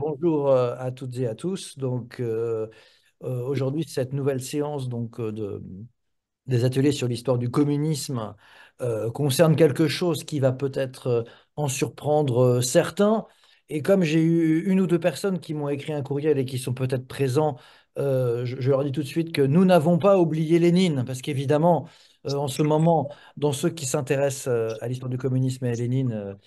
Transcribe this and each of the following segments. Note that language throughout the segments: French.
Bonjour à toutes et à tous. Aujourd'hui, cette nouvelle séance des ateliers sur l'histoire du communisme concerne quelque chose qui va peut-être en surprendre certains. Et comme j'ai eu une ou deux personnes qui m'ont écrit un courriel et qui sont peut-être présents, je leur dis tout de suite que nous n'avons pas oublié Lénine, parce qu'évidemment, en ce moment, dans ceux qui s'intéressent à l'histoire du communisme et à Lénine,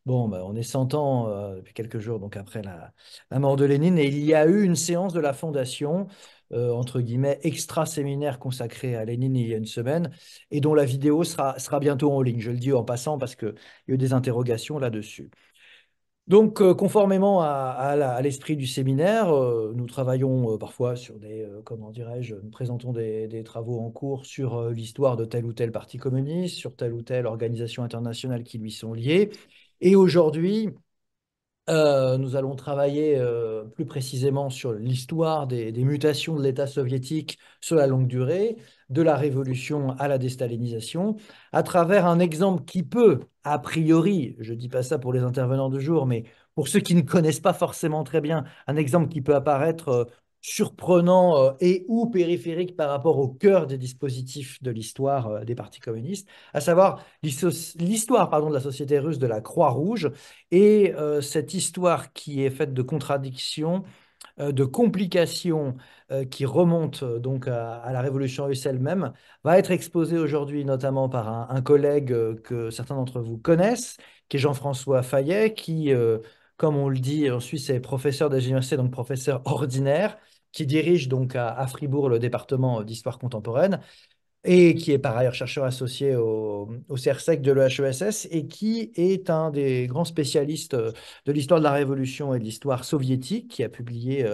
bon, bah, on est 100 ans depuis quelques jours donc après la mort de Lénine et il y a eu une séance de la Fondation, entre guillemets, extra-séminaire consacrée à Lénine il y a une semaine et dont la vidéo sera bientôt en ligne. Je le dis en passant parce qu'il y a eu des interrogations là-dessus. Donc, conformément à l'esprit du séminaire, nous travaillons parfois sur comment dirais-je, nous présentons des travaux en cours sur l'histoire de tel ou tel parti communiste, sur telle ou telle organisation internationale qui lui sont liées. Et aujourd'hui, nous allons travailler plus précisément sur l'histoire des mutations de l'État soviétique sur la longue durée, de la révolution à la déstalinisation, à travers un exemple qui peut, a priori, je ne dis pas ça pour les intervenants du jour, mais pour ceux qui ne connaissent pas forcément très bien, un exemple qui peut apparaître surprenant et ou périphérique par rapport au cœur des dispositifs de l'histoire des partis communistes, à savoir l'histoire pardon, de la société russe de la Croix-Rouge et cette histoire qui est faite de contradictions, de complications qui remontent donc à la Révolution russe elle-même, va être exposée aujourd'hui notamment par un collègue que certains d'entre vous connaissent, qui est Jean-François Fayet, qui, comme on le dit en Suisse, est professeur d'ingénieur, donc professeur ordinaire, qui dirige donc à Fribourg le département d'histoire contemporaine et qui est par ailleurs chercheur associé au CERSEC de l'EHESS et qui est un des grands spécialistes de l'histoire de la Révolution et de l'histoire soviétique, qui a publié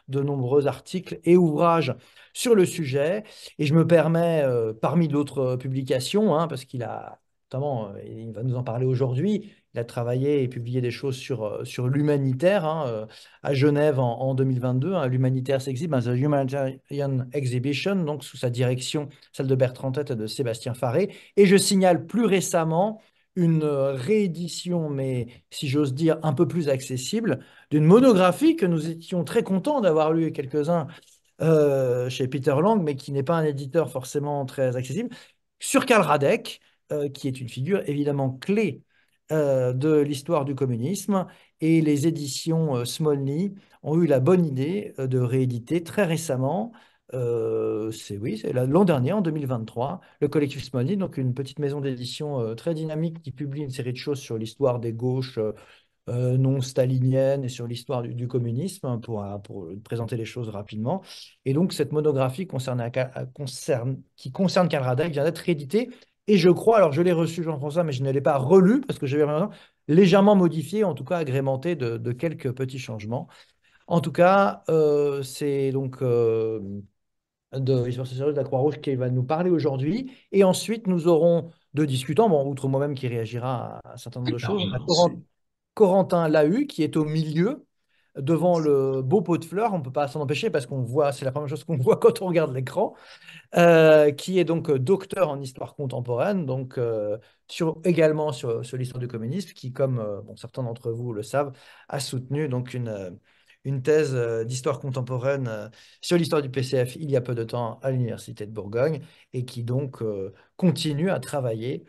de nombreux articles et ouvrages sur le sujet. Et je me permets, parmi d'autres publications, hein, parce qu'il a, notamment, il va nous en parler aujourd'hui, il a travaillé et publié des choses sur l'humanitaire hein, à Genève en 2022. Hein, l'humanitaire s'exhibe, hein, The Humanitarian Exhibition, donc sous sa direction celle de Bertrand Tête et de Sébastien Faré. Et je signale plus récemment une réédition, mais si j'ose dire un peu plus accessible, d'une monographie que nous étions très contents d'avoir lu quelques-uns chez Peter Lang, mais qui n'est pas un éditeur forcément très accessible, sur Karl Radek, qui est une figure évidemment clé de l'histoire du communisme. Et les éditions Smolny ont eu la bonne idée de rééditer très récemment, c'est l'an dernier, en 2023, le collectif Smolny, donc une petite maison d'édition très dynamique qui publie une série de choses sur l'histoire des gauches non staliniennes et sur l'histoire du communisme hein, pour présenter les choses rapidement. Et donc cette monographie qui concerne Karl Radek vient d'être rééditée et je crois, alors je l'ai reçu Jean-François, mais je ne l'ai pas relu parce que j'avais vraiment légèrement modifié, en tout cas agrémenté de quelques petits changements. En tout cas, c'est donc de l'histoire sociale de la Croix-Rouge qui va nous parler aujourd'hui. Et ensuite, nous aurons deux discutants, bon, outre moi-même qui réagira à un certain nombre de choses. On a Alors, c'est Corentin Lahue qui est au milieu, devant le beau pot de fleurs. On ne peut pas s'en empêcher parce qu'on voit, c'est la première chose qu'on voit quand on regarde l'écran qui est donc docteur en histoire contemporaine, donc également sur l'histoire du communisme, qui, comme bon, certains d'entre vous le savent, a soutenu donc une thèse d'histoire contemporaine sur l'histoire du PCF il y a peu de temps à l'Université de Bourgogne, et qui donc continue à travailler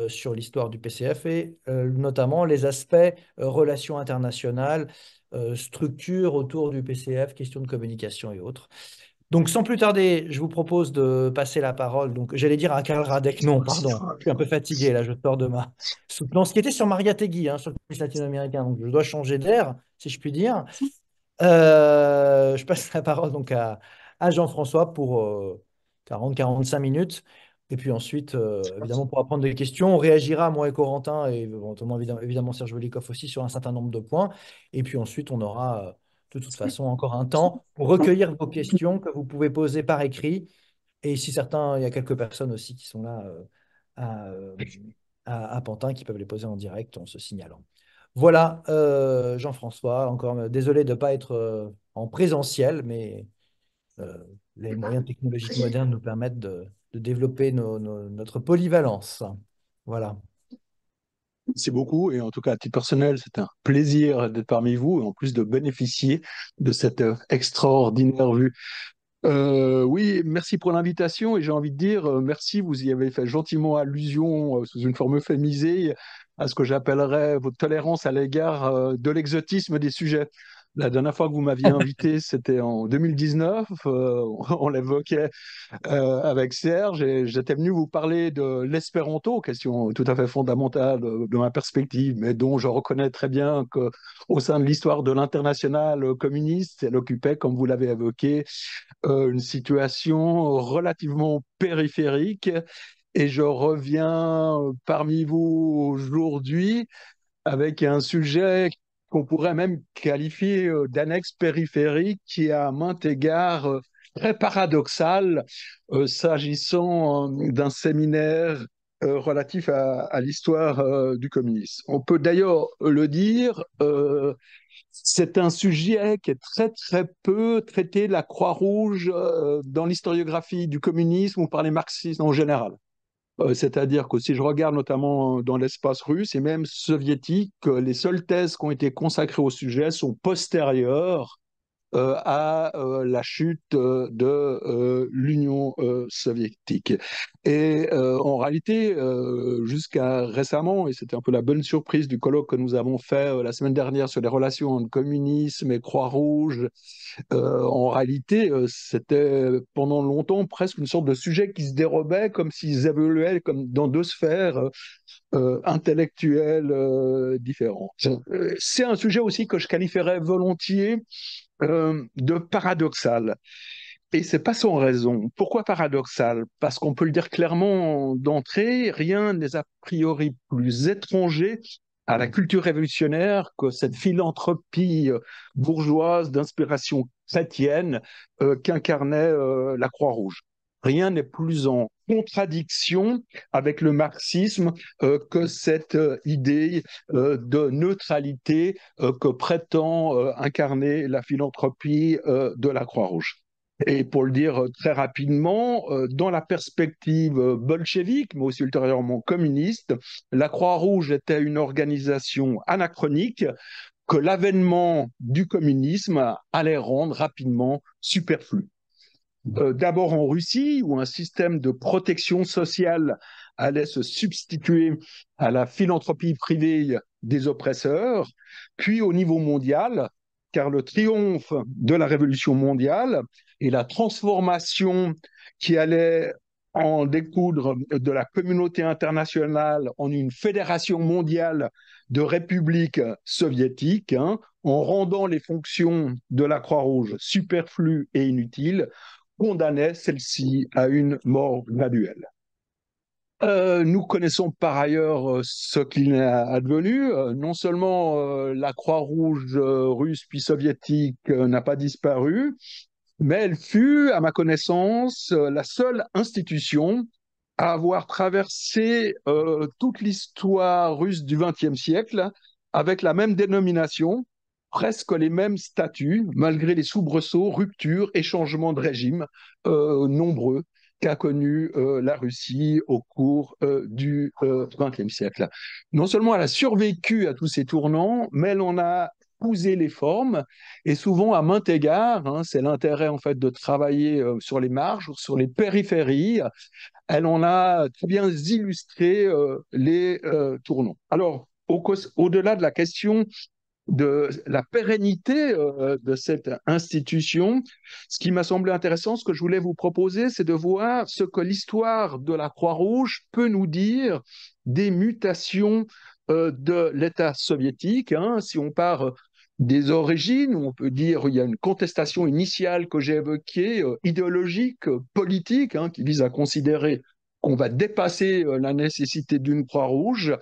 sur l'histoire du PCF et notamment les aspects relations internationales, structure autour du PCF, questions de communication et autres. Donc, sans plus tarder, je vous propose de passer la parole. Donc, j'allais dire à Karl Radek. Non, c'est pardon. trop Je suis un peu rapide. fatigué, là, je sors de ma soutenance, qui était sur Maria Tegui, hein, sur le comics latino-américain. Donc, je dois changer d'air, si je puis dire. Je passe la parole donc à Jean-François pour 40-45 minutes. Et puis ensuite, évidemment, pour apprendre des questions, on réagira, moi et Corentin, et éventuellement, évidemment, Serge Velikov aussi, sur un certain nombre de points. Et puis ensuite, on aura de toute façon encore un temps pour recueillir vos questions que vous pouvez poser par écrit. Et si certains, il y a quelques personnes aussi qui sont là à, euh, à Pantin qui peuvent les poser en direct en se signalant. Voilà, Jean-François, encore désolé de ne pas être en présentiel, mais euh, les moyens technologiques modernes nous permettent de développer notre polyvalence. Voilà. Merci beaucoup. Et en tout cas, à titre personnel, c'est un plaisir d'être parmi vous et en plus de bénéficier de cette extraordinaire vue. Oui, merci pour l'invitation et j'ai envie de dire merci, vous y avez fait gentiment allusion sous une forme euphémisée à ce que j'appellerais votre tolérance à l'égard de l'exotisme des sujets. La dernière fois que vous m'aviez invité, c'était en 2019, on l'évoquait avec Serge et j'étais venu vous parler de l'espéranto, question tout à fait fondamentale de ma perspective, mais dont je reconnais très bien qu'au sein de l'histoire de l'international communiste, elle occupait, comme vous l'avez évoqué, une situation relativement périphérique. Et je reviens parmi vous aujourd'hui avec un sujet qu'on pourrait même qualifier d'annexe périphérique qui est à maints égards très paradoxal s'agissant d'un séminaire relatif à l'histoire du communisme. On peut d'ailleurs le dire, c'est un sujet qui est très très peu traité de la Croix-Rouge dans l'historiographie du communisme ou par les marxistes en général. C'est-à-dire que si je regarde notamment dans l'espace russe et même soviétique, les seules thèses qui ont été consacrées au sujet sont postérieures à la chute de l'Union soviétique. Et en réalité, jusqu'à récemment, et c'était un peu la bonne surprise du colloque que nous avons fait la semaine dernière sur les relations entre communisme et Croix-Rouge, en réalité, c'était pendant longtemps presque une sorte de sujet qui se dérobait comme s'ils évoluaient comme dans deux sphères intellectuelles différentes. C'est un sujet aussi que je qualifierais volontiers de paradoxal. Et c'est pas sans raison. Pourquoi paradoxal? Parce qu'on peut le dire clairement d'entrée, rien n'est a priori plus étranger à la culture révolutionnaire que cette philanthropie bourgeoise d'inspiration chrétienne qu'incarnait la Croix-Rouge. Rien n'est plus en contradiction avec le marxisme que cette idée de neutralité que prétend incarner la philanthropie de la Croix-Rouge. Et pour le dire très rapidement, dans la perspective bolchevique, mais aussi ultérieurement communiste, la Croix-Rouge était une organisation anachronique que l'avènement du communisme allait rendre rapidement superflu. D'abord en Russie, où un système de protection sociale allait se substituer à la philanthropie privée des oppresseurs, puis au niveau mondial, car le triomphe de la révolution mondiale et la transformation qui allait en découdre de la communauté internationale en une fédération mondiale de républiques soviétiques, hein, en rendant les fonctions de la Croix-Rouge superflues et inutiles, condamnait celle-ci à une mort graduelle. Nous connaissons par ailleurs ce qu'il est advenu. Non seulement la Croix-Rouge russe puis soviétique n'a pas disparu, mais elle fut, à ma connaissance, la seule institution à avoir traversé toute l'histoire russe du XXe siècle avec la même dénomination, presque les mêmes statuts, malgré les soubresauts, ruptures et changements de régime nombreux qu'a connu la Russie au cours du XXe siècle. Non seulement elle a survécu à tous ces tournants, mais elle en a épousé les formes et souvent à maints égards, hein, c'est l'intérêt en fait de travailler sur les marges, sur les périphéries, elle en a très bien illustré les tournants. Alors, au-delà de la question de la pérennité de cette institution, ce qui m'a semblé intéressant, ce que je voulais vous proposer, c'est de voir ce que l'histoire de la Croix-Rouge peut nous dire des mutations de l'État soviétique. Hein. Si on part des origines, on peut dire qu'il y a une contestation initiale que j'ai évoquée, idéologique, politique, hein, qui vise à considérer qu'on va dépasser la nécessité d'une Croix-Rouge.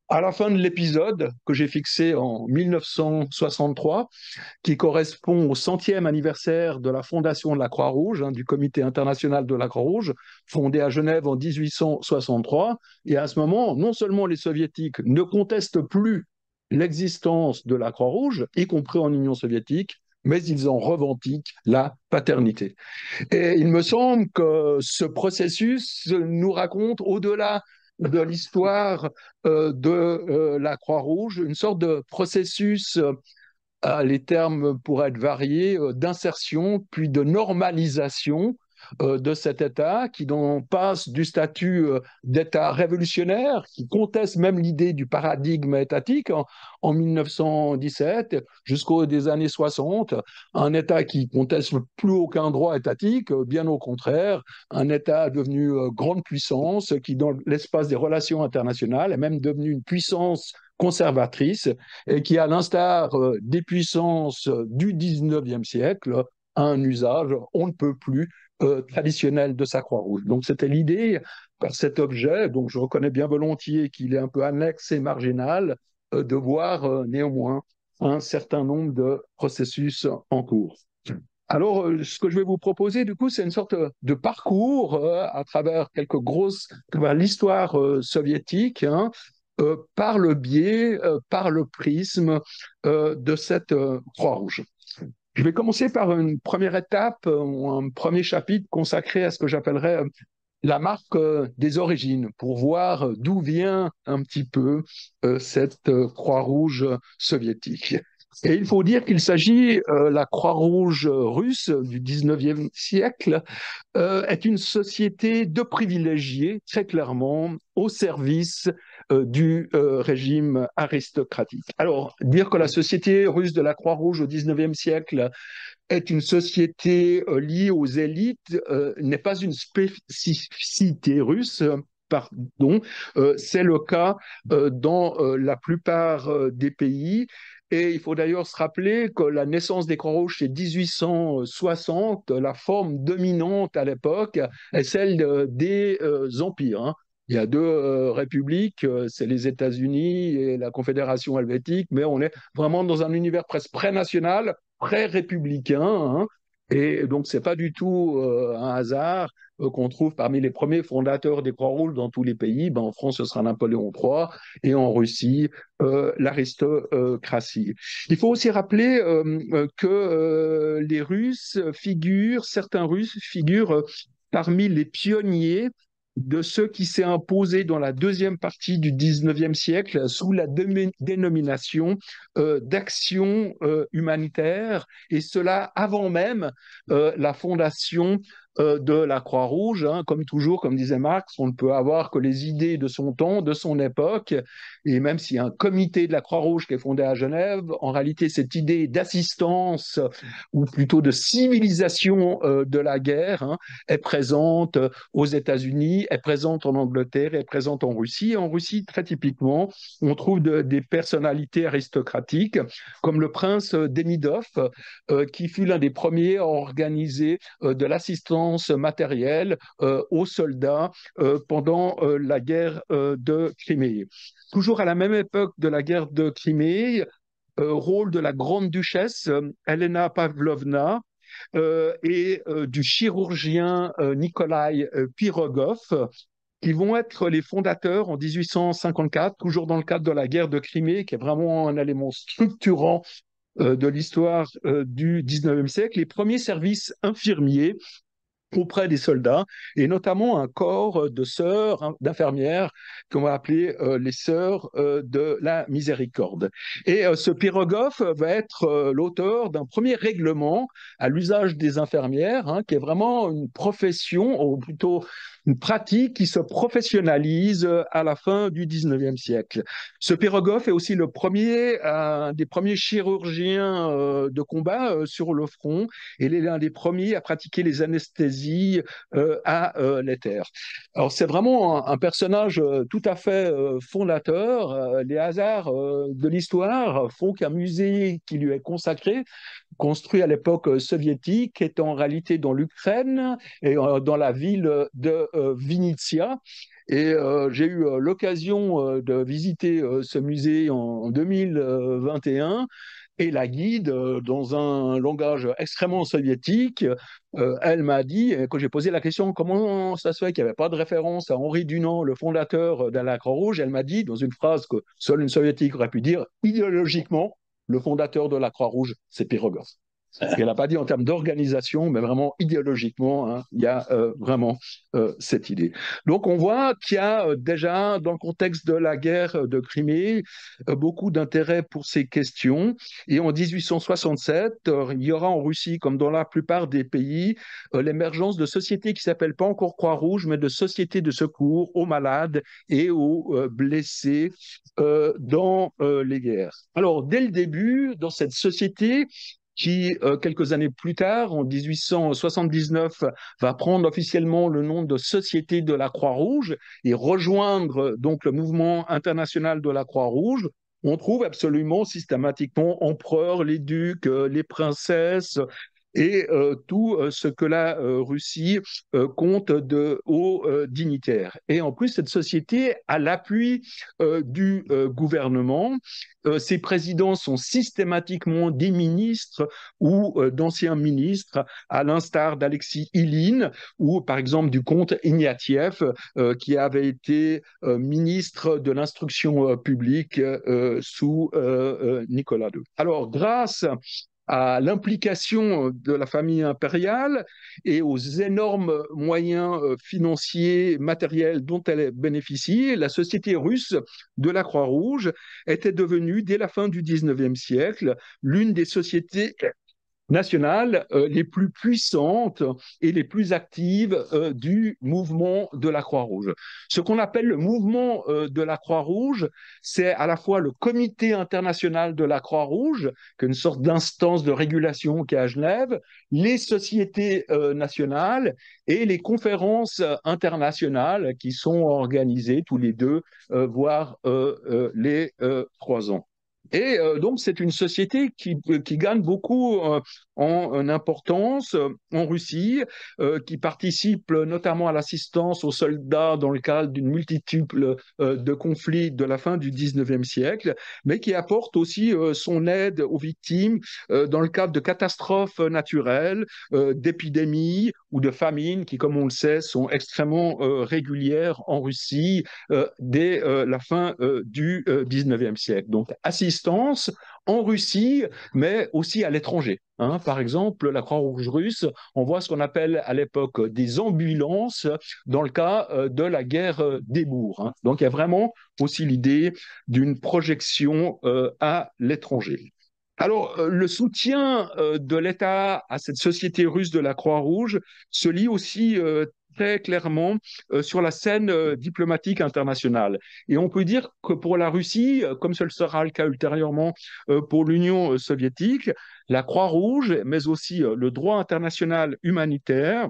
À la fin de l'épisode que j'ai fixé en 1963, qui correspond au centième anniversaire de la fondation de la Croix-Rouge, hein, du Comité international de la Croix-Rouge, fondé à Genève en 1863. Et à ce moment, non seulement les soviétiques ne contestent plus l'existence de la Croix-Rouge, y compris en Union soviétique, mais ils en revendiquent la paternité. Et il me semble que ce processus nous raconte, au-delà de l'histoire de la Croix-Rouge, une sorte de processus, les termes pourraient être variés, d'insertion puis de normalisation de cet État qui passe du statut d'État révolutionnaire, qui conteste même l'idée du paradigme étatique en 1917 jusqu'aux des années 60, un État qui conteste plus aucun droit étatique, bien au contraire, un État devenu grande puissance qui, dans l'espace des relations internationales, est même devenu une puissance conservatrice et qui, à l'instar des puissances du 19e siècle, a un usage on ne peut plus traditionnel de sa Croix-Rouge. Donc c'était l'idée par cet objet, donc je reconnais bien volontiers qu'il est un peu annexe et marginal, de voir néanmoins un certain nombre de processus en cours. Alors, ce que je vais vous proposer, du coup, c'est une sorte de parcours à travers à travers l'histoire soviétique, hein, par le biais, par le prisme de cette Croix-Rouge. Je vais commencer par une première étape, ou un premier chapitre consacré à ce que j'appellerais la marque des origines, pour voir d'où vient un petit peu cette Croix-Rouge soviétique. Et il faut dire qu'il s'agit, la Croix-Rouge russe du 19e siècle, est une société de privilégiés, très clairement, au service du régime aristocratique. Alors, dire que la société russe de la Croix-Rouge au 19e siècle est une société liée aux élites n'est pas une spécificité russe. Pardon, c'est le cas dans la plupart des pays. Et il faut d'ailleurs se rappeler que la naissance des Croix-Rouges, c'est 1860. La forme dominante à l'époque est celle des empires, hein. Il y a deux républiques, c'est les États-Unis et la Confédération helvétique, mais on est vraiment dans un univers presque pré-national, pré-républicain, hein. Et donc, c'est pas du tout un hasard qu'on trouve parmi les premiers fondateurs des Croix-Rouges dans tous les pays. Ben, en France, ce sera Napoléon III et en Russie, l'aristocratie. Il faut aussi rappeler que certains Russes figurent parmi les pionniers de ce qui s'est imposé dans la deuxième partie du 19e siècle sous la dénomination d'action humanitaire, et cela avant même la fondation de la Croix-Rouge, hein. Comme toujours, comme disait Marx, on ne peut avoir que les idées de son temps, de son époque, et même s'il y a un comité de la Croix-Rouge qui est fondé à Genève, en réalité, cette idée d'assistance, ou plutôt de civilisation de la guerre, hein, est présente aux États-Unis, est présente en Angleterre, est présente en Russie. Et en Russie, très typiquement, on trouve des personnalités aristocratiques, comme le prince Demidov, qui fut l'un des premiers à organiser de l'assistance matérielle aux soldats pendant la guerre de Crimée. Toujours à la même époque de la guerre de Crimée, rôle de la grande duchesse Elena Pavlovna, et du chirurgien Nikolai Pirogov, qui vont être les fondateurs en 1854, toujours dans le cadre de la guerre de Crimée, qui est vraiment un élément structurant de l'histoire du 19e siècle, les premiers services infirmiers auprès des soldats, et notamment un corps de sœurs, hein, d'infirmières, qu'on va appeler les sœurs de la miséricorde. Et ce Pirogov va être l'auteur d'un premier règlement à l'usage des infirmières, hein, qui est vraiment une profession, ou plutôt une pratique qui se professionnalise à la fin du 19e siècle. Ce Pirogov est aussi le premier, un des premiers chirurgiens de combat sur le front, et il est l'un des premiers à pratiquer les anesthésies à l'éther. Alors c'est vraiment un personnage tout à fait fondateur. Les hasards de l'histoire font qu'un musée qui lui est consacré, construit à l'époque soviétique, est en réalité dans l'Ukraine et dans la ville de Vinnytsia. Et j'ai eu l'occasion de visiter ce musée en 2021. Et la guide, dans un langage extrêmement soviétique, elle m'a dit, quand j'ai posé la question comment ça se fait qu'il n'y avait pas de référence à Henri Dunant, le fondateur de la Croix-Rouge, elle m'a dit, dans une phrase que seule une soviétique aurait pu dire, idéologiquement, le fondateur de la Croix-Rouge, c'est Pirogov. Elle n'a pas dit en termes d'organisation, mais vraiment idéologiquement, hein, il y a vraiment cette idée. Donc on voit qu'il y a déjà, dans le contexte de la guerre de Crimée, beaucoup d'intérêt pour ces questions. Et en 1867, il y aura en Russie, comme dans la plupart des pays, l'émergence de sociétés qui ne s'appellent pas encore Croix-Rouge, mais de sociétés de secours aux malades et aux blessés dans les guerres. Alors, dès le début, dans cette société, qui, quelques années plus tard, en 1879, va prendre officiellement le nom de Société de la Croix-Rouge et rejoindre donc le mouvement international de la Croix-Rouge. On trouve absolument systématiquement empereurs, les ducs, les princesses et tout ce que la Russie compte de hauts dignitaires. Et en plus, cette société a l'appui du gouvernement. Ses présidents sont systématiquement des ministres ou d'anciens ministres, à l'instar d'Alexis Ilyin ou par exemple du comte Ignatieff, qui avait été ministre de l'instruction publique sous Nicolas II. Alors, grâce à l'implication de la famille impériale et aux énormes moyens financiers, matériels dont elle bénéficie, la société russe de la Croix-Rouge était devenue, dès la fin du 19e siècle, l'une des sociétés nationales les plus puissantes et les plus actives du mouvement de la Croix-Rouge. Ce qu'on appelle le mouvement de la Croix-Rouge, c'est à la fois le Comité international de la Croix-Rouge, qui est une sorte d'instance de régulation qui est à Genève, les sociétés nationales et les conférences internationales qui sont organisées tous les 2, voire les 3 ans. Et donc, c'est une société qui gagne beaucoup en importance en Russie, qui participe notamment à l'assistance aux soldats dans le cadre d'une multitude de conflits de la fin du 19e siècle, mais qui apporte aussi son aide aux victimes dans le cadre de catastrophes naturelles, d'épidémies ou de famines qui, comme on le sait, sont extrêmement régulières en Russie dès la fin du 19e siècle. Donc, assistance en Russie, mais aussi à l'étranger. Hein. Par exemple, la Croix-Rouge russe envoie ce qu'on appelle à l'époque des ambulances dans le cas de la guerre des bourgs. Hein. Donc, il y a vraiment aussi l'idée d'une projection à l'étranger. Alors, le soutien de l'État à cette société russe de la Croix-Rouge se lie aussi très clairement sur la scène diplomatique internationale. Et on peut dire que pour la Russie, comme ce sera le cas ultérieurement pour l'Union soviétique, la Croix-Rouge, mais aussi le droit international humanitaire,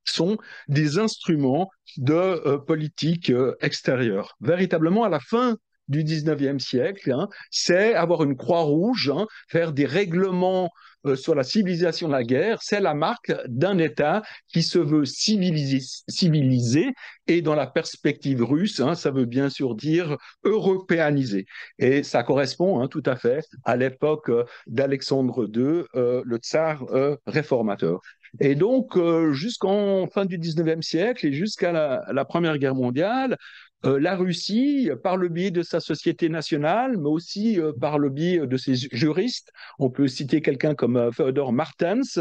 sont des instruments de politique extérieure. Véritablement, à la fin du 19e siècle, hein, c'est avoir une croix rouge, hein, faire des règlements sur la civilisation de la guerre, c'est la marque d'un État qui se veut civilisé et dans la perspective russe, hein, ça veut bien sûr dire européanisé. Et ça correspond tout à fait à l'époque d'Alexandre II, le tsar réformateur. Et donc, jusqu'en fin du 19e siècle et jusqu'à la Première Guerre mondiale, la Russie, par le biais de sa société nationale, mais aussi par le biais de ses juristes, on peut citer quelqu'un comme Féodor Martens,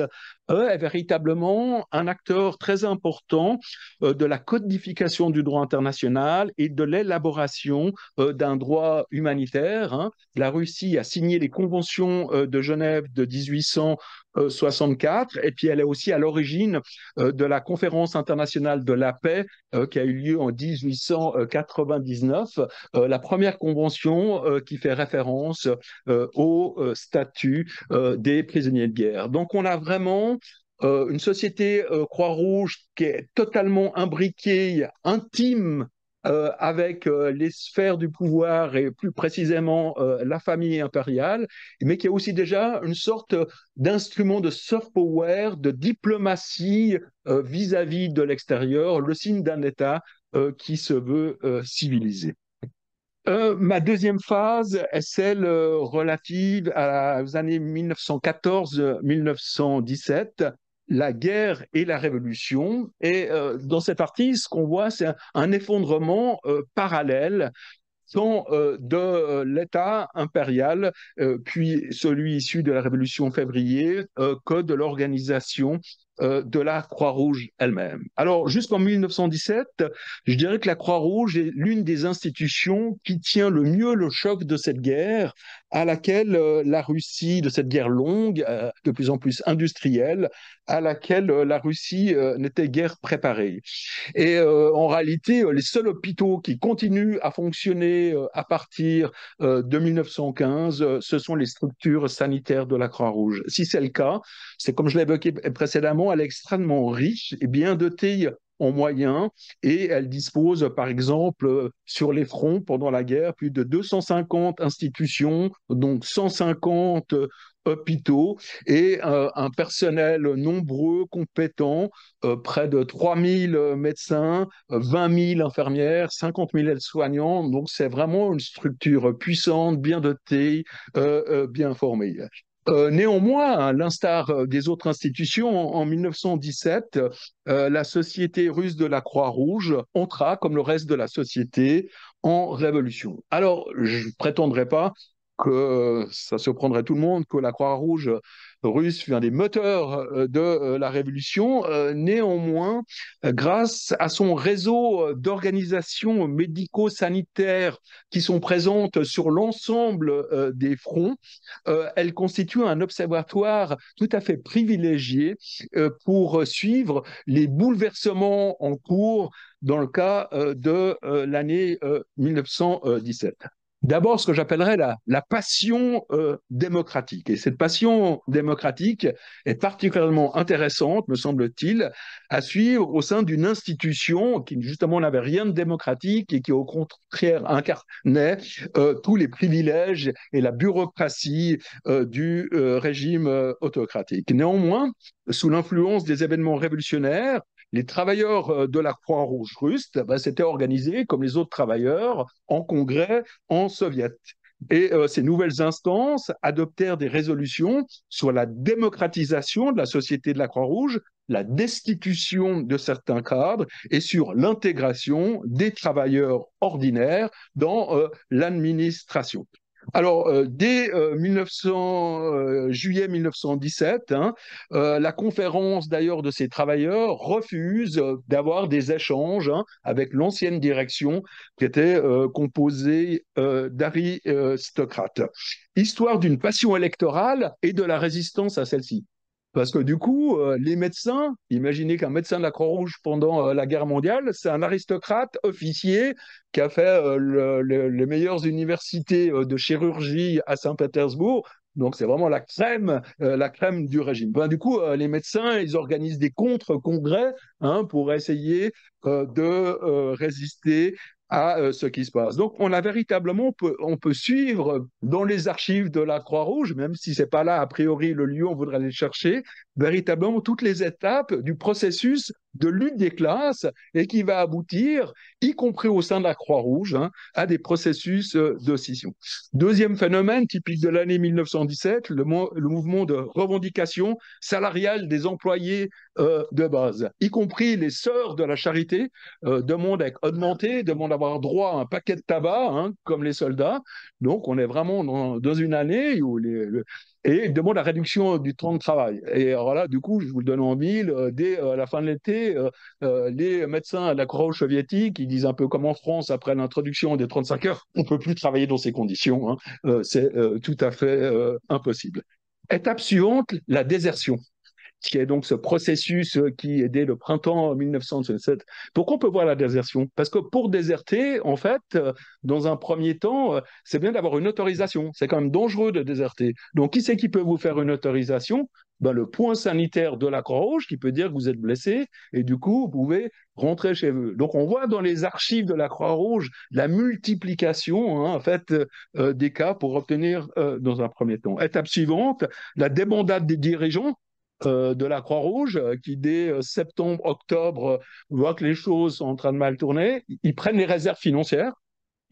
est véritablement un acteur très important de la codification du droit international et de l'élaboration d'un droit humanitaire. Hein. La Russie a signé les conventions de Genève de 1864, et puis elle est aussi à l'origine de la conférence internationale de la paix qui a eu lieu en 1899, la première convention qui fait référence au statut des prisonniers de guerre. Donc on a vraiment une société Croix-Rouge qui est totalement imbriquée, intime avec les sphères du pouvoir et plus précisément la famille impériale, mais qui est aussi déjà une sorte d'instrument de soft power, de diplomatie vis-à-vis de l'extérieur, le signe d'un État qui se veut civilisé. Ma deuxième phase est celle relative aux années 1914-1917, la guerre et la révolution. Et dans cette partie, ce qu'on voit, c'est un effondrement parallèle tant de l'État impérial, puis celui issu de la Révolution février, que de l'organisation de la Croix-Rouge elle-même. Alors, jusqu'en 1917, je dirais que la Croix-Rouge est l'une des institutions qui tient le mieux le choc de cette guerre, à laquelle la Russie, de cette guerre longue, de plus en plus industrielle, à laquelle la Russie n'était guère préparée. Et en réalité, les seuls hôpitaux qui continuent à fonctionner à partir de 1915, ce sont les structures sanitaires de la Croix-Rouge. Si c'est le cas, c'est comme je l'ai évoqué précédemment, elle est extrêmement riche et bien dotée en moyens et elle dispose, par exemple, sur les fronts pendant la guerre, plus de 250 institutions, donc 150 hôpitaux et un personnel nombreux, compétent, près de 3000 médecins, 20 000 infirmières, 50 000 aides-soignants. Donc c'est vraiment une structure puissante, bien dotée, bien formée. Néanmoins, à l'instar des autres institutions, en 1917, la Société russe de la Croix-Rouge entra, comme le reste de la société, en révolution. Alors, je ne prétendrai pas que ça surprendrait tout le monde que la Croix-Rouge russe fut un des moteurs de la révolution. Néanmoins, grâce à son réseau d'organisations médico-sanitaires qui sont présentes sur l'ensemble des fronts, elle constitue un observatoire tout à fait privilégié pour suivre les bouleversements en cours dans le cas de l'année 1917. D'abord, ce que j'appellerais la passion démocratique. Et cette passion démocratique est particulièrement intéressante, me semble-t-il, à suivre au sein d'une institution qui, justement, n'avait rien de démocratique et qui, au contraire, incarnait tous les privilèges et la bureaucratie du régime autocratique. Néanmoins, sous l'influence des événements révolutionnaires, les travailleurs de la Croix-Rouge russe s'étaient organisés comme les autres travailleurs en congrès en soviet. Et ces nouvelles instances adoptèrent des résolutions sur la démocratisation de la société de la Croix-Rouge, la destitution de certains cadres et sur l'intégration des travailleurs ordinaires dans l'administration. Alors, dès 1900, juillet 1917, la conférence d'ailleurs de ces travailleurs refuse d'avoir des échanges avec l'ancienne direction qui était composée d'aristocrates. Histoire d'une passion électorale et de la résistance à celle-ci. Parce que du coup, les médecins, imaginez qu'un médecin de la Croix-Rouge pendant la guerre mondiale, c'est un aristocrate officier qui a fait les meilleures universités de chirurgie à Saint-Pétersbourg. Donc c'est vraiment la crème du régime. Ben, du coup, les médecins, ils organisent des contre-congrès pour essayer de résister à ce qui se passe. Donc, on a véritablement, on peut suivre dans les archives de la Croix-Rouge, même si c'est pas là, a priori, le lieu, on voudrait aller chercher, véritablement toutes les étapes du processus de lutte des classes et qui va aboutir, y compris au sein de la Croix-Rouge, à des processus de scission. Deuxième phénomène typique de l'année 1917, le mouvement de revendication salariale des employés de base, y compris les sœurs de la charité, demandent à être augmentées, demandent d'avoir droit à un paquet de tabac, comme les soldats. Donc, on est vraiment dans une année où et demande la réduction du temps de travail. Et alors là, du coup, je vous le donne en mille, dès la fin de l'été, les médecins de la Croix-Rouge soviétique, ils disent un peu comme en France, après l'introduction des 35 heures, on ne peut plus travailler dans ces conditions. C'est tout à fait impossible. Étape suivante, la désertion, qui est donc ce processus qui est dès le printemps 1967. Pourquoi on peut voir la désertion? Parce que pour déserter, en fait, dans un premier temps, c'est bien d'avoir une autorisation. C'est quand même dangereux de déserter. Donc, qui c'est qui peut vous faire une autorisation? Ben, le point sanitaire de la Croix-Rouge qui peut dire que vous êtes blessé et du coup, vous pouvez rentrer chez vous. Donc, on voit dans les archives de la Croix-Rouge la multiplication, en fait, des cas pour obtenir dans un premier temps. Étape suivante, la débandade des dirigeants de la Croix-Rouge qui, dès septembre, octobre, voient que les choses sont en train de mal tourner. Ils prennent les réserves financières,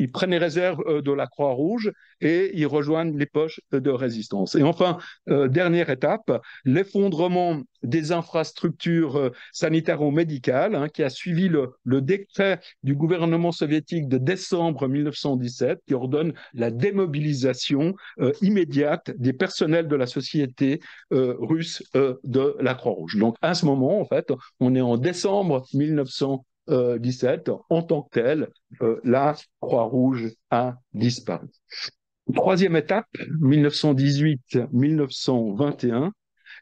ils prennent les réserves de la Croix-Rouge et ils rejoignent les poches de résistance. Et enfin, dernière étape, l'effondrement des infrastructures sanitaires-médicales, hein, qui a suivi le décret du gouvernement soviétique de décembre 1917 qui ordonne la démobilisation immédiate des personnels de la société russe de la Croix-Rouge. Donc à ce moment, en fait, on est en décembre 1917, en tant que tel, la Croix-Rouge a disparu. Troisième étape, 1918-1921,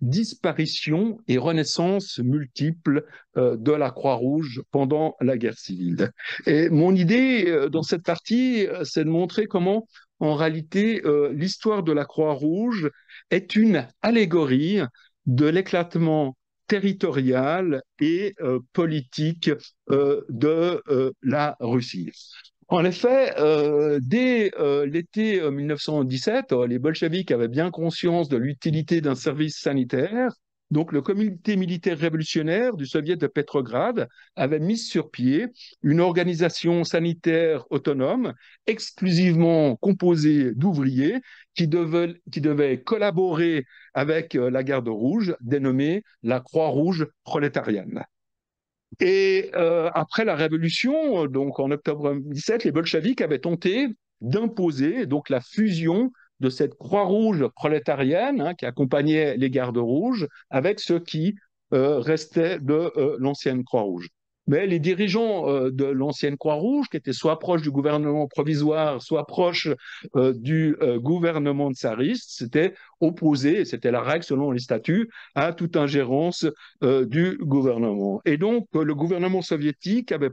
disparition et renaissance multiples de la Croix-Rouge pendant la guerre civile. Et mon idée dans cette partie, c'est de montrer comment, en réalité, l'histoire de la Croix-Rouge est une allégorie de l'éclatement territorial et politique de la Russie. En effet, dès l'été 1917, les bolcheviks avaient bien conscience de l'utilité d'un service sanitaire. Donc, le comité militaire révolutionnaire du Soviet de Petrograd avait mis sur pied une organisation sanitaire autonome, exclusivement composée d'ouvriers qui devaient collaborer avec la Garde rouge, dénommée la Croix-Rouge prolétarienne. Et après la Révolution, donc en octobre 17, les bolcheviks avaient tenté d'imposer donc la fusion de cette Croix-Rouge prolétarienne, hein, qui accompagnait les gardes rouges avec ce qui restait de l'ancienne Croix-Rouge. Mais les dirigeants de l'ancienne Croix-Rouge, qui étaient soit proches du gouvernement provisoire, soit proches du gouvernement tsariste, s'étaient opposés, et c'était la règle selon les statuts, à toute ingérence du gouvernement. Et donc, le gouvernement soviétique avait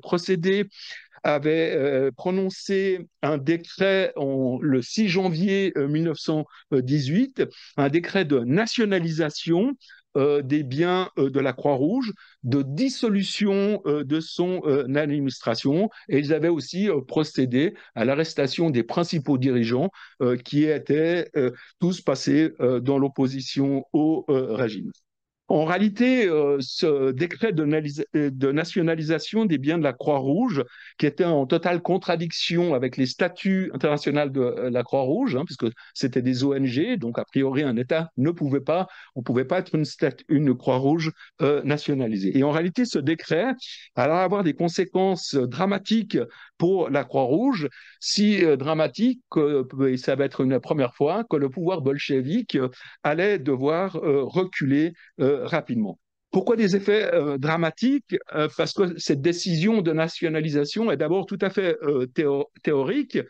prononcé un décret le 6 janvier 1918, un décret de nationalisation des biens de la Croix-Rouge, de dissolution de son administration, et ils avaient aussi procédé à l'arrestation des principaux dirigeants qui étaient tous passés dans l'opposition au régime. En réalité, ce décret de nationalisation des biens de la Croix-Rouge, qui était en totale contradiction avec les statuts internationaux de la Croix-Rouge, hein, puisque c'était des ONG, donc a priori un État on ne pouvait pas être une Croix-Rouge nationalisée. Et en réalité, ce décret allait avoir des conséquences dramatiques pour la Croix-Rouge, si dramatique, et ça va être une première fois, que le pouvoir bolchevique allait devoir reculer rapidement. Pourquoi des effets dramatiques? Parce que cette décision de nationalisation est d'abord tout à fait théorique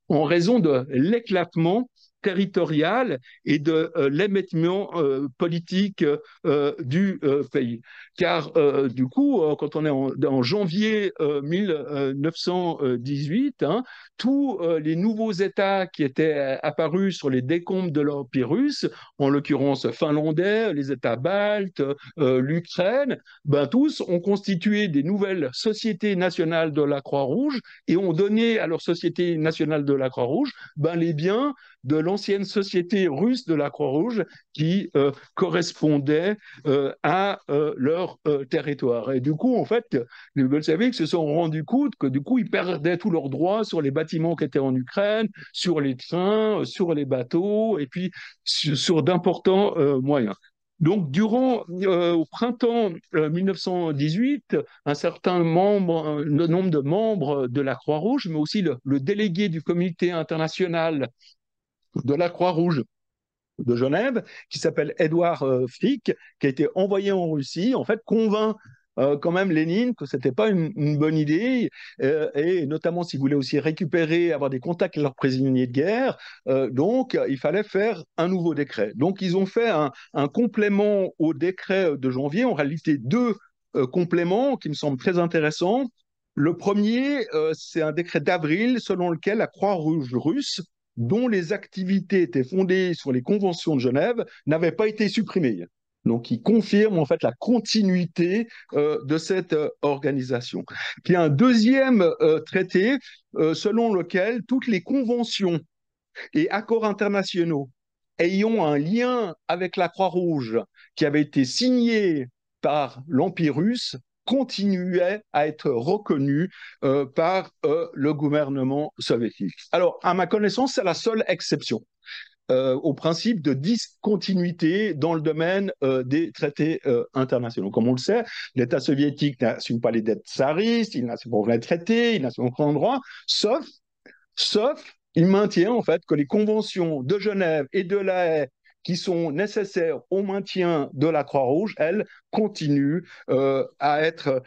en raison de l'éclatement territorial et de l'émiettement politique du pays. Car du coup, quand on est en janvier 1918, hein, tous les nouveaux États qui étaient apparus sur les décombres de l'Empire russe, en l'occurrence finlandais, les États baltes, l'Ukraine, ben, tous ont constitué des nouvelles sociétés nationales de la Croix-Rouge et ont donné à leur société nationale de la Croix-Rouge ben, les biens de l'ancienne société russe de la Croix-Rouge qui correspondait à leur territoire. Et du coup, en fait, les bolcheviks se sont rendus compte que du coup, ils perdaient tous leurs droits sur les bâtiments qui étaient en Ukraine, sur les trains, sur les bateaux, et puis sur d'importants moyens. Donc, au printemps 1918, un certain nombre de membres de la Croix-Rouge, mais aussi le délégué du comité international de la Croix-Rouge de Genève, qui s'appelle Édouard Frick, qui a été envoyé en Russie, en fait, convainc quand même Lénine que ce n'était pas une bonne idée, et notamment s'il voulait aussi récupérer, avoir des contacts avec leurs prisonniers de guerre, donc il fallait faire un nouveau décret. Donc ils ont fait un complément au décret de janvier, en réalité deux compléments qui me semblent très intéressants. Le premier, c'est un décret d'avril selon lequel la Croix-Rouge russe, dont les activités étaient fondées sur les conventions de Genève, n'avaient pas été supprimées. Donc, il confirme en fait la continuité de cette organisation. Puis, il y a un deuxième traité selon lequel toutes les conventions et accords internationaux ayant un lien avec la Croix-Rouge qui avaient été signés par l'Empire russe continuait à être reconnu par le gouvernement soviétique. Alors, à ma connaissance, c'est la seule exception au principe de discontinuité dans le domaine des traités internationaux. Comme on le sait, l'État soviétique n'assume pas les dettes tsaristes, il n'assume pas les traités, il n'assume aucun droit, sauf il maintient en fait que les conventions de Genève et de La Haye qui sont nécessaires au maintien de la Croix-Rouge, elles continuent à être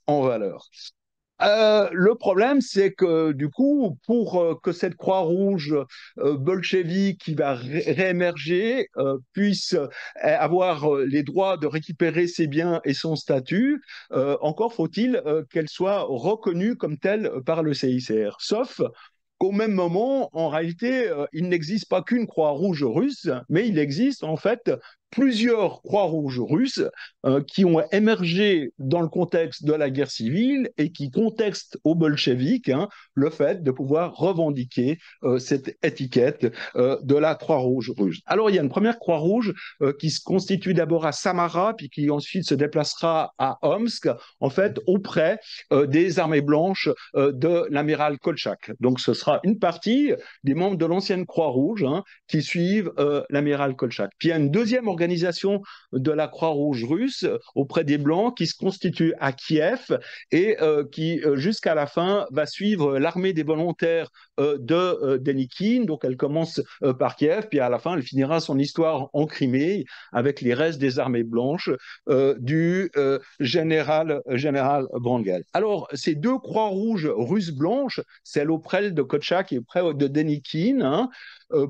en valeur. Le problème, c'est que du coup, pour que cette Croix-Rouge bolchevique qui va réémerger puisse avoir les droits de récupérer ses biens et son statut, encore faut-il qu'elle soit reconnue comme telle par le CICR. Sauf qu'au même moment, en réalité, il n'existe pas qu'une Croix-Rouge russe, mais il existe en fait plusieurs Croix-Rouges russes qui ont émergé dans le contexte de la guerre civile et qui contextent aux bolcheviks le fait de pouvoir revendiquer cette étiquette de la Croix-Rouge russe. Alors, il y a une première Croix-Rouge qui se constitue d'abord à Samara, puis qui ensuite se déplacera à Omsk, en fait, auprès des armées blanches de l'amiral Kolchak. Donc, ce sera une partie des membres de l'ancienne Croix-Rouge qui suivent l'amiral Kolchak. Puis il y a une deuxième organisation de la Croix-Rouge russe auprès des Blancs qui se constitue à Kiev et qui, jusqu'à la fin, va suivre l'armée des volontaires de Denikin. Donc elle commence par Kiev, puis à la fin, elle finira son histoire en Crimée avec les restes des armées blanches du général Wrangel. Alors, ces deux Croix-Rouges russes blanches, celle auprès de Kolchak et auprès de Denikin,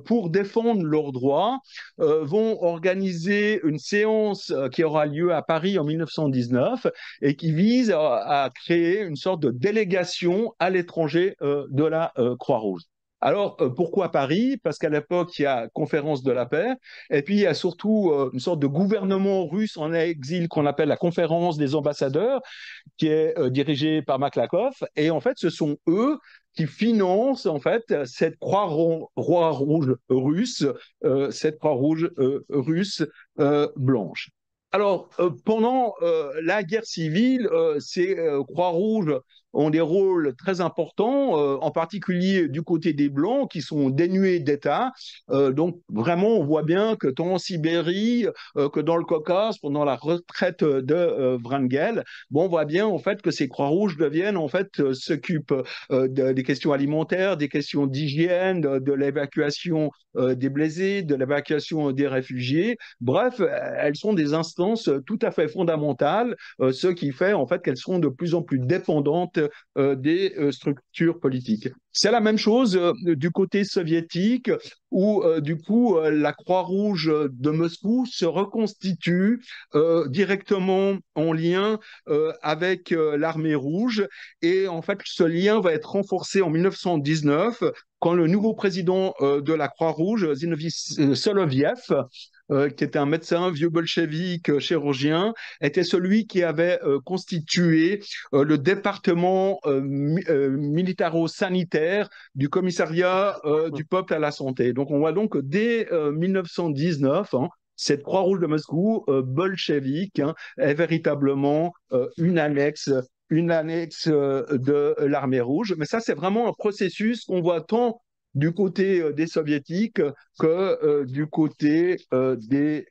pour défendre leurs droits, vont organiser une séance qui aura lieu à Paris en 1919 et qui vise à créer une sorte de délégation à l'étranger de la Croix-Rouge. Alors, pourquoi Paris? Parce qu'à l'époque, il y a conférence de la paix, et puis il y a surtout une sorte de gouvernement russe en exil qu'on appelle la conférence des ambassadeurs, qui est dirigée par Maklakov, et en fait, ce sont eux qui financent en fait cette Croix-Rouge russe, cette Croix-Rouge russe blanche. Alors, pendant la guerre civile, ces Croix-Rouges ont des rôles très importants, en particulier du côté des Blancs, qui sont dénués d'État. Donc, vraiment, on voit bien que tant en Sibérie que dans le Caucase, pendant la retraite de Wrangel, bon, on voit bien en fait que ces Croix-Rouges deviennent en fait s'occupent des questions alimentaires, des questions d'hygiène, de l'évacuation des blessés, de l'évacuation des réfugiés. Bref, elles sont des instances tout à fait fondamentales, ce qui fait en fait qu'elles seront de plus en plus dépendantes des structures politiques. C'est la même chose du côté soviétique où du coup la Croix-Rouge de Moscou se reconstitue directement en lien avec l'armée rouge et en fait ce lien va être renforcé en 1919 quand le nouveau président de la Croix-Rouge, Zinoviev Soloviev, qui était un médecin vieux bolchevique chirurgien, était celui qui avait constitué le département militaro-sanitaire du commissariat du peuple à la santé. Donc on voit donc que dès 1919, cette Croix-Rouge de Moscou bolchevique est véritablement une annexe de l'armée rouge. Mais ça, c'est vraiment un processus qu'on voit tant du côté des soviétiques que du côté des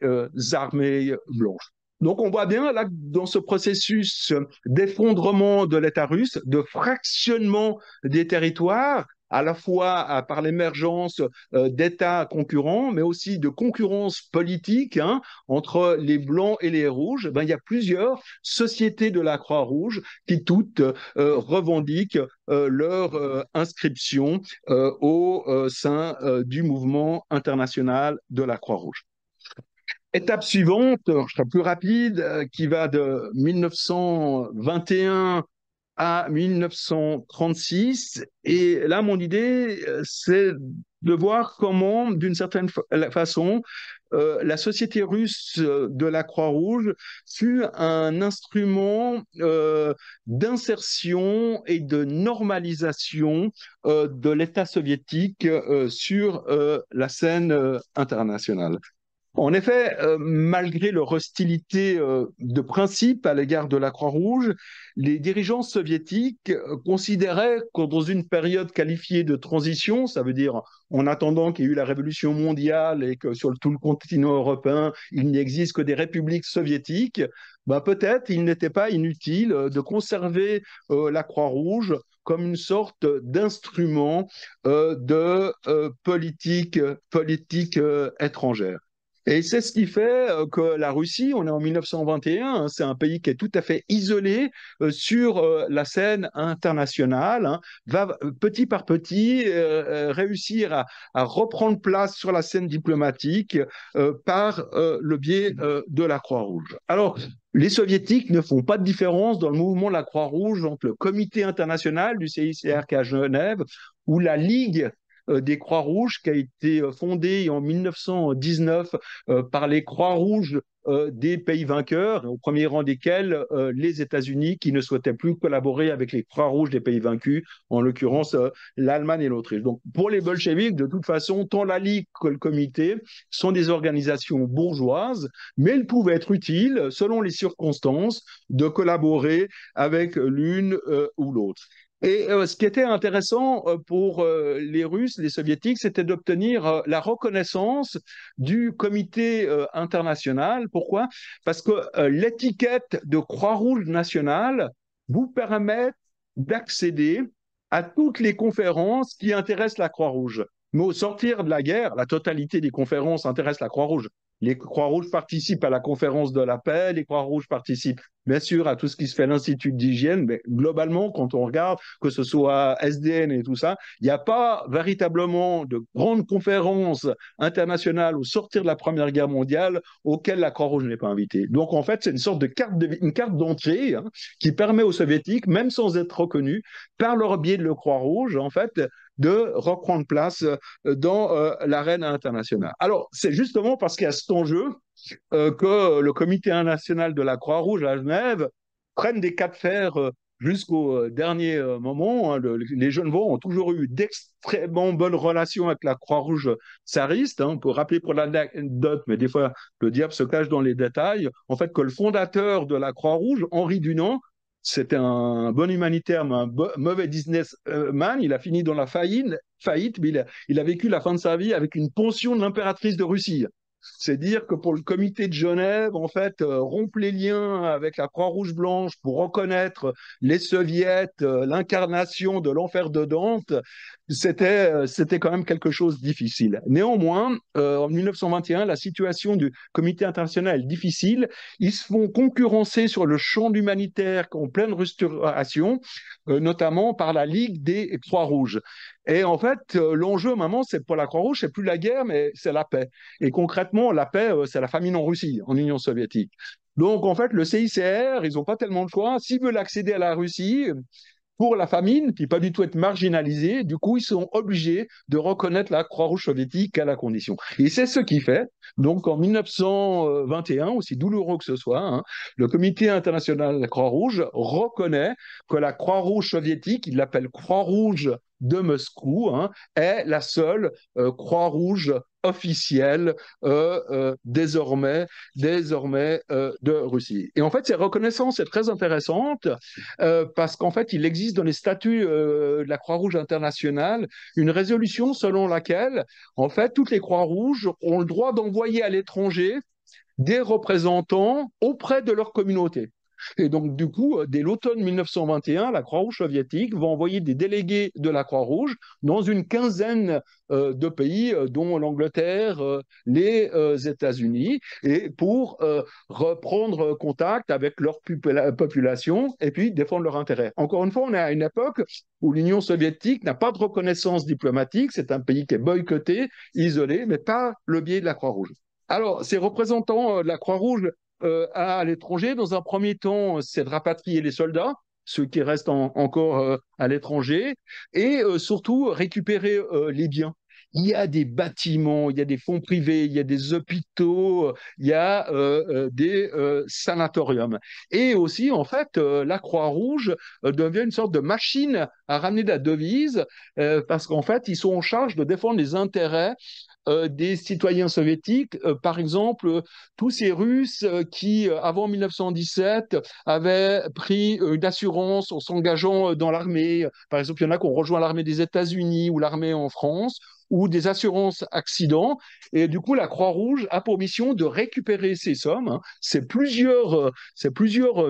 armées blanches. Donc on voit bien là dans ce processus d'effondrement de l'État russe, de fractionnement des territoires, à la fois par l'émergence d'États concurrents, mais aussi de concurrence politique entre les Blancs et les Rouges, il y a plusieurs sociétés de la Croix-Rouge qui toutes revendiquent leur inscription au sein du mouvement international de la Croix-Rouge. Étape suivante, je serai plus rapide, qui va de 1921 à 1936. Et là, mon idée, c'est de voir comment, d'une certaine façon, la société russe de la Croix-Rouge fut un instrument d'insertion et de normalisation de l'État soviétique sur la scène internationale. En effet, malgré leur hostilité de principe à l'égard de la Croix-Rouge, les dirigeants soviétiques considéraient que dans une période qualifiée de transition, ça veut dire en attendant qu'il y ait eu la révolution mondiale et que sur tout le continent européen, il n'existe que des républiques soviétiques, bah peut-être il n'était pas inutile de conserver la Croix-Rouge comme une sorte d'instrument de politique étrangère. Et c'est ce qui fait que la Russie, on est en 1921, hein, c'est un pays qui est tout à fait isolé sur la scène internationale, hein, va petit par petit réussir à reprendre place sur la scène diplomatique par le biais de la Croix-Rouge. Alors, les soviétiques ne font pas de différence dans le mouvement de la Croix-Rouge entre le comité international du CICR qui est à Genève ou la Ligue des Croix-Rouges qui a été fondée en 1919 par les Croix-Rouges des pays vainqueurs, au premier rang desquels les États-Unis qui ne souhaitaient plus collaborer avec les Croix-Rouges des pays vaincus, en l'occurrence l'Allemagne et l'Autriche. Donc pour les bolcheviks, de toute façon, tant la Ligue que le comité sont des organisations bourgeoises, mais il pouvait être utile, selon les circonstances, de collaborer avec l'une ou l'autre. Et ce qui était intéressant pour les Russes, les Soviétiques, c'était d'obtenir la reconnaissance du comité international. Pourquoi? Parce que l'étiquette de Croix-Rouge nationale vous permet d'accéder à toutes les conférences qui intéressent la Croix-Rouge. Mais au sortir de la guerre, la totalité des conférences intéressent la Croix-Rouge. Les Croix-Rouges participent à la conférence de la paix, les Croix-Rouges participent bien sûr à tout ce qui se fait à l'Institut d'hygiène, mais globalement, quand on regarde, que ce soit SDN et tout ça, il n'y a pas véritablement de grandes conférences internationales au sortir de la Première Guerre mondiale auxquelles la Croix-Rouge n'est pas invitée. Donc en fait, c'est une sorte de une carte d'entrée hein, qui permet aux Soviétiques, même sans être reconnus, par leur biais de la Croix-Rouge, en fait, de reprendre place dans l'arène internationale. Alors, c'est justement parce qu'il y a cet enjeu que le Comité international de la Croix-Rouge à Genève prenne des cas de fer jusqu'au dernier moment. Hein. Les Genevois ont toujours eu d'extrêmement bonnes relations avec la Croix-Rouge tsariste. Hein. On peut rappeler pour l'anecdote, mais des fois le diable se cache dans les détails, en fait que le fondateur de la Croix-Rouge, Henri Dunant, c'était un bon humanitaire, mais un mauvais businessman. Il a fini dans la faillite mais il a vécu la fin de sa vie avec une pension de l'impératrice de Russie. C'est dire que pour le comité de Genève, en fait, rompre les liens avec la Croix-Rouge blanche pour reconnaître les soviets, l'incarnation de l'enfer de Dante, c'était quand même quelque chose de difficile. Néanmoins, en 1921, la situation du comité international est difficile. Ils se font concurrencer sur le champ humanitaire en pleine restauration, notamment par la Ligue des Croix-Rouges. Et en fait, l'enjeu, maintenant, c'est pour la Croix-Rouge, c'est plus la guerre, mais c'est la paix. Et concrètement, la paix, c'est la famine en Russie, en Union soviétique. Donc, en fait, le CICR, ils n'ont pas tellement de choix. S'ils veulent accéder à la Russie, pour la famine, puis pas du tout être marginalisés, du coup, ils sont obligés de reconnaître la Croix-Rouge soviétique à la condition. Et c'est ce qui fait, donc en 1921, aussi douloureux que ce soit, hein, le Comité international de la Croix-Rouge reconnaît que la Croix-Rouge soviétique, il l'appelle Croix-Rouge de Moscou, hein, est la seule Croix-Rouge officielle désormais de Russie. Et en fait, cette reconnaissance est très intéressante parce qu'en fait, il existe dans les statuts de la Croix-Rouge internationale une résolution selon laquelle, en fait, toutes les Croix-Rouges ont le droit d'envoyer à l'étranger des représentants auprès de leur communauté. Et donc, du coup, dès l'automne 1921, la Croix-Rouge soviétique va envoyer des délégués de la Croix-Rouge dans une quinzaine de pays, dont l'Angleterre, les États-Unis, et pour reprendre contact avec leur population et puis défendre leurs intérêts. Encore une fois, on est à une époque où l'Union soviétique n'a pas de reconnaissance diplomatique, c'est un pays qui est boycotté, isolé, mais pas le biais de la Croix-Rouge. Alors, ces représentants de la Croix-Rouge à l'étranger, dans un premier temps, c'est de rapatrier les soldats, ceux qui restent encore à l'étranger, et surtout récupérer les biens. Il y a des bâtiments, il y a des fonds privés, il y a des hôpitaux, il y a des sanatoriums. Et aussi, en fait, la Croix-Rouge devient une sorte de machine à ramener de la devise parce qu'en fait, ils sont en charge de défendre les intérêts des citoyens soviétiques, par exemple, tous ces Russes qui, avant 1917, avaient pris une assurance en s'engageant dans l'armée. Par exemple, il y en a qui ont rejoint l'armée des États-Unis ou l'armée en France, ou des assurances accidents. Et du coup, la Croix-Rouge a pour mission de récupérer ces sommes, hein. C'est plusieurs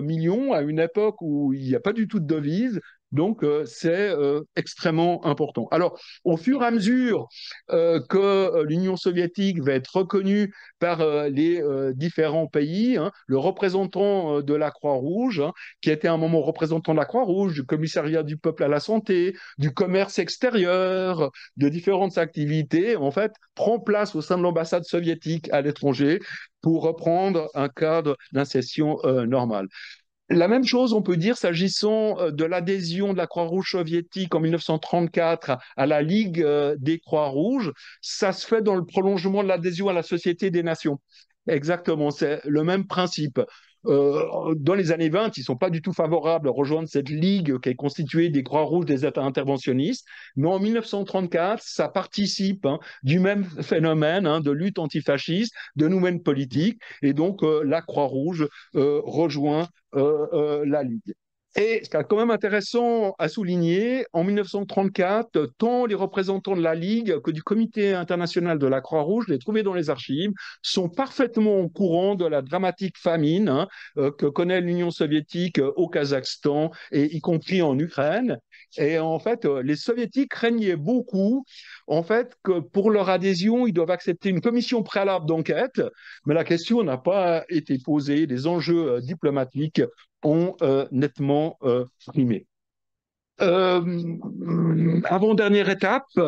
millions à une époque où il n'y a pas du tout de devise. Donc, c'est extrêmement important. Alors, au fur et à mesure que l'Union soviétique va être reconnue par les différents pays, hein, le représentant de la Croix-Rouge, hein, qui était à un moment représentant de la Croix-Rouge, du commissariat du peuple à la santé, du commerce extérieur, de différentes activités, en fait, prend place au sein de l'ambassade soviétique à l'étranger pour reprendre un cadre d'insertion normal. La même chose, on peut dire, s'agissant de l'adhésion de la Croix-Rouge soviétique en 1934 à la Ligue des Croix-Rouges. Ça se fait dans le prolongement de l'adhésion à la Société des Nations. Exactement, c'est le même principe. Dans les années 20, ils ne sont pas du tout favorables à rejoindre cette ligue qui est constituée des Croix-Rouges des États interventionnistes, mais en 1934, ça participe, hein, du même phénomène, hein, de lutte antifasciste, de nouvelles politiques, et donc la Croix-Rouge rejoint la Ligue. Et ce qui est quand même intéressant à souligner, en 1934, tant les représentants de la Ligue que du Comité international de la Croix-Rouge, les trouvés dans les archives, sont parfaitement au courant de la dramatique famine, hein, que connaît l'Union soviétique au Kazakhstan et y compris en Ukraine. Et en fait, les soviétiques craignaient beaucoup, en fait, que pour leur adhésion, ils doivent accepter une commission préalable d'enquête, mais la question n'a pas été posée. Les enjeux diplomatiques ont nettement primé. Avant-dernière étape,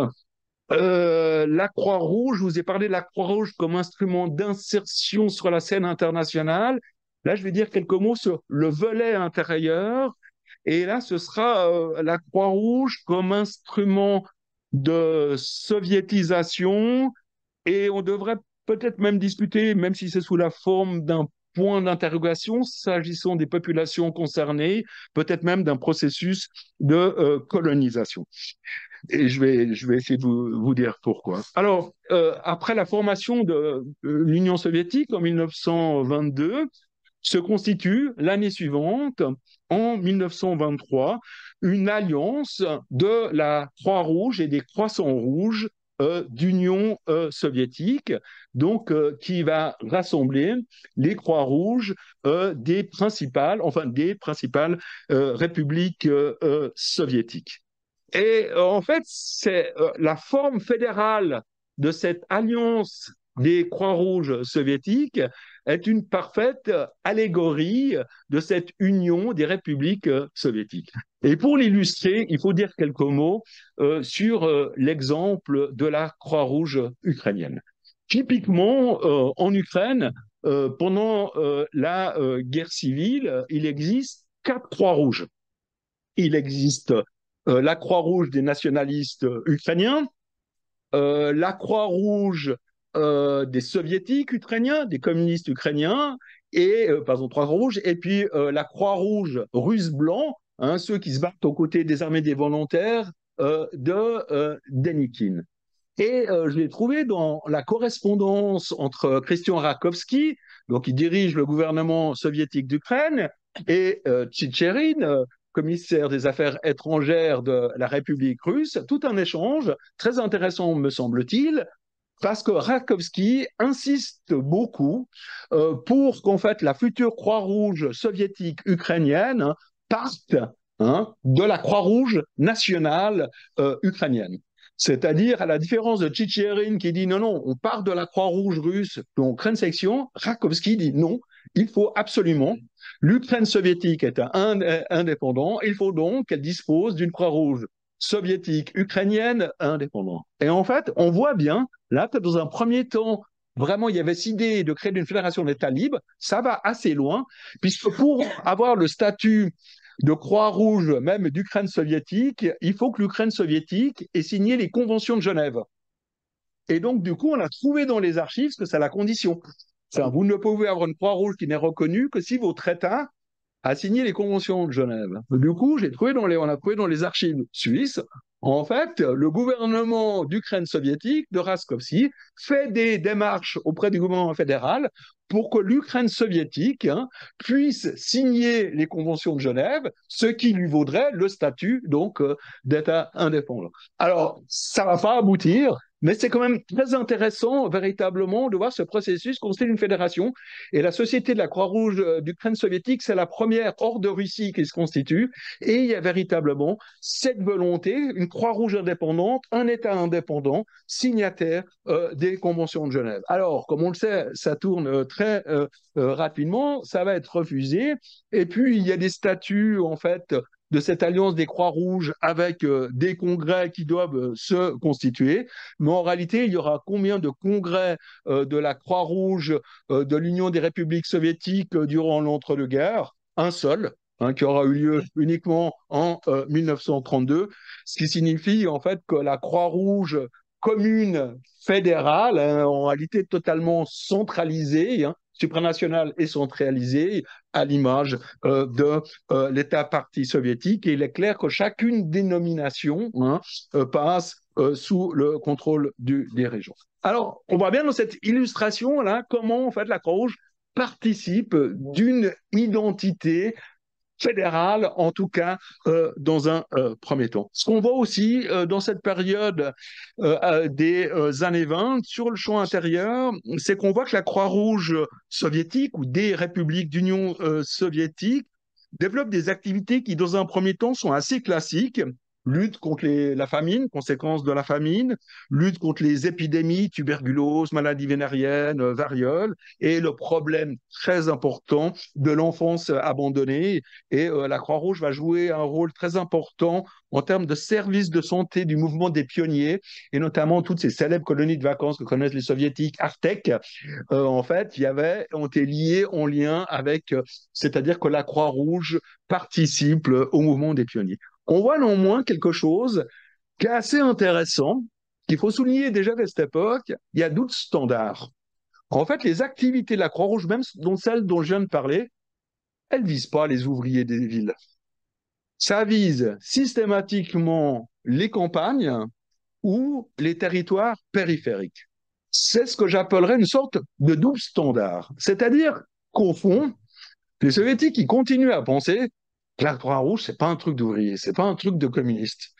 la Croix-Rouge, je vous ai parlé de la Croix-Rouge comme instrument d'insertion sur la scène internationale. Là, je vais dire quelques mots sur le volet intérieur. Et là, ce sera la Croix-Rouge comme instrument de soviétisation. Et on devrait peut-être même discuter, même si c'est sous la forme d'un point d'interrogation, s'agissant des populations concernées, peut-être même d'un processus de colonisation. Et je vais essayer de vous dire pourquoi. Alors, après la formation de l'Union soviétique en 1922, se constitue l'année suivante, en 1923, une alliance de la Croix-Rouge et des Croissants Rouges d'Union soviétique, donc qui va rassembler les Croix-Rouges des principales républiques soviétiques. Et en fait, c'est la forme fédérale de cette alliance des Croix-Rouges soviétiques est une parfaite allégorie de cette union des républiques soviétiques. Et pour l'illustrer, il faut dire quelques mots sur l'exemple de la Croix-Rouge ukrainienne. Typiquement, en Ukraine, pendant la guerre civile, il existe 4 Croix-Rouges. Il existe la Croix-Rouge des nationalistes ukrainiens, la Croix-Rouge des soviétiques ukrainiens, des communistes ukrainiens, et, pardon, Croix-Rouge, et puis la Croix-Rouge russe blanc, hein, ceux qui se battent aux côtés des armées des volontaires de Denikin. Et je l'ai trouvé dans la correspondance entre Christian Rakovsky, donc qui dirige le gouvernement soviétique d'Ukraine, et Tchitcherin, commissaire des affaires étrangères de la République russe, tout un échange très intéressant, me semble-t-il, parce que Rakovsky insiste beaucoup pour qu'en fait la future Croix-Rouge soviétique ukrainienne, hein, parte, hein, de la Croix-Rouge nationale ukrainienne. C'est-à-dire, à la différence de Tchitcherin qui dit non, non, on part de la Croix-Rouge russe, donc Ukraine section, Rakovsky dit non, il faut absolument, l'Ukraine soviétique est indépendant, il faut donc qu'elle dispose d'une Croix-Rouge soviétique ukrainienne indépendante. Et en fait, on voit bien, là, que dans un premier temps, vraiment, il y avait cette idée de créer une fédération d'États libres, ça va assez loin, puisque pour avoir le statut de Croix-Rouge, même d'Ukraine soviétique, il faut que l'Ukraine soviétique ait signé les conventions de Genève. Et donc, du coup, on a trouvé dans les archives que c'est la condition. Vous ne pouvez avoir une Croix-Rouge qui n'est reconnue que si votre État a signé les conventions de Genève. Du coup, on a trouvé dans les archives suisses, en fait, le gouvernement d'Ukraine soviétique, de Raskovski, fait des démarches auprès du gouvernement fédéral pour que l'Ukraine soviétique puisse signer les conventions de Genève, ce qui lui vaudrait le statut donc d'État indépendant. Alors, ça ne va pas aboutir, mais c'est quand même très intéressant véritablement de voir ce processus constituer une fédération. Et la Société de la Croix-Rouge d'Ukraine soviétique, c'est la première hors de Russie qui se constitue. Et il y a véritablement cette volonté, une Croix-Rouge indépendante, un État indépendant, signataire des conventions de Genève. Alors, comme on le sait, ça tourne très rapidement, ça va être refusé. Et puis, il y a des statuts, en fait, de cette alliance des Croix-Rouges avec des congrès qui doivent se constituer. Mais en réalité, il y aura combien de congrès de la Croix-Rouge de l'Union des républiques soviétiques durant l'entre-deux-guerres? Un seul, qui aura eu lieu uniquement en 1932, ce qui signifie en fait que la Croix-Rouge commune fédérale, en réalité totalement centralisée, supranationale et centralisée, à l'image de l'État-parti soviétique. Et il est clair que chacune des nominations passe sous le contrôle du dirigeant. Alors, on voit bien dans cette illustration-là comment en fait la Croix-Rouge participe d'une identité fédérale, en tout cas dans un premier temps. Ce qu'on voit aussi dans cette période des années 20 sur le champ intérieur, c'est qu'on voit que la Croix-Rouge soviétique ou des républiques d'Union soviétique développe des activités qui, dans un premier temps, sont assez classiques. Lutte contre la famine, conséquences de la famine, lutte contre les épidémies, tuberculose, maladies vénériennes, variole, et le problème très important de l'enfance abandonnée. Et la Croix-Rouge va jouer un rôle très important en termes de service de santé du mouvement des pionniers, et notamment toutes ces célèbres colonies de vacances que connaissent les soviétiques, Artek, en fait, ont été liées en lien avec, c'est-à-dire que la Croix-Rouge participe au mouvement des pionniers. On voit néanmoins quelque chose qui est assez intéressant, qu'il faut souligner déjà à cette époque, il y a d'autres standards. En fait, les activités de la Croix-Rouge, même dont celles dont je viens de parler, elles ne visent pas les ouvriers des villes. Ça vise systématiquement les campagnes ou les territoires périphériques. C'est ce que j'appellerais une sorte de double standard. C'est-à-dire qu'au fond, les soviétiques, ils continuent à penser que la Croix-Rouge, c'est pas un truc d'ouvrier, c'est pas un truc de communiste.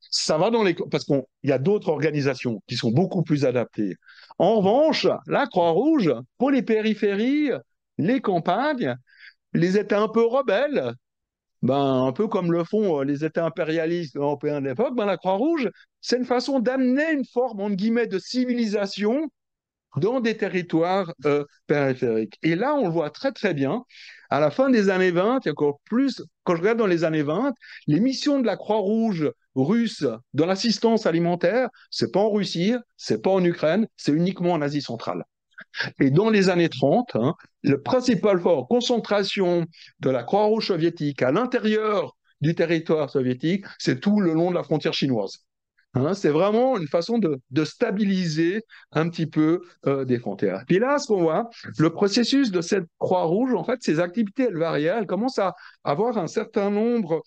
Ça va dans les... Parce qu'il y a d'autres organisations qui sont beaucoup plus adaptées. En revanche, la Croix-Rouge, pour les périphéries, les campagnes, les États un peu rebelles, un peu comme le font les États impérialistes européens de l'époque, la Croix-Rouge, c'est une façon d'amener une forme, entre guillemets, de civilisation dans des territoires périphériques. Et là, on le voit très très bien. À la fin des années 20, et encore plus, quand je regarde dans les années 20, les missions de la Croix-Rouge russe dans l'assistance alimentaire, c'est pas en Russie, c'est pas en Ukraine, c'est uniquement en Asie centrale. Et dans les années 30, le principal fort concentration de la Croix-Rouge soviétique à l'intérieur du territoire soviétique, c'est tout le long de la frontière chinoise. C'est vraiment une façon de stabiliser un petit peu des frontières. Puis là, ce qu'on voit, le processus de cette Croix-Rouge, en fait, ces activités, elles varient. Elles commencent à avoir un certain nombre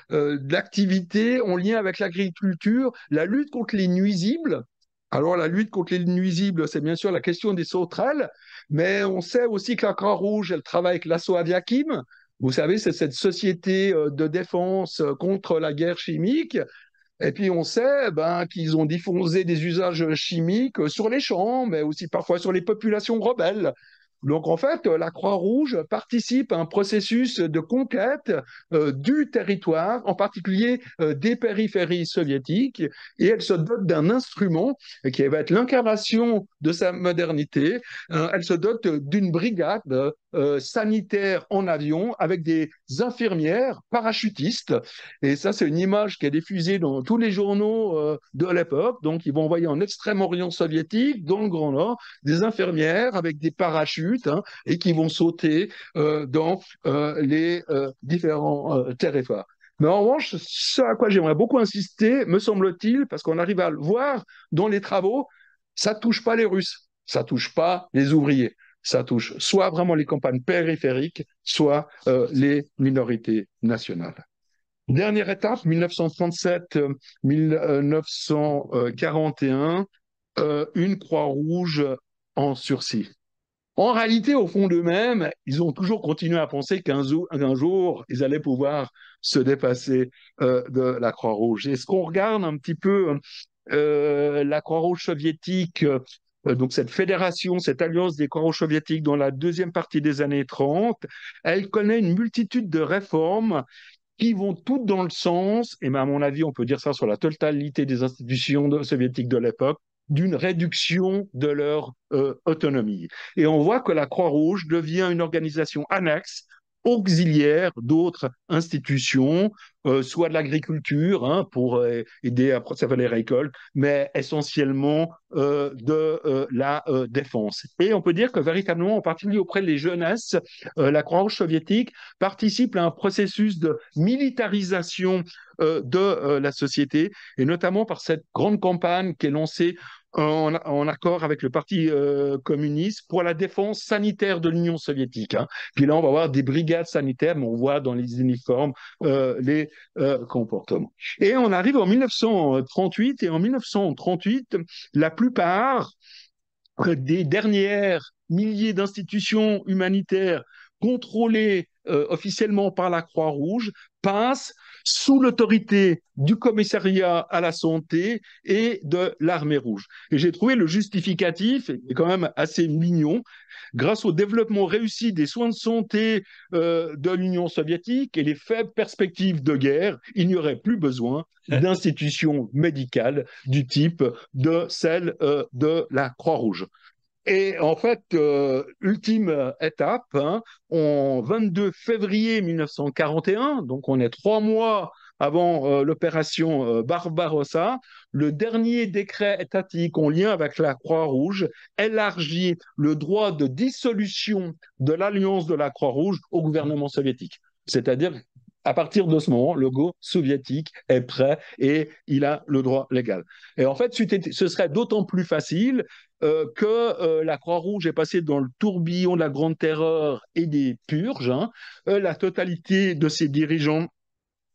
d'activités en lien avec l'agriculture, la lutte contre les nuisibles. Alors, la lutte contre les nuisibles, c'est bien sûr la question des sauterelles, mais on sait aussi que la Croix-Rouge, elle travaille avec l'Assaut Aviakim. Vous savez, c'est cette société de défense contre la guerre chimique. Et puis on sait qu'ils ont diffusé des usages chimiques sur les champs, mais aussi parfois sur les populations rebelles. Donc en fait, la Croix-Rouge participe à un processus de conquête du territoire, en particulier des périphéries soviétiques, et elle se dote d'un instrument qui va être l'incarnation de sa modernité. Elle se dote d'une brigade sanitaire en avion avec des infirmières parachutistes. Et ça, c'est une image qui est diffusée dans tous les journaux de l'époque. Donc, ils vont envoyer en Extrême-Orient soviétique, dans le Grand Nord, des infirmières avec des parachutes et qui vont sauter dans les différents territoires. Mais en revanche, ce à quoi j'aimerais beaucoup insister, me semble-t-il, parce qu'on arrive à le voir dans les travaux, ça ne touche pas les Russes, ça ne touche pas les ouvriers. ça touche soit vraiment les campagnes périphériques, soit les minorités nationales. Dernière étape, 1937-1941, une Croix-Rouge en sursis. En réalité, au fond d'eux-mêmes, ils ont toujours continué à penser qu'un jour, ils allaient pouvoir se dépasser de la Croix-Rouge. Et ce qu'on regarde un petit peu, la Croix-Rouge soviétique, donc cette fédération, cette alliance des Croix-Rouges soviétiques dans la deuxième partie des années 30, elle connaît une multitude de réformes qui vont toutes dans le sens, et à mon avis, on peut dire ça sur la totalité des institutions soviétiques de l'époque, d'une réduction de leur autonomie. Et on voit que la Croix-Rouge devient une organisation annexe, auxiliaire d'autres institutions, soit de l'agriculture pour aider à préserver les récoltes, mais essentiellement de la défense. Et on peut dire que véritablement, en particulier auprès des jeunesses, la Croix-Rouge soviétique participe à un processus de militarisation de la société, et notamment par cette grande campagne qui est lancée en accord avec le Parti communiste pour la défense sanitaire de l'Union soviétique. Puis là, on va voir des brigades sanitaires, mais on voit dans les uniformes les comportements. Et on arrive en 1938, et en 1938, la plupart des dernières milliers d'institutions humanitaires contrôlées officiellement par la Croix-Rouge passent sous l'autorité du commissariat à la santé et de l'armée rouge. Et j'ai trouvé le justificatif, est quand même assez mignon, grâce au développement réussi des soins de santé de l'Union soviétique et les faibles perspectives de guerre, il n'y aurait plus besoin d'institutions médicales du type de celle de la Croix-Rouge. Et en fait, ultime étape, en 22 février 1941, donc on est 3 mois avant l'opération Barbarossa, le dernier décret étatique en lien avec la Croix-Rouge élargit le droit de dissolution de l'alliance de la Croix-Rouge au gouvernement soviétique. C'est-à-dire, à partir de ce moment, le go soviétique est prêt et il a le droit légal. Et en fait, ce serait d'autant plus facile que la Croix-Rouge est passée dans le tourbillon de la Grande Terreur et des purges. La totalité de ses dirigeants,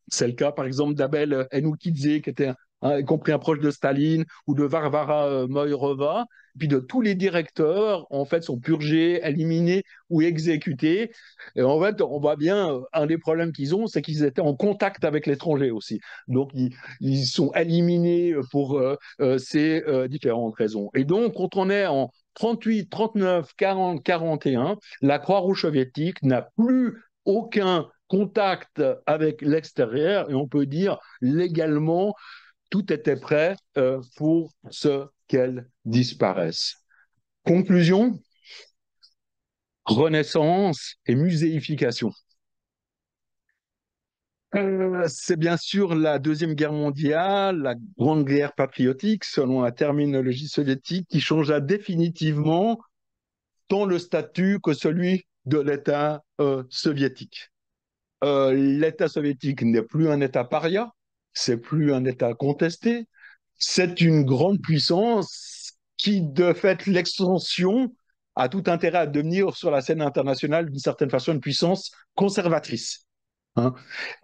c'est le cas par exemple d'Abel Enoukidze, qui était y compris un proche de Staline, ou de Varvara Moirova, puis de tous les directeurs, en fait, sont purgés, éliminés ou exécutés. Et en fait, on voit bien, un des problèmes qu'ils ont, c'est qu'ils étaient en contact avec l'étranger aussi. Donc, ils sont éliminés pour ces différentes raisons. Et donc, quand on est en 38, 39, 40, 41, la Croix-Rouge soviétique n'a plus aucun contact avec l'extérieur, et on peut dire légalement, tout était prêt pour ce qu'elle disparaisse. Conclusion, renaissance et muséification. C'est bien sûr la Deuxième Guerre mondiale, la Grande Guerre patriotique, selon la terminologie soviétique, qui changea définitivement tant le statut que celui de l'État soviétique. L'État soviétique n'est plus un État paria, c'est plus un État contesté, c'est une grande puissance qui, de fait, l'extension a tout intérêt à devenir sur la scène internationale d'une certaine façon une puissance conservatrice.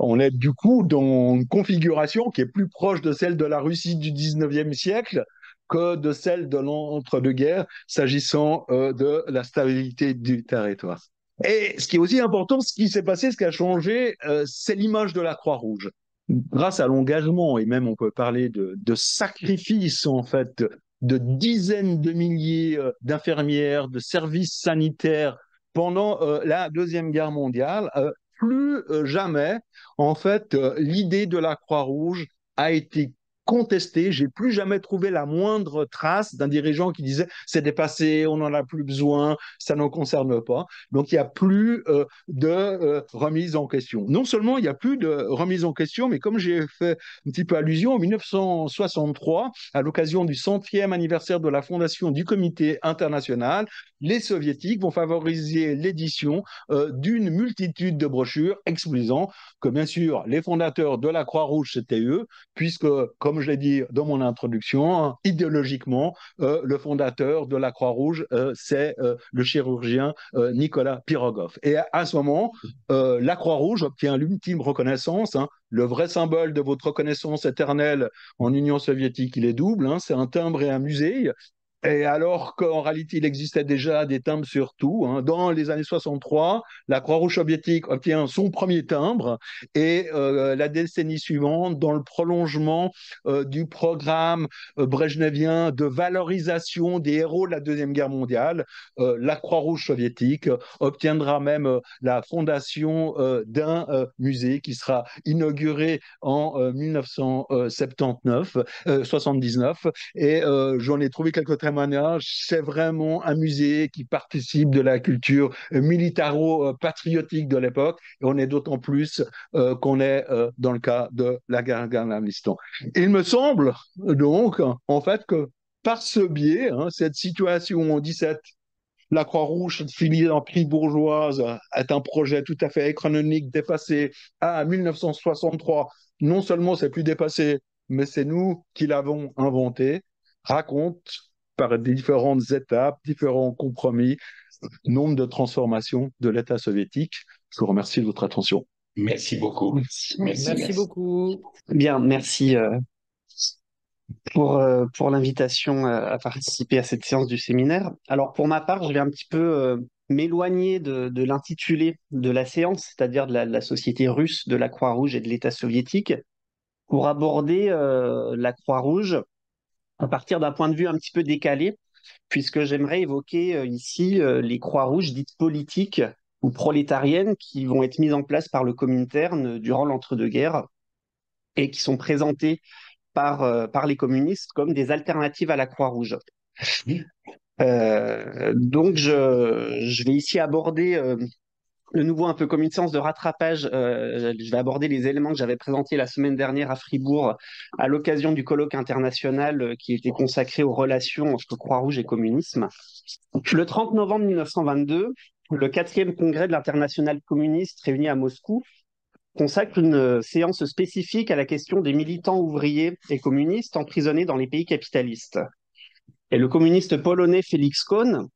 On est du coup dans une configuration qui est plus proche de celle de la Russie du 19e siècle que de celle de l'entre-deux-guerres, s'agissant de la stabilité du territoire. Et ce qui est aussi important, ce qui s'est passé, ce qui a changé, c'est l'image de la Croix-Rouge. Grâce à l'engagement, et même on peut parler de sacrifices en fait, de dizaines de milliers d'infirmières, de services sanitaires pendant la Deuxième Guerre mondiale, plus jamais, en fait, l'idée de la Croix-Rouge a été contestée. J'ai plus jamais trouvé la moindre trace d'un dirigeant qui disait c'est dépassé, on n'en a plus besoin, ça ne nous concerne pas. Donc il n'y a plus de remise en question. Non seulement il n'y a plus de remise en question, mais comme j'ai fait un petit peu allusion, en 1963, à l'occasion du 100e anniversaire de la fondation du Comité international, les soviétiques vont favoriser l'édition d'une multitude de brochures exposant que bien sûr les fondateurs de la Croix-Rouge c'était eux, puisque comme comme je l'ai dit dans mon introduction, hein, idéologiquement, le fondateur de la Croix-Rouge, c'est le chirurgien Nicolas Pirogov. Et à ce moment, la Croix-Rouge obtient l'ultime reconnaissance, hein, le vrai symbole de votre reconnaissance éternelle en Union soviétique, il est double, hein, c'est un timbre et un musée. Et alors qu'en réalité, il existait déjà des timbres sur tout, hein. Dans les années 63, la Croix-Rouge soviétique obtient son premier timbre et la décennie suivante, dans le prolongement du programme brejnevien de valorisation des héros de la Deuxième Guerre mondiale, la Croix-Rouge soviétique obtiendra même la fondation d'un musée qui sera inauguré en 1979, 79. Et j'en ai trouvé quelques témoignages. C'est vraiment un musée qui participe de la culture militaro-patriotique de l'époque. Et on est d'autant plus qu'on est dans le cas de la guerre d'Afghanistan. Il me semble donc, en fait, que par ce biais, hein, cette situation où on dit cette la Croix-Rouge, cette philanthropie bourgeoise, est un projet tout à fait économique dépassé à 1963. Non seulement c'est plus dépassé, mais c'est nous qui l'avons inventé, raconte par différentes étapes, différents compromis, nombre de transformations de l'État soviétique. Je vous remercie de votre attention. Merci beaucoup. Merci, Merci merci. beaucoup. Bien, merci pour l'invitation à participer à cette séance du séminaire. Alors pour ma part, je vais un petit peu m'éloigner de l'intitulé de la séance, c'est-à-dire de la société russe, de la Croix-Rouge et de l'État soviétique, pour aborder la Croix-Rouge à partir d'un point de vue un petit peu décalé, puisque j'aimerais évoquer ici les Croix-Rouges dites politiques ou prolétariennes qui vont être mises en place par le Comintern durant l'entre-deux-guerres et qui sont présentées par les communistes comme des alternatives à la Croix-Rouge. Donc, je vais ici aborder de nouveau un peu comme une séance de rattrapage. Je vais aborder les éléments que j'avais présentés la semaine dernière à Fribourg à l'occasion du colloque international qui était consacré aux relations entre Croix-Rouge et communisme. Le 30 novembre 1922, le 4e congrès de l'Internationale communiste réuni à Moscou consacre une séance spécifique à la question des militants ouvriers et communistes emprisonnés dans les pays capitalistes. Et le communiste polonais Félix Kohn,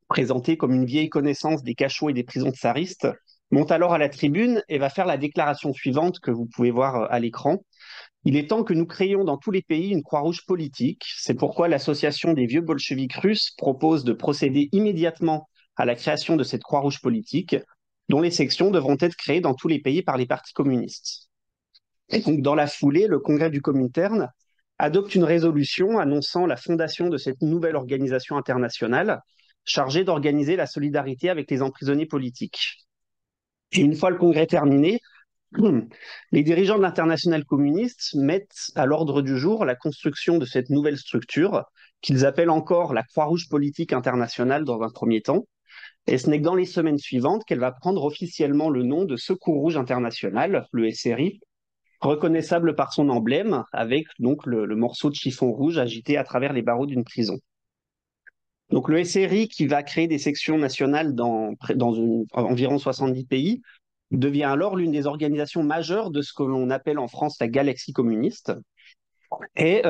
présenté comme une vieille connaissance des cachots et des prisons tsaristes, monte alors à la tribune et va faire la déclaration suivante que vous pouvez voir à l'écran. Il est temps que nous créions dans tous les pays une Croix-Rouge politique. C'est pourquoi l'association des vieux bolcheviks russes propose de procéder immédiatement à la création de cette Croix-Rouge politique, dont les sections devront être créées dans tous les pays par les partis communistes. Et donc, dans la foulée, le congrès du Comintern adopte une résolution annonçant la fondation de cette nouvelle organisation internationale chargée d'organiser la solidarité avec les emprisonnés politiques. Et une fois le congrès terminé, les dirigeants de l'internationale communiste mettent à l'ordre du jour la construction de cette nouvelle structure qu'ils appellent encore la Croix-Rouge politique internationale dans un premier temps. Et ce n'est que dans les semaines suivantes qu'elle va prendre officiellement le nom de Secours Rouge International, le SRI, reconnaissable par son emblème, avec donc le morceau de chiffon rouge agité à travers les barreaux d'une prison. Donc le SRI, qui va créer des sections nationales dans environ 70 pays, devient alors l'une des organisations majeures de ce que l'on appelle en France la galaxie communiste. Et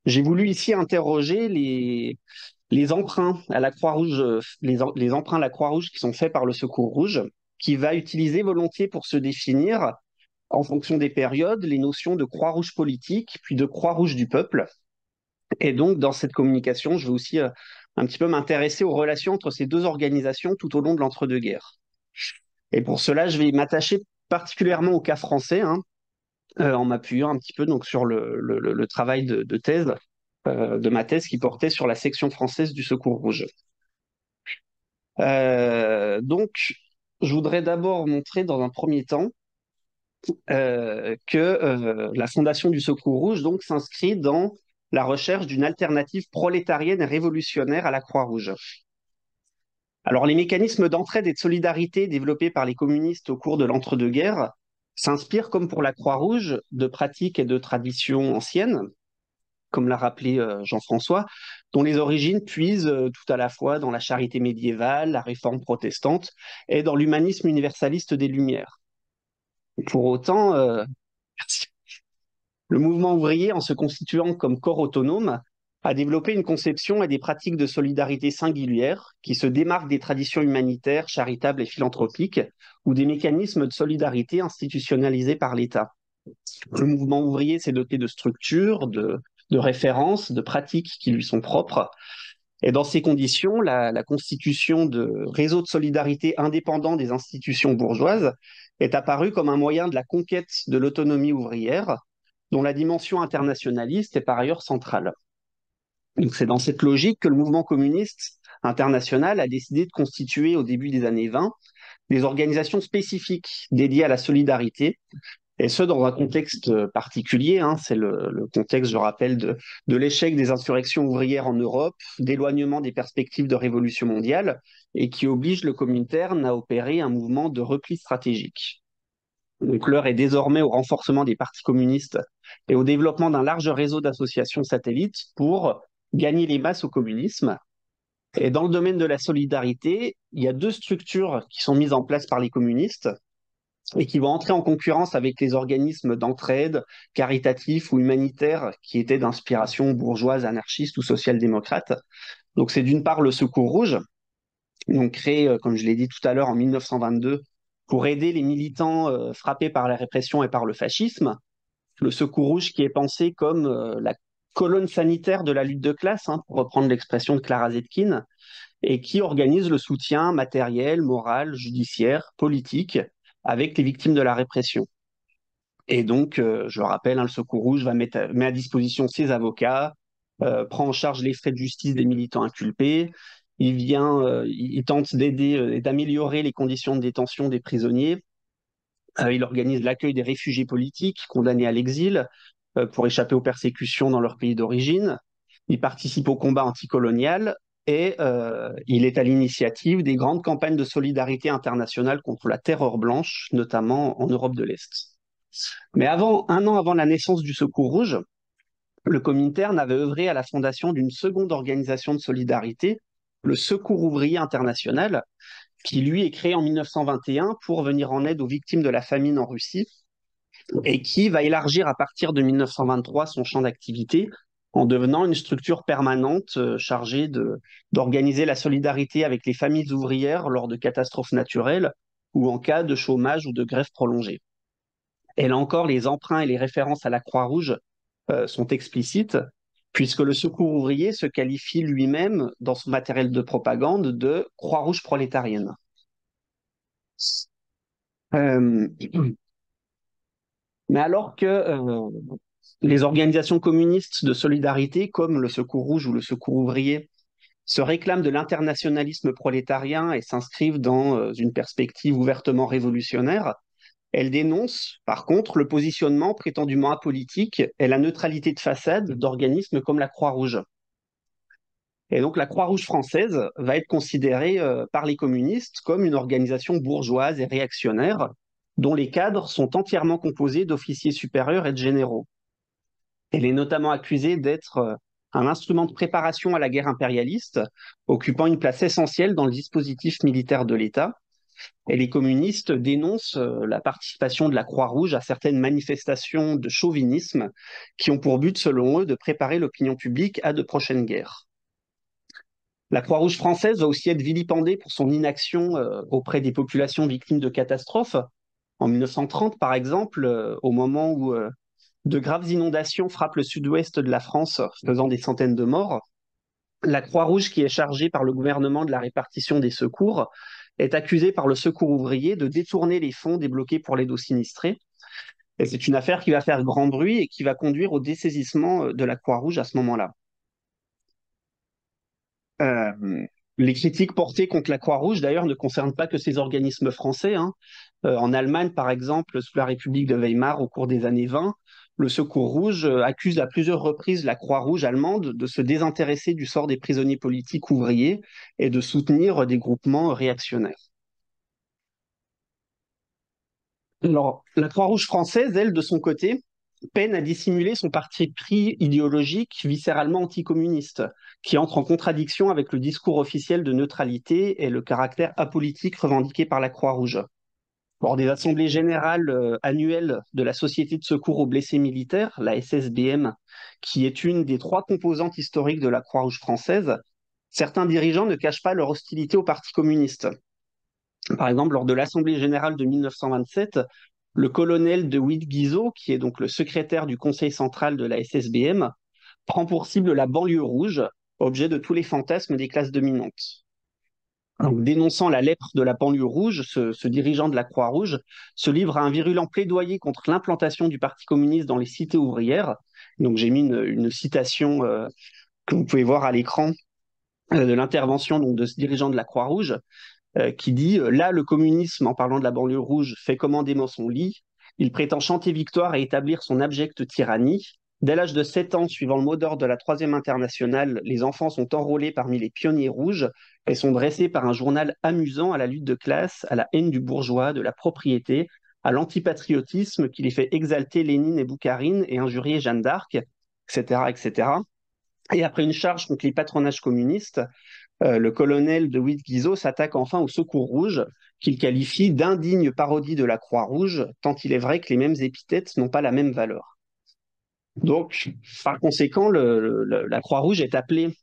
j'ai voulu ici interroger les emprunts à la Croix-Rouge, les emprunts à la Croix-Rouge qui sont faits par le Secours Rouge, qui va utiliser volontiers pour se définir, en fonction des périodes, les notions de Croix-Rouge politique, puis de Croix-Rouge du peuple. Et donc, dans cette communication, je vais aussi un petit peu m'intéresser aux relations entre ces deux organisations tout au long de l'entre-deux-guerres. Et pour cela, je vais m'attacher particulièrement au cas français, hein, en m'appuyant un petit peu donc, sur le travail de thèse, de ma thèse qui portait sur la section française du Secours Rouge. Donc, je voudrais d'abord montrer dans un premier temps que la fondation du Secours Rouge donc s'inscrit dans la recherche d'une alternative prolétarienne et révolutionnaire à la Croix-Rouge. Alors, les mécanismes d'entraide et de solidarité développés par les communistes au cours de l'entre-deux-guerres s'inspirent, comme pour la Croix-Rouge, de pratiques et de traditions anciennes, comme l'a rappelé Jean-François, dont les origines puisent tout à la fois dans la charité médiévale, la réforme protestante et dans l'humanisme universaliste des Lumières. Pour autant, merci. Le mouvement ouvrier, en se constituant comme corps autonome, a développé une conception et des pratiques de solidarité singulières qui se démarquent des traditions humanitaires, charitables et philanthropiques ou des mécanismes de solidarité institutionnalisés par l'État. Le mouvement ouvrier s'est doté de structures, de références, de pratiques qui lui sont propres. Et dans ces conditions, la constitution de réseaux de solidarité indépendants des institutions bourgeoises est apparue comme un moyen de la conquête de l'autonomie ouvrière, dont la dimension internationaliste est par ailleurs centrale. Donc c'est dans cette logique que le mouvement communiste international a décidé de constituer au début des années 20 des organisations spécifiques dédiées à la solidarité, et ce dans un contexte particulier, hein, c'est le contexte, je rappelle, de l'échec des insurrections ouvrières en Europe, d'éloignement des perspectives de révolution mondiale, et qui oblige le Comintern à opérer un mouvement de repli stratégique. Donc l'heure est désormais au renforcement des partis communistes et au développement d'un large réseau d'associations satellites pour gagner les masses au communisme. Et dans le domaine de la solidarité, il y a deux structures qui sont mises en place par les communistes et qui vont entrer en concurrence avec les organismes d'entraide, caritatifs ou humanitaires qui étaient d'inspiration bourgeoise, anarchiste ou social-démocrate. Donc c'est d'une part le Secours Rouge, donc créé, comme je l'ai dit tout à l'heure, en 1922 pour aider les militants frappés par la répression et par le fascisme. Le Secours Rouge qui est pensé comme la colonne sanitaire de la lutte de classe, hein, pour reprendre l'expression de Clara Zetkin, et qui organise le soutien matériel, moral, judiciaire, politique avec les victimes de la répression. Et donc, je le rappelle, hein, le Secours Rouge met à disposition ses avocats, prend en charge les frais de justice des militants inculpés, il tente d'aider et d'améliorer les conditions de détention des prisonniers, il organise l'accueil des réfugiés politiques condamnés à l'exil pour échapper aux persécutions dans leur pays d'origine, il participe au combat anticolonial et il est à l'initiative des grandes campagnes de solidarité internationale contre la terreur blanche, notamment en Europe de l'Est. Mais un an avant la naissance du Secours Rouge, le Comintern avait œuvré à la fondation d'une seconde organisation de solidarité, le Secours ouvrier international, qui lui est créé en 1921 pour venir en aide aux victimes de la famine en Russie et qui va élargir à partir de 1923 son champ d'activité en devenant une structure permanente chargée d'organiser la solidarité avec les familles ouvrières lors de catastrophes naturelles ou en cas de chômage ou de grève prolongée. Et là encore, les emprunts et les références à la Croix-Rouge sont explicites, puisque le Secours ouvrier se qualifie lui-même, dans son matériel de propagande, de Croix-Rouge prolétarienne. Mais alors que les organisations communistes de solidarité, comme le Secours Rouge ou le Secours ouvrier, se réclament de l'internationalisme prolétarien et s'inscrivent dans une perspective ouvertement révolutionnaire, elles dénoncent, par contre, le positionnement prétendument apolitique et la neutralité de façade d'organismes comme la Croix-Rouge. Et donc la Croix-Rouge française va être considérée par les communistes comme une organisation bourgeoise et réactionnaire, dont les cadres sont entièrement composés d'officiers supérieurs et de généraux. Elle est notamment accusée d'être un instrument de préparation à la guerre impérialiste, occupant une place essentielle dans le dispositif militaire de l'État. Et les communistes dénoncent la participation de la Croix-Rouge à certaines manifestations de chauvinisme qui ont pour but, selon eux, de préparer l'opinion publique à de prochaines guerres. La Croix-Rouge française va aussi être vilipendée pour son inaction auprès des populations victimes de catastrophes. En 1930, par exemple, au moment où de graves inondations frappent le sud-ouest de la France, faisant des centaines de morts, la Croix-Rouge, qui est chargée par le gouvernement de la répartition des secours, est accusée par le Secours ouvrier de détourner les fonds débloqués pour l'aide aux sinistrés. Et c'est une affaire qui va faire grand bruit et qui va conduire au dessaisissement de la Croix-Rouge à ce moment-là. Les critiques portées contre la Croix-Rouge, d'ailleurs, ne concernent pas que ces organismes français, hein. En Allemagne, par exemple, sous la République de Weimar, au cours des années 20, le Secours Rouge accuse à plusieurs reprises la Croix-Rouge allemande de se désintéresser du sort des prisonniers politiques ouvriers et de soutenir des groupements réactionnaires. Alors, la Croix-Rouge française, elle, de son côté, peine à dissimuler son parti pris idéologique viscéralement anticommuniste, qui entre en contradiction avec le discours officiel de neutralité et le caractère apolitique revendiqué par la Croix-Rouge. lors des assemblées générales annuelles de la Société de secours aux blessés militaires, la SSBM, qui est une des 3 composantes historiques de la Croix-Rouge française, certains dirigeants ne cachent pas leur hostilité au Parti communiste. Par exemple, lors de l'Assemblée générale de 1927, le colonel de Witt Guizot, qui est donc le secrétaire du conseil central de la SSBM, prend pour cible la banlieue rouge, objet de tous les fantasmes des classes dominantes. Donc, dénonçant la lèpre de la banlieue rouge, ce dirigeant de la Croix-Rouge se livre à un virulent plaidoyer contre l'implantation du Parti communiste dans les cités ouvrières. Donc j'ai mis une citation que vous pouvez voir à l'écran de l'intervention de ce dirigeant de la Croix-Rouge qui dit là, le communisme, en parlant de la banlieue rouge, fait commandement son lit. Il prétend chanter victoire et établir son abjecte tyrannie. Dès l'âge de 7 ans, suivant le mot d'ordre de la Troisième Internationale, les enfants sont enrôlés parmi les pionniers rouges et sont dressés par un journal amusant à la lutte de classe, à la haine du bourgeois, de la propriété, à l'antipatriotisme qui les fait exalter Lénine et Boukharine et injurier Jeanne d'Arc, etc., etc. Et après une charge contre les patronages communistes, le colonel de Witt Guizot s'attaque enfin au Secours rouge, qu'il qualifie d'indigne parodie de la Croix-Rouge, tant il est vrai que les mêmes épithètes n'ont pas la même valeur. Donc, par conséquent, la Croix-Rouge est appelée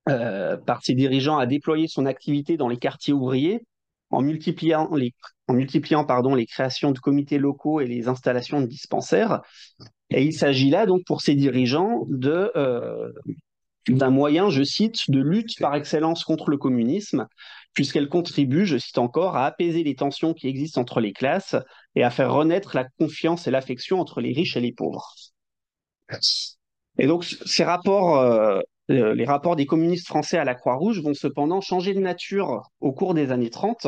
par ses dirigeants à déployer son activité dans les quartiers ouvriers en multipliant les créations de comités locaux et les installations de dispensaires. Et il s'agit là donc pour ces dirigeants d'un moyen, je cite, de lutte par excellence contre le communisme, puisqu'elle contribue, je cite encore, à apaiser les tensions qui existent entre les classes et à faire renaître la confiance et l'affection entre les riches et les pauvres. Et donc, les rapports des communistes français à la Croix-Rouge vont cependant changer de nature au cours des années 30,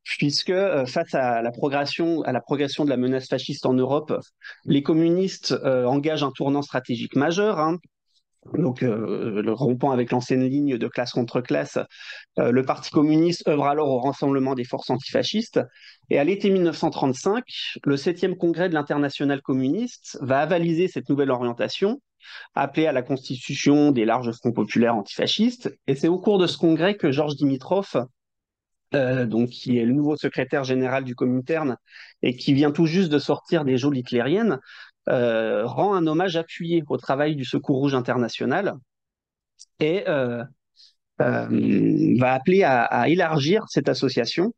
puisque face à la progression de la menace fasciste en Europe, les communistes engagent un tournant stratégique majeur. Donc, le rompant avec l'ancienne ligne de classe contre classe, le Parti communiste œuvre alors au rassemblement des forces antifascistes. Et à l'été 1935, le 7e congrès de l'Internationale communiste va avaliser cette nouvelle orientation, appelée à la constitution des larges fronts populaires antifascistes. Et c'est au cours de ce congrès que Georges Dimitrov, donc, qui est le nouveau secrétaire général du Comintern et qui vient tout juste de sortir des geôles hitlériennes, rend un hommage appuyé au travail du Secours rouge international et va appeler à élargir cette association.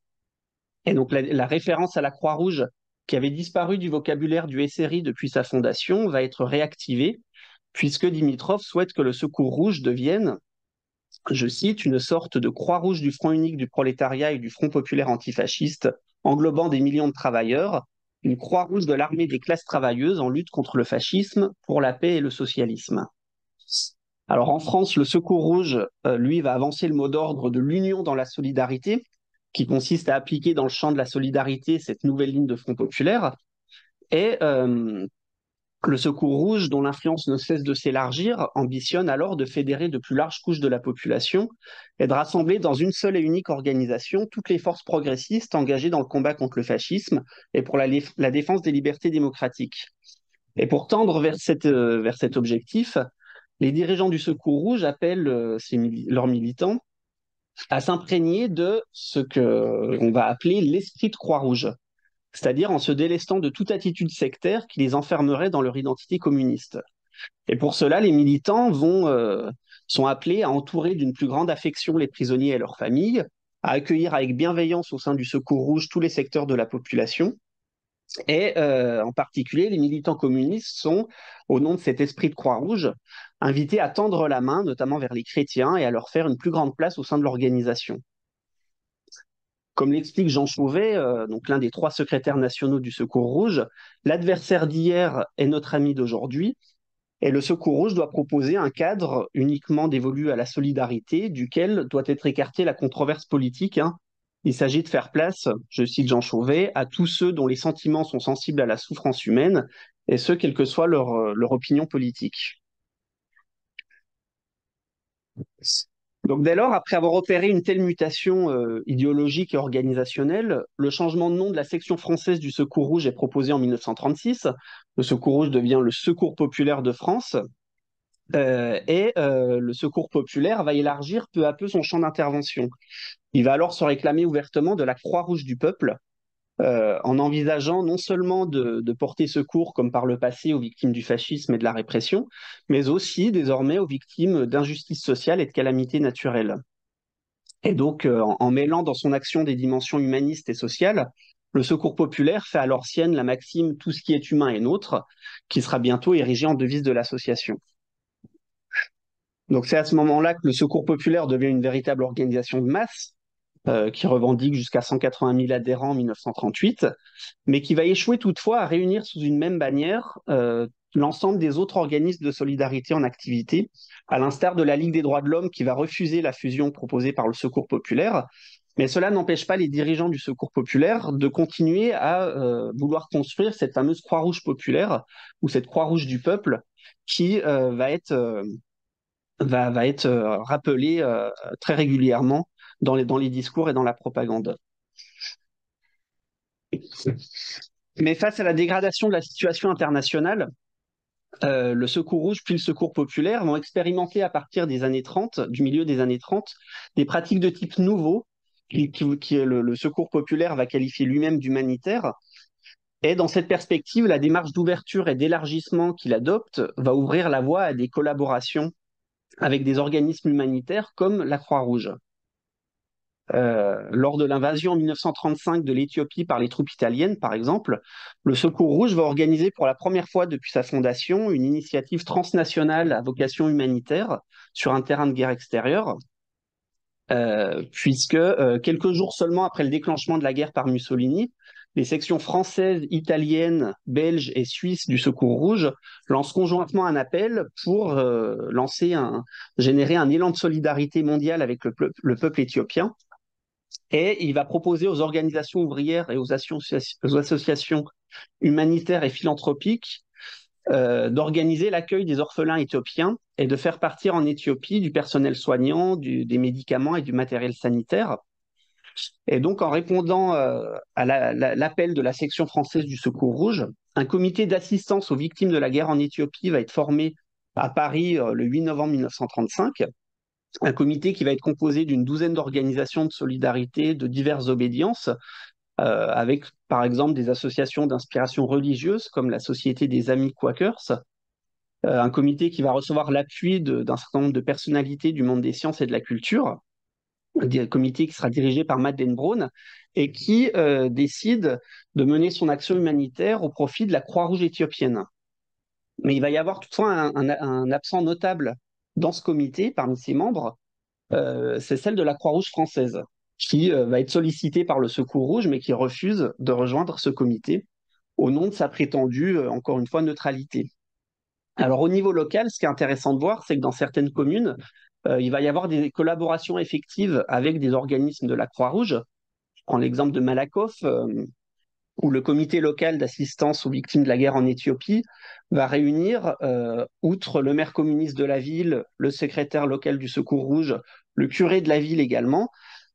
Et donc la référence à la Croix-Rouge, qui avait disparu du vocabulaire du SRI depuis sa fondation, va être réactivée, puisque Dimitrov souhaite que le Secours rouge devienne, je cite, une sorte de Croix-Rouge du Front unique du prolétariat et du Front populaire antifasciste, englobant des millions de travailleurs, une Croix-Rouge de l'armée des classes travailleuses en lutte contre le fascisme, pour la paix et le socialisme. Alors en France, le Secours rouge, lui, va avancer le mot d'ordre de l'union dans la solidarité, qui consiste à appliquer dans le champ de la solidarité cette nouvelle ligne de Front populaire. Et le Secours rouge, dont l'influence ne cesse de s'élargir, ambitionne alors de fédérer de plus larges couches de la population et de rassembler dans une seule et unique organisation toutes les forces progressistes engagées dans le combat contre le fascisme et pour la défense des libertés démocratiques. Et pour tendre vers cet objectif, les dirigeants du Secours rouge appellent leurs militants à s'imprégner de ce qu'on va appeler l'esprit de Croix-Rouge, c'est-à-dire en se délestant de toute attitude sectaire qui les enfermerait dans leur identité communiste. Et pour cela, les militants sont appelés à entourer d'une plus grande affection les prisonniers et leurs familles, à accueillir avec bienveillance au sein du Secours rouge tous les secteurs de la population. Et en particulier, les militants communistes sont, au nom de cet esprit de Croix-Rouge, invités à tendre la main, notamment vers les chrétiens, et à leur faire une plus grande place au sein de l'organisation. Comme l'explique Jean Chauvet, donc l'un des 3 secrétaires nationaux du Secours rouge, l'adversaire d'hier est notre ami d'aujourd'hui, et le Secours rouge doit proposer un cadre uniquement dévolu à la solidarité, duquel doit être écartée la controverse politique. Il s'agit de faire place, je cite Jean Chauvet, à tous ceux dont les sentiments sont sensibles à la souffrance humaine, et ce, quelle que soit leur opinion politique. Donc dès lors, après avoir opéré une telle mutation idéologique et organisationnelle, le changement de nom de la section française du Secours rouge est proposé en 1936. Le Secours rouge devient le Secours populaire de France. Le Secours populaire va élargir peu à peu son champ d'intervention. Il va alors se réclamer ouvertement de la Croix-Rouge du peuple, en envisageant non seulement de porter secours, comme par le passé, aux victimes du fascisme et de la répression, mais aussi désormais aux victimes d'injustice sociale et de calamités naturelles. Et donc, en mêlant dans son action des dimensions humanistes et sociales, le Secours populaire fait alors sienne la maxime «tout ce qui est humain est nôtre», qui sera bientôt érigée en devise de l'association. Donc c'est à ce moment-là que le Secours populaire devient une véritable organisation de masse, qui revendique jusqu'à 180 000 adhérents en 1938, mais qui va échouer toutefois à réunir sous une même bannière l'ensemble des autres organismes de solidarité en activité, à l'instar de la Ligue des droits de l'homme qui va refuser la fusion proposée par le Secours populaire. Mais cela n'empêche pas les dirigeants du Secours populaire de continuer à vouloir construire cette fameuse Croix-Rouge populaire, ou cette Croix-Rouge du peuple, qui va être rappelée très régulièrement dans les discours et dans la propagande. Mais face à la dégradation de la situation internationale, le Secours rouge puis le Secours populaire vont expérimenter à partir des années 30, du milieu des années 30, des pratiques de type nouveau, le Secours populaire va qualifier lui-même d'humanitaire. Et dans cette perspective, la démarche d'ouverture et d'élargissement qu'il adopte va ouvrir la voie à des collaborations avec des organismes humanitaires comme la Croix-Rouge. Lors de l'invasion en 1935 de l'Éthiopie par les troupes italiennes, par exemple, le Secours rouge va organiser pour la première fois depuis sa fondation une initiative transnationale à vocation humanitaire sur un terrain de guerre extérieur, puisque quelques jours seulement après le déclenchement de la guerre par Mussolini, les sections françaises, italiennes, belges et suisses du Secours rouge lancent conjointement un appel pour générer un élan de solidarité mondiale avec le peuple éthiopien. Et il va proposer aux organisations ouvrières et aux associations humanitaires et philanthropiques d'organiser l'accueil des orphelins éthiopiens et de faire partir en Éthiopie du personnel soignant, des médicaments et du matériel sanitaire. Et donc, en répondant à l'appel de la section française du Secours rouge, un comité d'assistance aux victimes de la guerre en Éthiopie va être formé à Paris le 8 novembre 1935. Un comité qui va être composé d'une douzaine d'organisations de solidarité de diverses obédiences, avec par exemple des associations d'inspiration religieuse comme la Société des Amis Quakers, un comité qui va recevoir l'appui d'un certain nombre de personnalités du monde des sciences et de la culture, un comité qui sera dirigé par Madeleine Braun et qui décide de mener son action humanitaire au profit de la Croix-Rouge éthiopienne. Mais il va y avoir toutefois un absent notable dans ce comité, parmi ses membres, c'est celle de la Croix-Rouge française, qui va être sollicitée par le Secours rouge, mais qui refuse de rejoindre ce comité au nom de sa prétendue, encore une fois, neutralité. Alors au niveau local, ce qui est intéressant de voir, c'est que dans certaines communes, il va y avoir des collaborations effectives avec des organismes de la Croix-Rouge. Je prends l'exemple de Malakoff, où le comité local d'assistance aux victimes de la guerre en Éthiopie va réunir, outre le maire communiste de la ville, le secrétaire local du Secours rouge, le curé de la ville également,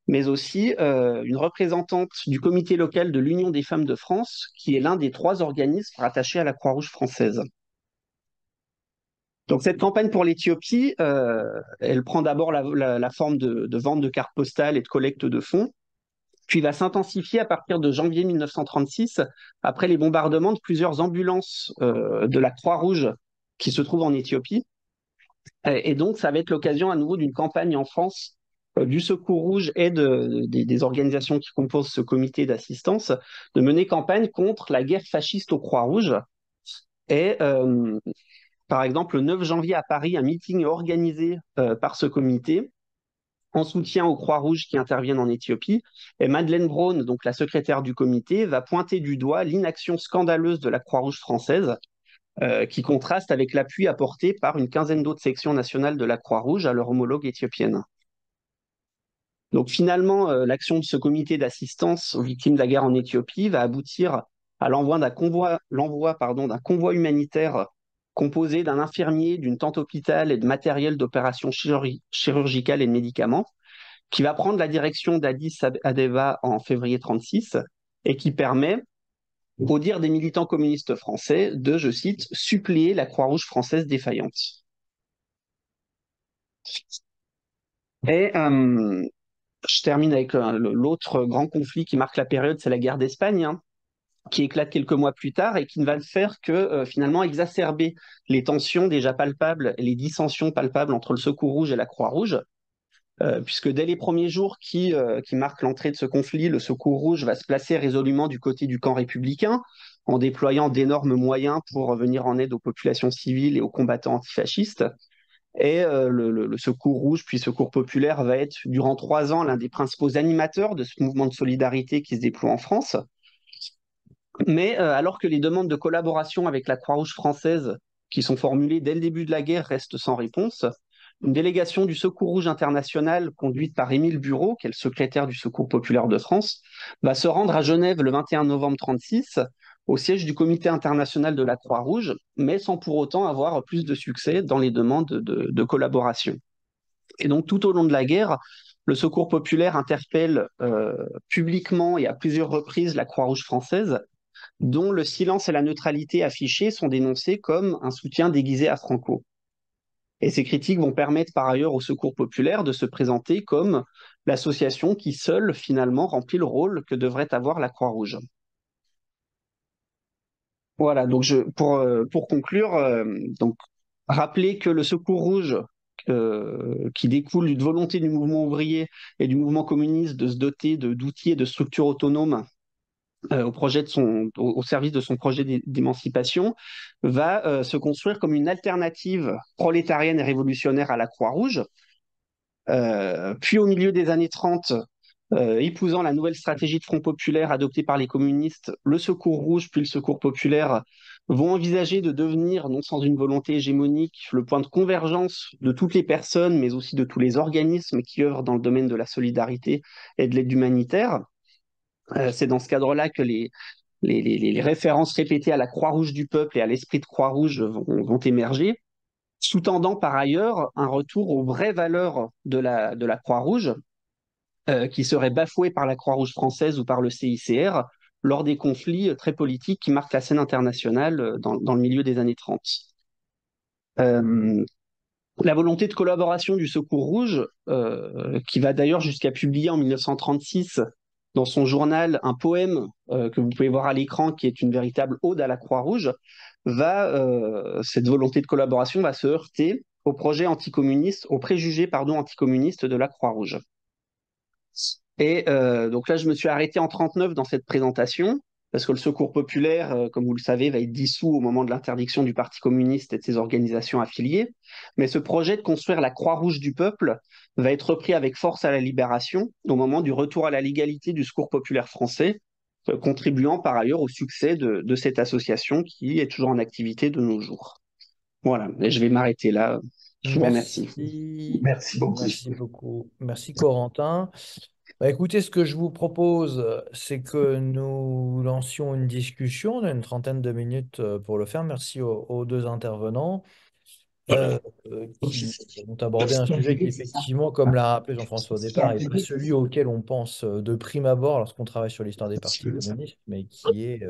mais aussi une représentante du comité local de l'Union des femmes de France, qui est l'un des 3 organismes rattachés à la Croix-Rouge française. Donc cette campagne pour l'Éthiopie, elle prend d'abord la forme de vente de cartes postales et de collecte de fonds, puis va s'intensifier à partir de janvier 1936, après les bombardements de plusieurs ambulances de la Croix-Rouge qui se trouvent en Éthiopie. Et donc, ça va être l'occasion à nouveau d'une campagne en France du Secours rouge et des organisations qui composent ce comité d'assistance, de mener campagne contre la guerre fasciste aux Croix-Rouge. Et par exemple, le 9 janvier à Paris, un meeting est organisé par ce comité en soutien aux Croix-Rouges qui interviennent en Éthiopie. Et Madeleine Braun, donc la secrétaire du comité, va pointer du doigt l'inaction scandaleuse de la Croix-Rouge française, qui contraste avec l'appui apporté par une quinzaine d'autres sections nationales de la Croix-Rouge à leur homologue éthiopienne. Donc finalement, l'action de ce comité d'assistance aux victimes de la guerre en Éthiopie va aboutir à l'envoi d'un convoi humanitaire composé d'un infirmier, d'une tente hôpital et de matériel d'opération chirurgicale et de médicaments, qui va prendre la direction d'Addis Abeba en février 1936 et qui permet, au dire des militants communistes français, de, je cite, « suppléer la Croix-Rouge française défaillante ». Et je termine avec l'autre grand conflit qui marque la période, c'est la guerre d'Espagne, hein, qui éclate quelques mois plus tard et qui ne va faire que finalement exacerber les tensions déjà palpables et les dissensions palpables entre le Secours rouge et la Croix-Rouge, puisque dès les premiers jours qui marquent l'entrée de ce conflit, le Secours rouge va se placer résolument du côté du camp républicain, en déployant d'énormes moyens pour venir en aide aux populations civiles et aux combattants antifascistes. Et le Secours rouge, puis Secours populaire, va être durant 3 ans l'un des principaux animateurs de ce mouvement de solidarité qui se déploie en France. Mais alors que les demandes de collaboration avec la Croix-Rouge française, qui sont formulées dès le début de la guerre, restent sans réponse, une délégation du Secours Rouge international, conduite par Émile Bureau, qui est le secrétaire du Secours populaire de France, va se rendre à Genève le 21 novembre 1936, au siège du Comité international de la Croix-Rouge, mais sans pour autant avoir plus de succès dans les demandes de collaboration. Et donc tout au long de la guerre, le Secours populaire interpelle publiquement et à plusieurs reprises la Croix-Rouge française, dont le silence et la neutralité affichés sont dénoncés comme un soutien déguisé à Franco. Et ces critiques vont permettre par ailleurs au Secours populaire de se présenter comme l'association qui seule finalement remplit le rôle que devrait avoir la Croix-Rouge. Voilà, donc pour conclure, donc, rappeler que le Secours rouge, qui découle d'une volonté du mouvement ouvrier et du mouvement communiste de se doter d'outils et de structures autonomes au service de son projet d'émancipation, va se construire comme une alternative prolétarienne et révolutionnaire à la Croix-Rouge. Puis au milieu des années 30, épousant la nouvelle stratégie de Front populaire adoptée par les communistes, le Secours rouge puis le Secours populaire vont envisager de devenir, non sans une volonté hégémonique, le point de convergence de toutes les personnes, mais aussi de tous les organismes qui œuvrent dans le domaine de la solidarité et de l'aide humanitaire. C'est dans ce cadre-là que les références répétées à la Croix-Rouge du peuple et à l'esprit de Croix-Rouge vont émerger, sous-tendant par ailleurs un retour aux vraies valeurs de la Croix-Rouge, qui seraient bafouées par la Croix-Rouge française ou par le CICR lors des conflits très politiques qui marquent la scène internationale dans le milieu des années 30. La volonté de collaboration du Secours rouge, qui va d'ailleurs jusqu'à publier en 1936 dans son journal un poème que vous pouvez voir à l'écran, qui est une véritable ode à la Croix-Rouge, cette volonté de collaboration va se heurter au projet anticommuniste, aux préjugés anticommunistes de la Croix-Rouge. Et donc là, je me suis arrêté en 1939 dans cette présentation, parce que le Secours populaire, comme vous le savez, va être dissous au moment de l'interdiction du Parti communiste et de ses organisations affiliées. Mais ce projet de construire la Croix-Rouge du peuple va être repris avec force à la Libération, au moment du retour à la légalité du Secours populaire français, contribuant par ailleurs au succès de cette association qui est toujours en activité de nos jours. Voilà, et je vais m'arrêter là. Je vous remercie. Merci beaucoup. Merci beaucoup. Merci Corentin. Bah, écoutez, ce que je vous propose, c'est que nous lancions une discussion. On a une trentaine de minutes pour le faire. Merci aux deux intervenants qui ont abordé un sujet qui, effectivement, comme l'a rappelé Jean-François au départ, n'est pas celui auquel on pense de prime abord lorsqu'on travaille sur l'histoire des partis communistes, mais qui est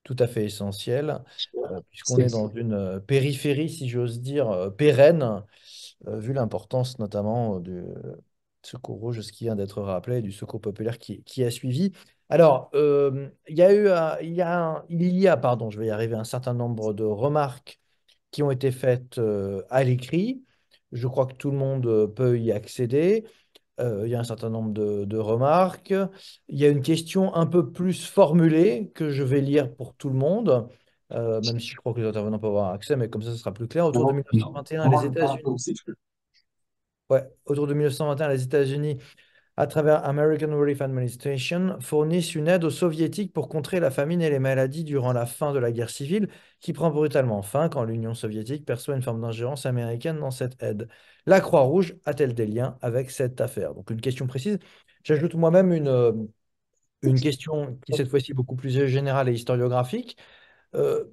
tout à fait essentiel, puisqu'on est dans une périphérie, si j'ose dire, pérenne, vu l'importance notamment du Secours Rouge, ce qui vient d'être rappelé, et du Secours populaire qui a suivi. Alors, il y a eu, pardon, je vais y arriver, un certain nombre de remarques qui ont été faites à l'écrit. Je crois que tout le monde peut y accéder. Il y a un certain nombre de remarques. Il y a une question un peu plus formulée que je vais lire pour tout le monde, même si je crois que les intervenants peuvent avoir accès, mais comme ça, ce sera plus clair. Autour de 1921, les États-Unis. Ouais, autour de 1921, les États-Unis, à travers American Relief Administration, fournissent une aide aux Soviétiques pour contrer la famine et les maladies durant la fin de la guerre civile, qui prend brutalement fin quand l'Union soviétique perçoit une forme d'ingérence américaine dans cette aide. La Croix-Rouge a-t-elle des liens avec cette affaire? Donc une question précise. J'ajoute moi-même une question qui cette fois-ci est beaucoup plus générale et historiographique. Euh,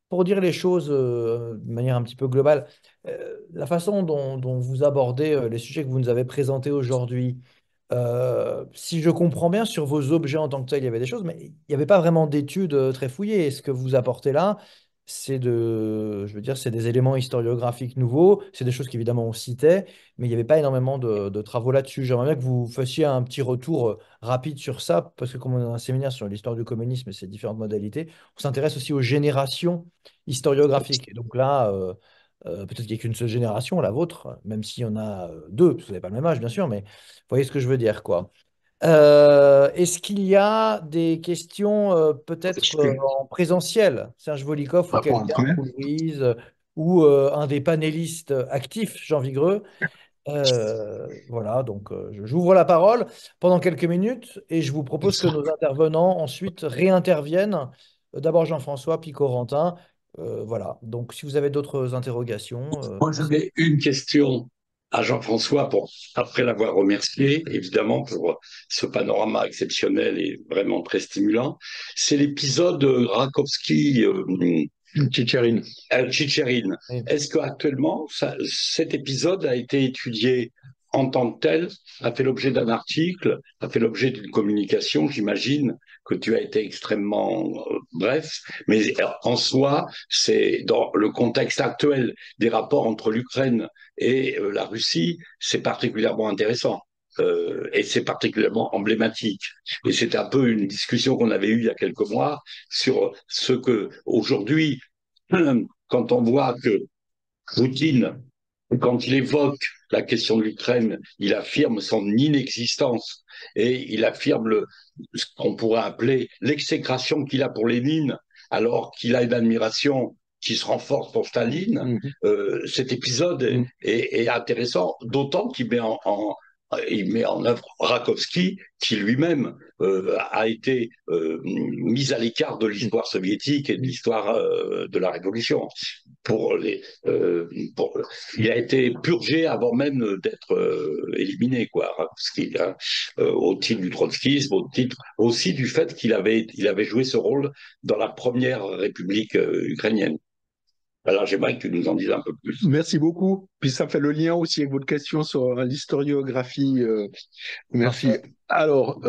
pour dire les choses de manière un petit peu globale, la façon dont vous abordez les sujets que vous nous avez présentés aujourd'hui, si je comprends bien, sur vos objets en tant que tel, il y avait des choses, mais il n'y avait pas vraiment d'études très fouillées. Ce que vous apportez là, je veux dire, c'est des éléments historiographiques nouveaux, c'est des choses qu'évidemment on citait, mais il n'y avait pas énormément de travaux là-dessus. J'aimerais bien que vous fassiez un petit retour rapide sur ça, parce que comme on a un séminaire sur l'histoire du communisme et ses différentes modalités, on s'intéresse aussi aux générations historiographiques. Et donc là, peut-être qu'il n'y a qu'une seule génération, la vôtre, même s'il y en a deux, parce que vous n'avez pas le même âge, bien sûr, mais vous voyez ce que je veux dire, quoi. Est-ce qu'il y a des questions peut-être en présentiel, Serge Volikov ou quelqu'un, ou Louise, ou un des panélistes actifs, Jean Vigreux? Voilà, donc j'ouvre la parole pendant quelques minutes et je vous propose que nos intervenants ensuite réinterviennent. D'abord Jean-François, puis Corentin. Voilà, donc si vous avez d'autres interrogations. Moi, j'avais une question à Jean-François, après l'avoir remercié, évidemment, pour ce panorama exceptionnel et vraiment très stimulant. C'est l'épisode Tchitcherine. Tchitcherine. Oui. Est-ce qu'actuellement, cet épisode a été étudié en tant que tel, a fait l'objet d'un article, a fait l'objet d'une communication, j'imagine que tu as été extrêmement bref, mais en soi, c'est dans le contexte actuel des rapports entre l'Ukraine et la Russie, c'est particulièrement intéressant. Et c'est particulièrement emblématique. Et c'est un peu une discussion qu'on avait eue il y a quelques mois sur ce que aujourd'hui, quand on voit que Poutine, quand il évoque la question de l'Ukraine, il affirme son inexistence et il affirme ce qu'on pourrait appeler l'exécration qu'il a pour Lénine, alors qu'il a une admiration qui se renforce pour Staline. Cet épisode est intéressant, d'autant qu'il il met en œuvre Rakovski, qui lui-même a été mis à l'écart de l'histoire soviétique et de l'histoire de la Révolution. Il a été purgé avant même d'être éliminé, quoi, Rakovski, hein, au titre du trotskisme, au titre aussi du fait qu'il avait joué ce rôle dans la première République ukrainienne. Alors j'aimerais que tu nous en dises un peu plus. Merci beaucoup. Puis ça fait le lien aussi avec votre question sur l'historiographie. Merci. Parfait. Alors,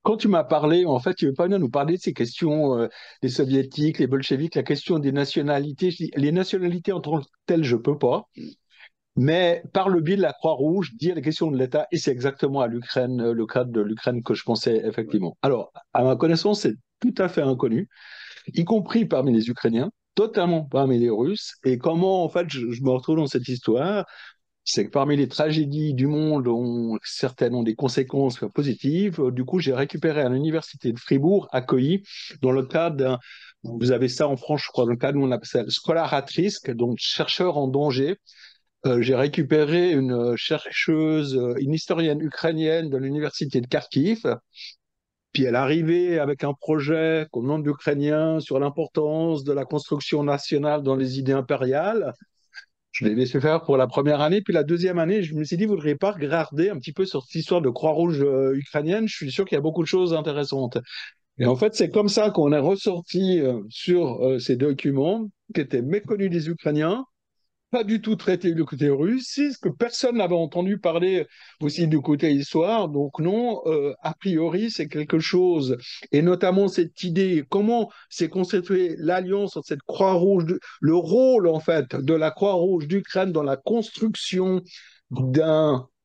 quand tu m'as parlé, en fait, tu veux pas venir nous parler de ces questions des soviétiques, les bolcheviks, la question des nationalités. Je dis, les nationalités en tant que telles, je peux pas. Mais par le biais de la Croix-Rouge, dire les questions de l'État, et c'est exactement à l'Ukraine, le cadre de l'Ukraine que je pensais effectivement. Alors, à ma connaissance, c'est tout à fait inconnu, y compris parmi les Ukrainiens, totalement parmi les Russes. Et comment, en fait, je me retrouve dans cette histoire, c'est que parmi les tragédies du monde, certaines ont des conséquences positives. Du coup, j'ai récupéré à l'université de Fribourg, accueilli dans le cadre d'un, vous avez ça en France, je crois, dans le cadre où on appelle ça Scholar at Risk, donc chercheur en danger. J'ai récupéré une chercheuse, une historienne ukrainienne de l'université de Kharkiv. Puis elle arrivait avec un projet comme nom d'Ukrainien sur l'importance de la construction nationale dans les idées impériales. Je l'ai laissé faire pour la première année. Puis la deuxième année, je me suis dit, vous ne voudriez pas regarder un petit peu sur cette histoire de Croix-Rouge ukrainienne? Je suis sûr qu'il y a beaucoup de choses intéressantes. Et en fait, c'est comme ça qu'on est ressorti sur ces documents qui étaient méconnus des Ukrainiens, pas du tout traité du côté russe, c'est ce que personne n'avait entendu parler aussi du côté histoire. Donc non, a priori, c'est quelque chose, et notamment cette idée, comment s'est constituée l'alliance entre cette Croix-Rouge, le rôle en fait de la Croix-Rouge d'Ukraine dans la construction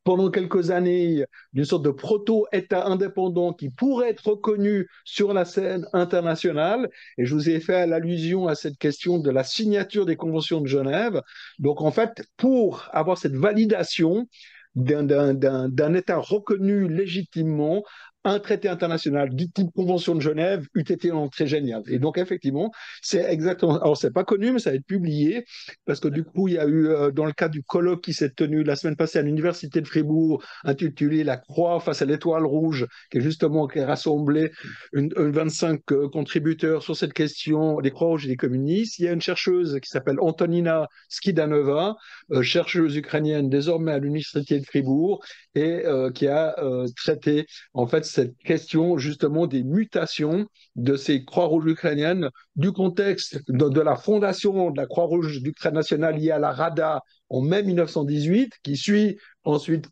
pendant quelques années, d'une sorte de proto-État indépendant qui pourrait être reconnu sur la scène internationale. Et je vous ai fait l'allusion à cette question de la signature des conventions de Genève. Donc, en fait, pour avoir cette validation d'un État reconnu légitimement, un traité international du type Convention de Genève eût été très génial. Et donc, effectivement, c'est exactement. Alors, c'est pas connu, mais ça va être publié, parce que du coup, il y a eu, dans le cadre du colloque qui s'est tenu la semaine passée à l'Université de Fribourg, intitulé La Croix face à l'étoile rouge, qui a rassemblé 25 contributeurs sur cette question des Croix-Rouges et des communistes. Il y a une chercheuse qui s'appelle Antonina Skidanova, chercheuse ukrainienne désormais à l'Université de Fribourg, et qui a traité en fait cette question justement des mutations de ces Croix-Rouges ukrainiennes, du contexte de la fondation de la Croix-Rouge d'Ukraine nationale liée à la Rada en mai 1918, qui suit ensuite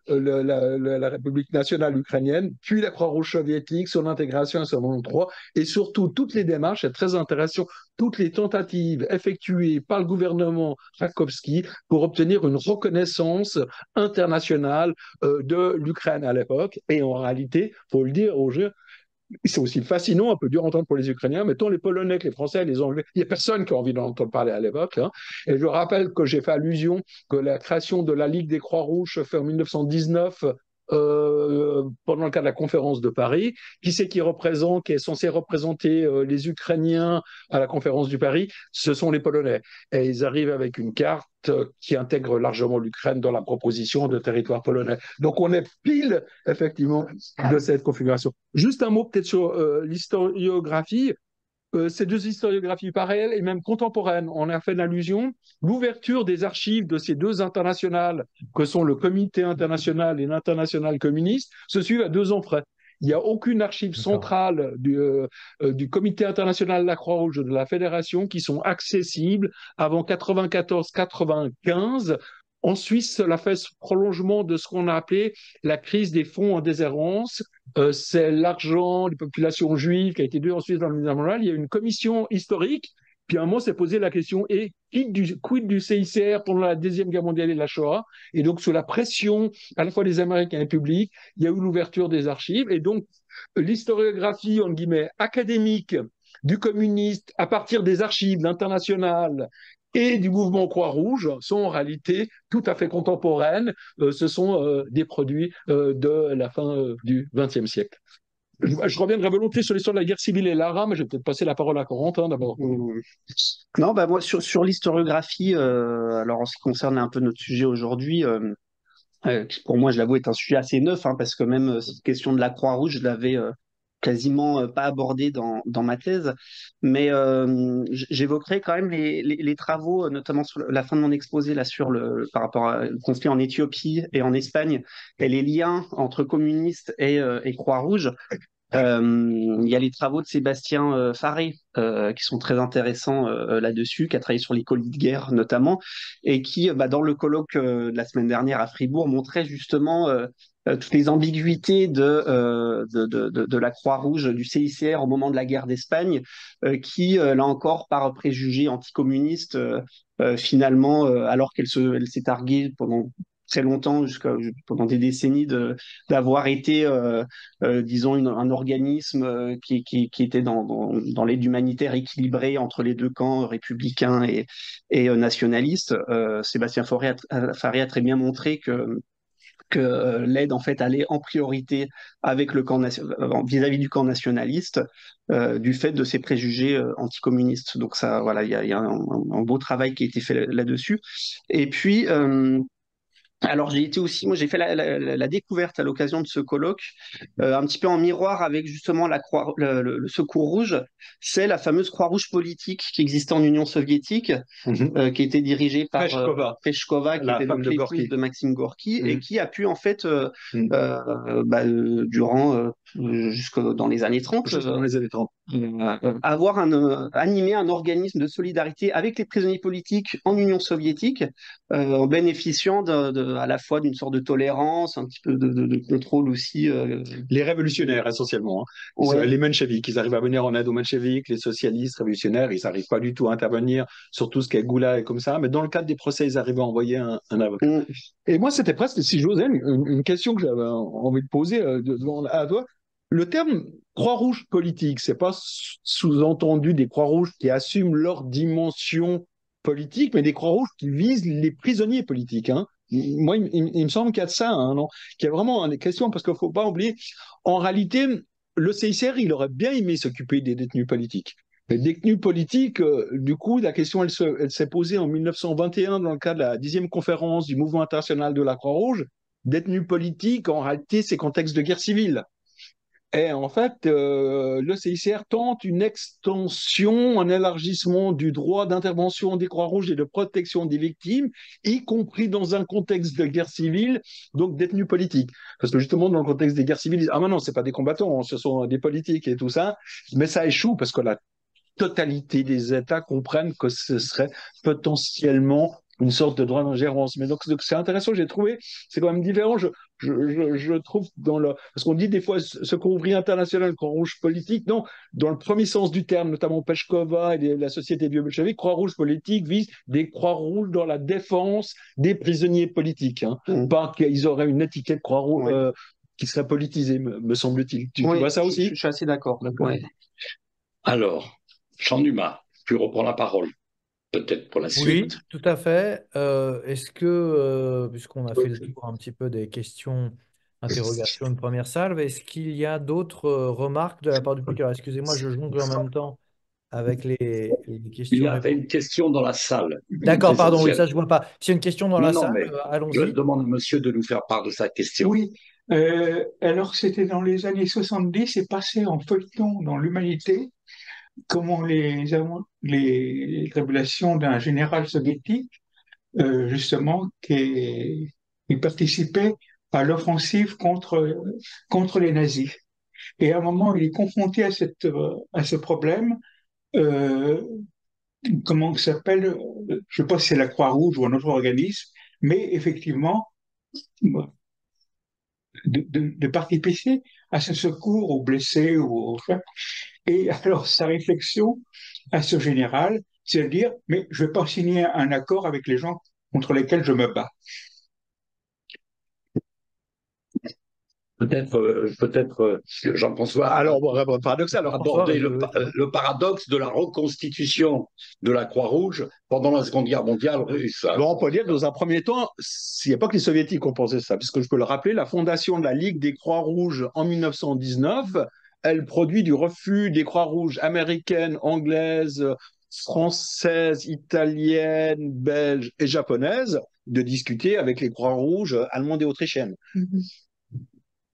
la République nationale ukrainienne, puis la Croix-Rouge soviétique, son intégration en 1993, et surtout toutes les démarches, c'est très intéressant, toutes les tentatives effectuées par le gouvernement Rakovski pour obtenir une reconnaissance internationale de l'Ukraine à l'époque. Et en réalité, il faut le dire aux jeux, c'est aussi fascinant, un peu dur à entendre pour les Ukrainiens, mettons les Polonais, les Français, les Anglais, il n'y a personne qui a envie d'en entendre parler à l'époque. Hein. Et je rappelle que j'ai fait allusion que la création de la Ligue des Croix-Rouges se fait en 1919 pendant le cadre de la conférence de Paris. Qui c'est qui est censé représenter les Ukrainiens à la conférence de Paris? Ce sont les Polonais. Et ils arrivent avec une carte qui intègre largement l'Ukraine dans la proposition de territoire polonais. Donc on est pile, effectivement, de cette configuration. Juste un mot peut-être sur l'historiographie. Ces deux historiographies parallèles et même contemporaines, on a fait une allusion, l'ouverture des archives de ces deux internationales, que sont le Comité international et l'Internationale communiste, se suivent à 2 ans près. Il n'y a aucune archive centrale du Comité international de la Croix-Rouge de la Fédération qui sont accessibles avant 94-95. En Suisse, cela fait ce prolongement de ce qu'on a appelé la crise des fonds en déshérence. C'est l'argent des populations juives qui a été dû en Suisse dans le moral. Il y a une commission historique. Puis à un moment, s'est posé la question, et quid du CICR pendant la Deuxième Guerre mondiale et la Shoah? Et donc, sous la pression à la fois des Américains et du public, il y a eu l'ouverture des archives. Et donc, l'historiographie, en guillemets, académique du communiste à partir des archives, l'international et du mouvement Croix-Rouge sont en réalité tout à fait contemporaines. Ce sont des produits de la fin du XXe siècle. Je reviendrai volontiers sur l'histoire de la guerre civile et l'ARA, mais je vais peut-être passer la parole à Corentin d'abord. Non, bah moi sur l'historiographie, alors en ce qui concerne un peu notre sujet aujourd'hui, qui pour moi, je l'avoue, est un sujet assez neuf, hein, parce que même cette question de la Croix-Rouge, je l'avais quasiment pas abordée dans ma thèse, mais j'évoquerai quand même les travaux, notamment sur la fin de mon exposé là par rapport au conflit en Éthiopie et en Espagne, et les liens entre communistes et Croix-Rouge. Il y a les travaux de Sébastien Faré qui sont très intéressants là-dessus, qui a travaillé sur les colis de guerre notamment, et qui, dans le colloque de la semaine dernière à Fribourg, montrait justement toutes les ambiguïtés de la Croix-Rouge, du CICR au moment de la guerre d'Espagne, qui, là encore, par préjugés anticommunistes, finalement, alors elle s'est targuée pendant très longtemps, pendant des décennies, d'avoir été, disons, un organisme qui était dans l'aide humanitaire équilibrée entre les deux camps, républicains et nationalistes. Sébastien Faré a très bien montré que l'aide en fait allait en priorité avec le camp vis-à-vis du camp nationaliste, du fait de ses préjugés anticommunistes. Donc ça, voilà, il y a un beau travail qui a été fait là-dessus. Et puis alors j'ai été aussi, moi j'ai fait la découverte à l'occasion de ce colloque, un petit peu en miroir avec justement le Secours Rouge. C'est la fameuse Croix-Rouge politique qui existait en Union soviétique, qui était dirigée par Peshkova, qui était donc l'épouse de Maxime Gorky, et qui a pu en fait, durant jusque dans les années 30, avoir animé un organisme de solidarité avec les prisonniers politiques en Union soviétique, en bénéficiant à la fois d'une sorte de tolérance, un petit peu de contrôle aussi. Les révolutionnaires, essentiellement. Hein. Ouais. Les mencheviks, ils arrivent à venir en aide aux mencheviks, les socialistes révolutionnaires, ils n'arrivent pas du tout à intervenir sur tout ce qui est Goula et comme ça, mais dans le cadre des procès, ils arrivent à envoyer un avocat. Et moi, c'était presque, si j'osais, une question que j'avais envie de poser à toi. Le terme Croix-Rouge politique, c'est pas sous-entendu des Croix-Rouges qui assument leur dimension politique, mais des Croix-Rouges qui visent les prisonniers politiques. Hein. Moi, il me semble qu'il y a de ça, hein, non, qu'il y a vraiment des questions, parce qu'il ne faut pas oublier, en réalité, le CICR, il aurait bien aimé s'occuper des détenus politiques. Les détenus politiques, du coup, la question, elle s'est posée en 1921 dans le cadre de la 10e conférence du Mouvement international de la Croix-Rouge. Détenus politiques, en réalité, c'est contexte de guerre civile. Et en fait, le CICR tente une extension, un élargissement du droit d'intervention des Croix-Rouges et de protection des victimes, y compris dans un contexte de guerre civile, donc détenus politiques. Parce que justement, dans le contexte des guerres civiles, ils disent, ah mais non, c'est pas des combattants, ce sont des politiques et tout ça. Mais ça échoue parce que la totalité des États comprennent que ce serait potentiellement une sorte de droit d'ingérence. Mais donc c'est intéressant, j'ai trouvé, c'est quand même différent. Je trouve parce qu'on dit des fois Secours ouvrier international, Croix-Rouge politique. Non, dans le premier sens du terme, notamment Peshkova et la Société bio-bolchevique, Croix-Rouge politique vise des Croix-Rouges dans la défense des prisonniers politiques. Hein. Pas qu'ils auraient une étiquette Croix-Rouge qui serait politisée, me semble-t-il. Tu vois ça aussi? Je suis assez d'accord. Ouais. Alors, Jean Dumas, tu reprends la parole, peut-être pour la Oui, suite. tout à fait. Est-ce que, puisqu'on a fait le tour un petit peu des questions, interrogations de première salve, est-ce qu'il y a d'autres remarques de la part du public? Alors, excusez-moi, je jongle en même temps avec les Il y avait questions-réponses. une question dans la salle, une D'accord, pardon, oui, présentielle. ça je vois pas. S'il y a une question dans Non, la non, salle, mais je allons-y. demande à monsieur de nous faire part de sa question. Oui, alors c'était dans les années 70, c'est passé en feuilleton dans l'Humanité, comment les révélations d'un général soviétique, justement, qui participait à l'offensive contre les nazis. Et à un moment, il est confronté à ce problème, euh, comment ça s'appelle, je ne sais pas si c'est la Croix-Rouge ou un autre organisme, mais effectivement, de participer à ce secours aux blessés et alors sa réflexion à ce général, c'est de dire mais je vais pas signer un accord avec les gens contre lesquels je me bats. Peut-être, Jean-François, Alors, paradoxal. François, aborder vas-y, oui, oui. le paradoxe de la reconstitution de la Croix-Rouge pendant la Seconde Guerre mondiale russe. Bon, on peut dire que dans un premier temps, il n'y a pas que les Soviétiques qui ont pensé ça, puisque je peux le rappeler, la fondation de la Ligue des Croix-Rouges en 1919, elle produit du refus des Croix-Rouges américaines, anglaises, françaises, italiennes, belges et japonaises de discuter avec les Croix-Rouges allemandes et autrichiennes.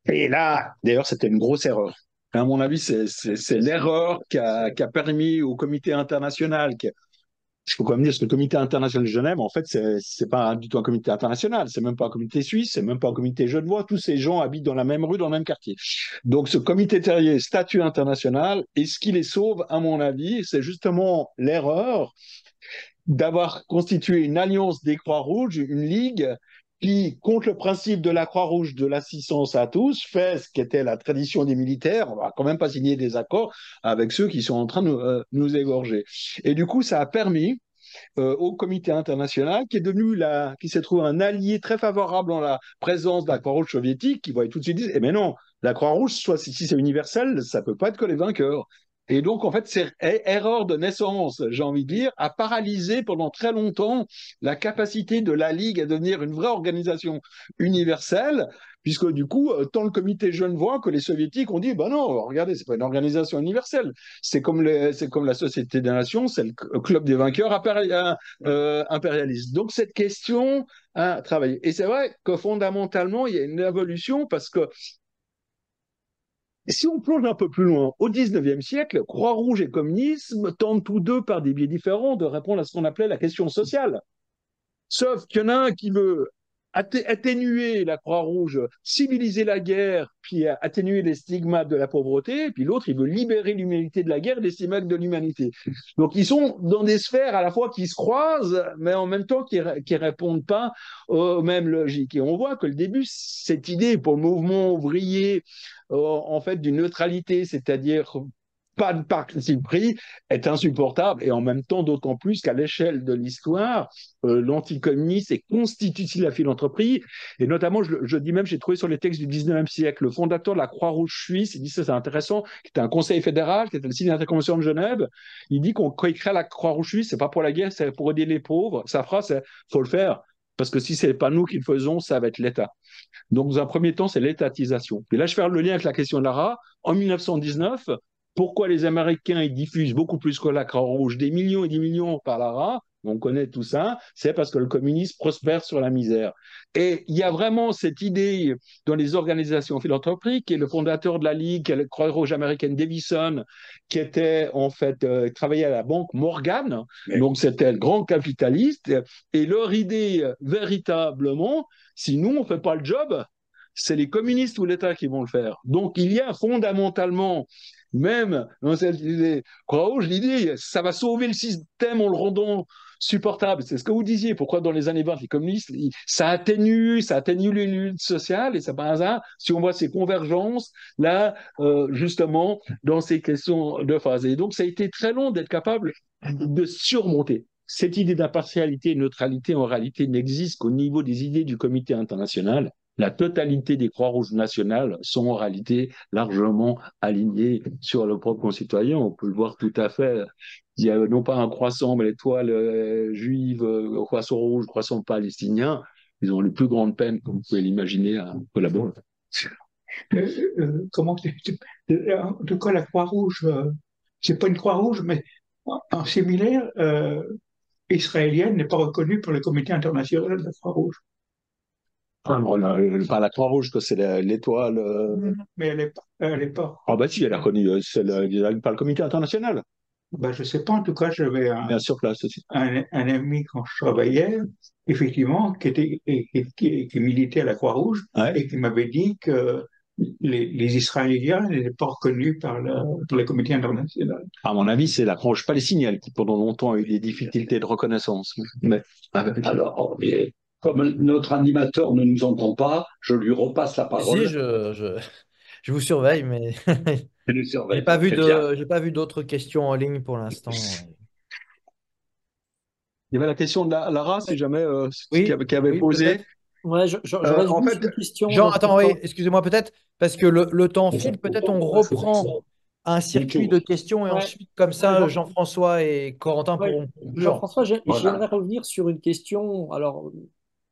Et là, d'ailleurs, c'était une grosse erreur. À mon avis, c'est l'erreur qui a permis au comité international, je peux quand même dire que le comité international de Genève, en fait, c'est pas du tout un comité international, c'est même pas un comité suisse, c'est même pas un comité genevois, tous ces gens habitent dans la même rue, dans le même quartier. Donc ce comité terrier, statut international, et ce qui les sauve, à mon avis, c'est justement l'erreur d'avoir constitué une alliance des Croix-Rouges, une ligue qui, contre le principe de la Croix-Rouge de l'assistance à tous, fait ce qu'était la tradition des militaires. On va quand même pas signer des accords avec ceux qui sont en train de nous égorger. Et du coup, ça a permis au comité international, qui s'est trouvé un allié très favorable dans la présence de la Croix-Rouge soviétique, qui voyait tout de suite dire, eh mais non, la Croix-Rouge, soit si c'est universel, ça peut pas être que les vainqueurs. Et donc, en fait, c'est erreur de naissance, j'ai envie de dire, a paralysé pendant très longtemps la capacité de la Ligue à devenir une vraie organisation universelle, puisque du coup, tant le comité genevois que les soviétiques ont dit, ben non, regardez, c'est pas une organisation universelle, c'est comme la Société des Nations, c'est le club des vainqueurs impérialistes. Donc, cette question a travaillé. Et c'est vrai que fondamentalement, il y a une évolution parce que si on plonge un peu plus loin, au XIXe siècle, Croix-Rouge et communisme tentent tous deux, par des biais différents, de répondre à ce qu'on appelait la question sociale. Sauf qu'il y en a un qui veut atténuer la Croix-Rouge, civiliser la guerre, puis atténuer les stigmates de la pauvreté, puis l'autre, il veut libérer l'humanité de la guerre et des stigmates de l'humanité. Donc, ils sont dans des sphères à la fois qui se croisent, mais en même temps qui répondent pas aux mêmes logiques. Et on voit que le début, cette idée pour le mouvement ouvrier, en fait, d'une neutralité, c'est-à-dire pas de parti pris, est insupportable, et en même temps, d'autant plus qu'à l'échelle de l'histoire, l'anticommunisme est constitutif de la philanthropie, et notamment, je dis même, j'ai trouvé sur les textes du 19e siècle, le fondateur de la Croix-Rouge suisse, il dit ça, c'est intéressant, qui était un conseil fédéral, qui était le signe de la Convention de Genève, il dit quand il crée la Croix-Rouge suisse, c'est pas pour la guerre, c'est pour aider les pauvres. Sa phrase, c'est faut le faire, parce que si c'est pas nous qui le faisons, ça va être l'État. Donc, dans un premier temps, c'est l'étatisation. Et là, je fais le lien avec la question de Lara. En 1919, pourquoi les Américains ils diffusent beaucoup plus que la Croix-Rouge, des millions et des millions par Lara? On connaît tout ça, c'est parce que le communisme prospère sur la misère. Et il y a vraiment cette idée dans les organisations philanthropiques, et le fondateur de la Ligue, la Croix-Rouge américaine, Davison, qui était en fait, travaillait à la banque Morgan, donc c'était le grand capitaliste, et leur idée véritablement, si nous on ne fait pas le job, c'est les communistes ou l'État qui vont le faire. Donc il y a fondamentalement, même dans cette idée Croix-Rouge, l'idée, ça va sauver le système en le rendant supportable. C'est ce que vous disiez. Pourquoi dans les années 20, les communistes, ça atténue les luttes sociales et c'est pas un hasard si on voit ces convergences là, justement, dans ces questions de phase. Et donc, ça a été très long d'être capable de surmonter. Cette idée d'impartialité et de neutralité, en réalité, n'existe qu'au niveau des idées du comité international. La totalité des Croix-Rouges nationales sont en réalité largement alignées sur leurs propres concitoyens. On peut le voir tout à fait. Il y a non pas un croissant, mais l'étoile juive, croissant rouge, croissant palestinien. Ils ont les plus grandes peines, comme vous pouvez l'imaginer, à collaborer. Comment en tout cas la Croix-Rouge, c'est pas une Croix-Rouge, mais en similaire, israélienne n'est pas reconnue par le comité international de la Croix-Rouge. Pas la Croix-Rouge, que c'est l'étoile. Mais elle est pas. Ah bah si, elle a connu, c'est pas le comité international. Ben, je sais pas, en tout cas, j'avais Bien sûr que là, ceci. un ami quand je travaillais, effectivement, qui militait à la Croix-Rouge Ouais. et qui m'avait dit que les Israéliens n'étaient pas reconnus par le comité international. À mon avis, c'est la Croix-Rouge palestinienne qui, pendant longtemps, a eu des difficultés de reconnaissance. Mais, Alors, comme notre animateur ne nous entend pas, je lui repasse la Si, parole. je vous surveille, mais Je nous j'ai surveille. pas vu Très bien. j'ai pas vu d'autres questions en ligne pour l'instant. il y avait la question de Lara, si jamais, Oui, qui avait oui, posé. peut-être. Ouais, j'aurais En juste fait, une question. Jean, attends, oui, François. excusez-moi peut-être, parce que le temps file, peut-être on reprend un circuit de questions et Ouais, ensuite, comme ça, Jean-François et Corentin ouais. pourront conclure. Jean-François, Voilà. j'aimerais revenir sur une question. Alors, tu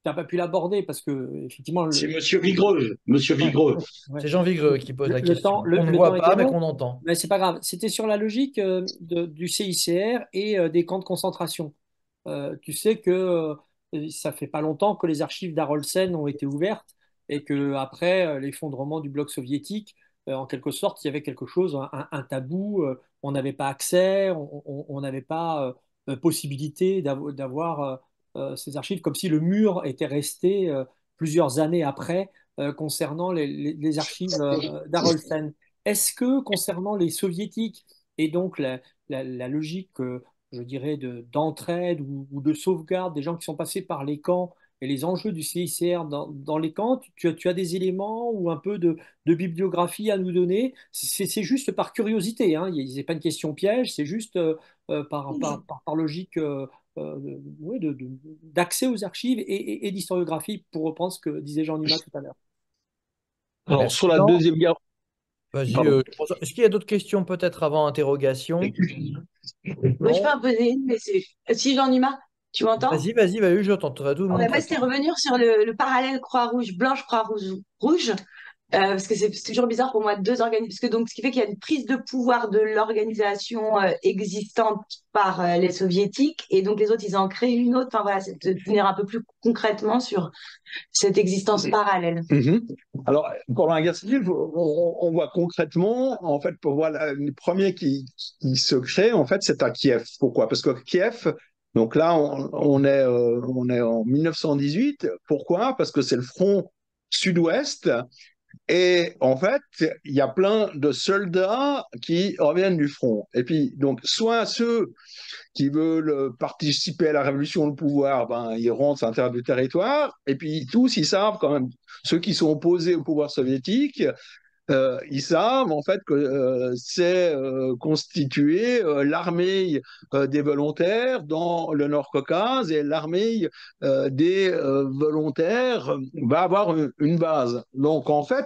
n'as pas pu l'aborder parce que, effectivement, C'est Monsieur Vigreux. Monsieur ouais, Vigreux. ouais. C'est Jean Vigreux qui pose la Le temps, question. On ne le voit temps est pas, mais long, qu'on entend. mais c'est pas grave. C'était sur la logique du CICR et des camps de concentration. Tu sais que ça fait pas longtemps que les archives d'Arolsen ont été ouvertes et que après l'effondrement du bloc soviétique, en quelque sorte, il y avait quelque chose, un tabou. On n'avait pas accès, on n'avait pas possibilité d'avoir ces archives, comme si le mur était resté plusieurs années après concernant les archives d'Arolsen. Est-ce que concernant les soviétiques et donc la logique je dirais, d'entraide ou de sauvegarde des gens qui sont passés par les camps et les enjeux du CICR dans les camps, tu as des éléments ou un peu de bibliographie à nous donner? C'est juste par curiosité, hein. C'est pas une question piège, c'est juste par logique ouais, d'accès aux archives et d'historiographie, pour reprendre ce que disait Jean Numa tout à l'heure. alors, Merci, sur la Jean. Deuxième Guerre. Vas-y, Pardon. est-ce qu'il y a d'autres questions peut-être avant interrogation? Oui, je peux Non? en poser une, mais c'est. Si Jean Numa, tu m'entends? Vas-y, je t'entends, tout le monde Moi, c'était t'attend. revenir sur le parallèle Croix-Rouge blanche, Croix-Rouge rouge, parce que c'est toujours bizarre pour moi deux organismes, parce que donc ce qui fait qu'il y a une prise de pouvoir de l'organisation existante par les soviétiques, et donc les autres ils en créent une autre. Enfin voilà, c'est de venir un peu plus concrètement sur cette existence parallèle. Alors, pendant la guerre civile, on voit concrètement, en fait, pour voir les premiers qui se créent, en fait, c'est à Kiev. Pourquoi? Parce que Kiev, donc là, on est en 1918. Pourquoi? Parce que c'est le front sud-ouest. Et en fait, il y a plein de soldats qui reviennent du front. Et puis, donc, soit ceux qui veulent participer à la révolution au pouvoir, ben, ils rentrent à l'intérieur du territoire. Et puis, tous, ils savent quand même, ceux qui sont opposés au pouvoir soviétique, ils savent en fait que c'est constitué l'armée des volontaires dans le Nord-Caucase et l'armée des volontaires va avoir une base. Donc en fait,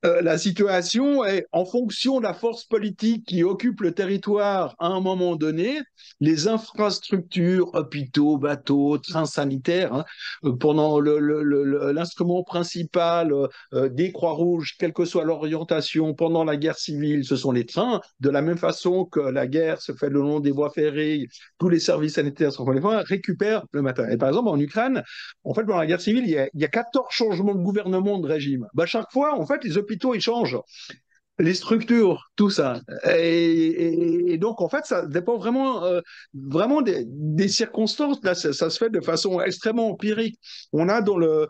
la situation est en fonction de la force politique qui occupe le territoire à un moment donné, les infrastructures, hôpitaux, bateaux, trains sanitaires, hein, pendant l'instrument principal des Croix-Rouges, quelle que soit l'orientation pendant la guerre civile, ce sont les trains, de la même façon que la guerre se fait le long des voies ferrées, tous les services sanitaires sont les voies, récupèrent le matin. Et par exemple, en Ukraine, en fait, pendant la guerre civile, il y a 14 changements de gouvernement, de régime. Bah, chaque fois, en fait, les hôpitaux, ils changent. les structures, tout ça. Et donc, en fait, ça dépend vraiment des circonstances. Là, ça se fait de façon extrêmement empirique. On a dans le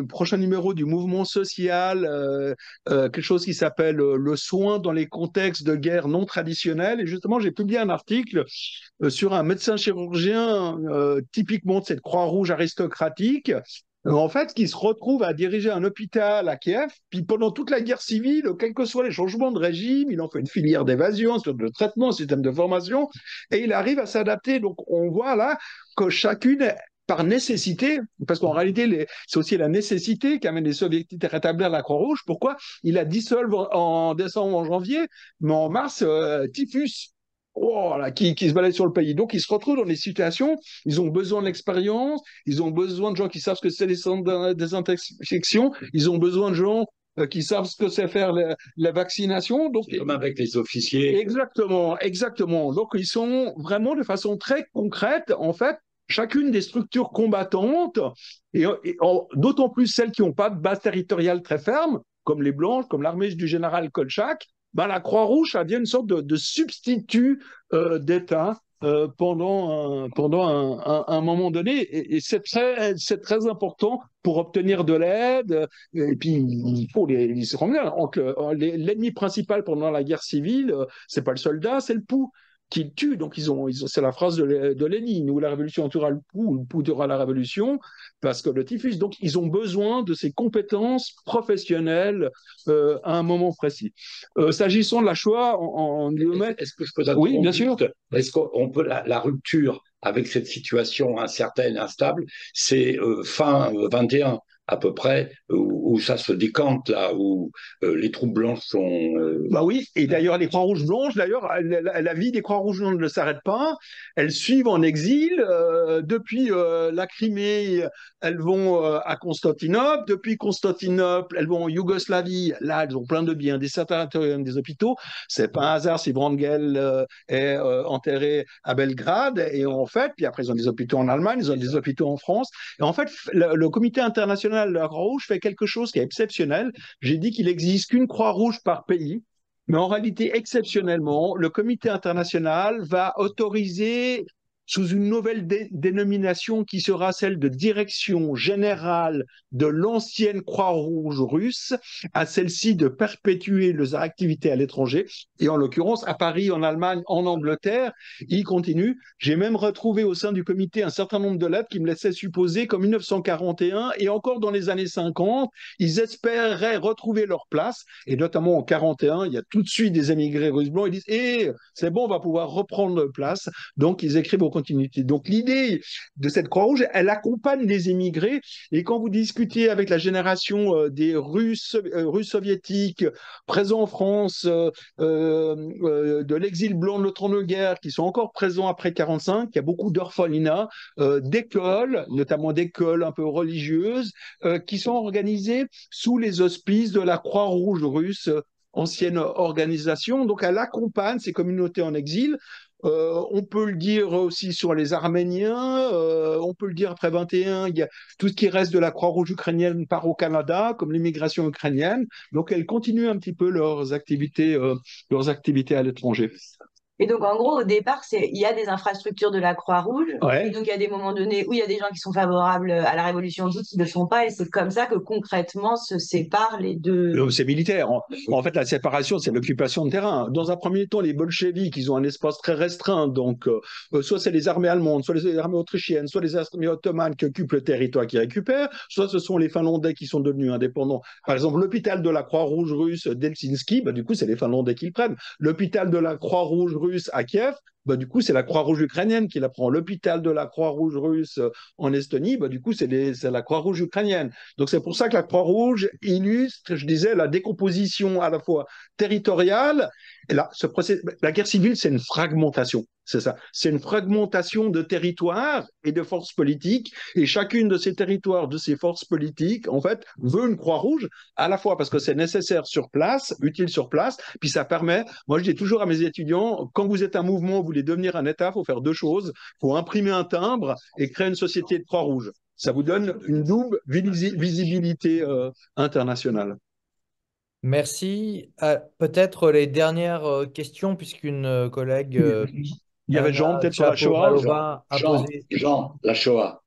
prochain numéro du mouvement social quelque chose qui s'appelle le soin dans les contextes de guerre non traditionnels. Et justement, j'ai publié un article sur un médecin chirurgien typiquement de cette Croix-Rouge aristocratique en fait, qui se retrouve à diriger un hôpital à Kiev, puis pendant toute la guerre civile, quels que soient les changements de régime, il en fait une filière d'évasion, de traitement, un système de formation, et il arrive à s'adapter. Donc, on voit là que chacune, par nécessité, parce qu'en réalité, c'est aussi la nécessité qui amène les soviétiques à rétablir la Croix-Rouge. Pourquoi? Il a dissolvé en décembre, en janvier, mais en mars, typhus. Oh, là, qui se baladent sur le pays. Donc, ils se retrouvent dans des situations, ils ont besoin de l'expérience, ils ont besoin de gens qui savent ce que c'est les centres des infections, ils ont besoin de gens qui savent ce que c'est faire la vaccination. Donc, comme avec les officiers. Exactement, exactement. Donc, ils sont vraiment de façon très concrète, en fait, chacune des structures combattantes, d'autant plus celles qui n'ont pas de base territoriale très ferme, comme les Blanches, comme l'armée du général Kolchak, ben, la Croix-Rouge, ça devient une sorte de substitut d'État pendant un moment donné. Et c'est très important pour obtenir de l'aide. Et puis, il faut se rendre bien. L'ennemi principal pendant la guerre civile, c'est pas le soldat, c'est le pouls qui le tue. Donc, c'est la phrase de Lénine, où la révolution tuera le pouls tuera la révolution, parce que le typhus. Donc, ils ont besoin de ces compétences professionnelles à un moment précis. S'agissant de la Shoah, est-ce que je peux oui, bien sûr. Est-ce qu'on peut la rupture avec cette situation incertaine, instable, c'est fin 21 à peu près, où ça se décante, là, où les troupes blanches sont... Bah oui, et d'ailleurs, les Croix-Rouges blanches, d'ailleurs, la vie des Croix-Rouges blanches ne s'arrête pas. Elles suivent en exil. Depuis la Crimée, elles vont à Constantinople. Depuis Constantinople, elles vont en Yougoslavie. Là, elles ont plein de biens, des sanatoriums, des hôpitaux. C'est pas un hasard si Wrangel est enterré à Belgrade. Et en fait, puis après, ils ont des hôpitaux en Allemagne, ils ont des hôpitaux en France. Et en fait, le Comité international de la Croix-Rouge fait quelque chose qui est exceptionnel. J'ai dit qu'il n'existe qu'une Croix-Rouge par pays, mais en réalité, exceptionnellement, le comité international va autoriser sous une nouvelle dénomination qui sera celle de Direction générale de l'ancienne Croix-Rouge russe, à celle-ci de perpétuer leurs activités à l'étranger, et en l'occurrence à Paris, en Allemagne, en Angleterre, il continue. J'ai même retrouvé au sein du comité un certain nombre de lettres qui me laissaient supposer qu'en 1941 et encore dans les années 50, ils espéraient retrouver leur place, et notamment en 41, il y a tout de suite des émigrés russes blancs, ils disent c'est bon, on va pouvoir reprendre place. Donc, ils écrivent aux continuité. Donc, l'idée de cette Croix-Rouge, elle accompagne les émigrés. Et quand vous discutez avec la génération des Russes soviétiques présents en France, de l'exil blanc de l'entre-deux-guerres, qui sont encore présents après 45, il y a beaucoup d'orphelinats, d'écoles, notamment d'écoles un peu religieuses, qui sont organisées sous les auspices de la Croix-Rouge russe, ancienne organisation. Donc, elle accompagne ces communautés en exil. On peut le dire aussi sur les Arméniens, on peut le dire après 21, il y a tout ce qui reste de la Croix-Rouge ukrainienne part au Canada, comme l'immigration ukrainienne. Donc, elles continuent un petit peu leurs activités à l'étranger. Et donc, en gros, au départ, il y a des infrastructures de la Croix-Rouge. Ouais. Et donc, il y a des moments donnés où il y a des gens qui sont favorables à la Révolution, d'autres qui ne le sont pas. Et c'est comme ça que concrètement se séparent les deux. C'est militaire. En fait, la séparation, c'est l'occupation de terrain. Dans un premier temps, les bolcheviks, ils ont un espace très restreint. Donc, soit c'est les armées allemandes, soit les armées autrichiennes, soit les armées ottomanes qui occupent le territoire qu'ils récupèrent, soit ce sont les Finlandais qui sont devenus indépendants. Par exemple, l'hôpital de la Croix-Rouge russe d'Helsinki, du coup, c'est les Finlandais qui le prennent. L'hôpital de la Croix-Rouge russe à Kiev, du coup, c'est la Croix-Rouge ukrainienne qui la prend. L'hôpital de la Croix-Rouge russe en Estonie, du coup, c'est la Croix-Rouge ukrainienne. Donc, c'est pour ça que la Croix-Rouge illustre, je disais, la décomposition à la fois territoriale. Et là, la guerre civile, c'est une fragmentation. C'est ça. C'est une fragmentation de territoires et de forces politiques. Et chacune de ces territoires, de ces forces politiques, en fait, veut une Croix-Rouge, à la fois parce que c'est nécessaire sur place, utile sur place, puis ça permet, moi je dis toujours à mes étudiants, quand vous êtes un mouvement, vous voulez devenir un État, il faut faire deux choses. Il faut imprimer un timbre et créer une société de Croix-Rouge. Ça vous donne une double visibilité internationale. Merci. Peut-être les dernières questions, puisqu'une collègue, Il y avait Anna Jean, peut-être sur la Shoah. Chapovalova, a posé. Jean, la Shoah.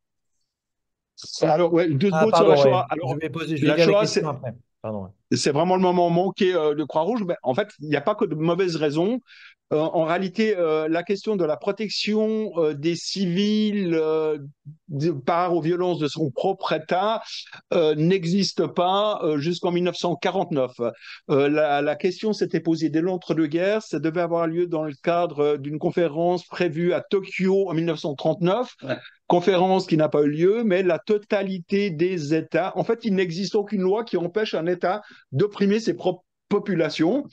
Alors, ouais, 2 secondes sur la Pardon, Shoah. ouais. Alors, Je vais la lire les Shoah, questions après. Pardon. Ouais. c'est vraiment le moment manqué de Croix-Rouge. Mais en fait, il n'y a pas que de mauvaises raisons. En réalité, la question de la protection des civils par rapport aux violences de son propre État n'existe pas jusqu'en 1949. La question s'était posée dès l'entre-deux-guerres. Ça devait avoir lieu dans le cadre d'une conférence prévue à Tokyo en 1939. Ouais. Conférence qui n'a pas eu lieu, mais la totalité des États. En fait, il n'existe aucune loi qui empêche un État d'opprimer ses propres populations.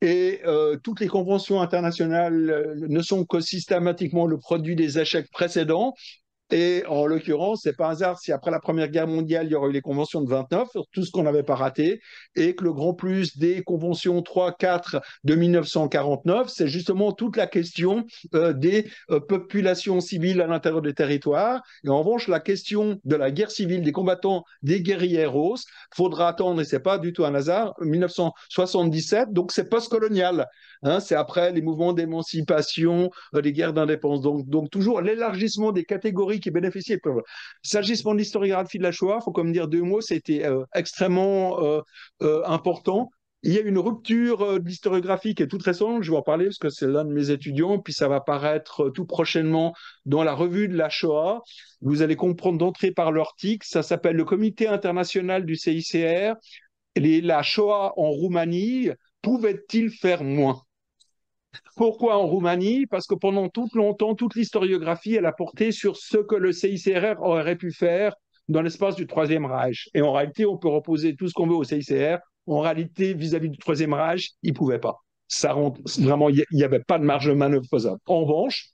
Et toutes les conventions internationales ne sont que systématiquement le produit des échecs précédents. Et en l'occurrence, c'est pas un hasard si après la Première Guerre mondiale, il y aurait eu les conventions de 29, tout ce qu'on n'avait pas raté, et que le grand plus des conventions 3, 4 de 1949, c'est justement toute la question des populations civiles à l'intérieur des territoires. Et en revanche, la question de la guerre civile des combattants des guerrilleros, faudra attendre, et c'est pas du tout un hasard, 1977, donc c'est post-colonial. Hein, c'est après les mouvements d'émancipation, les guerres d'indépendance. Donc toujours l'élargissement des catégories qui bénéficient. S'agissant de l'historiographie de la Shoah, il faut comme dire 2 mots, c'était extrêmement important. Il y a une rupture de l'historiographie qui est toute récente, je vais en parler parce que c'est l'un de mes étudiants, puis ça va paraître tout prochainement dans la revue de la Shoah. Vous allez comprendre d'entrée par l'article, ça s'appelle le Comité international du CICR. La Shoah en Roumanie, pouvait-il faire moins? Pourquoi en Roumanie? Parce que pendant tout longtemps, toute l'historiographie, elle a porté sur ce que le CICR aurait pu faire dans l'espace du Troisième Reich. Et en réalité, on peut reposer tout ce qu'on veut au CICR. En réalité, vis-à-vis du Troisième Reich, il ne pouvait pas. Ça rentre, vraiment, il n'y avait pas de marge de manœuvre faisable. En revanche,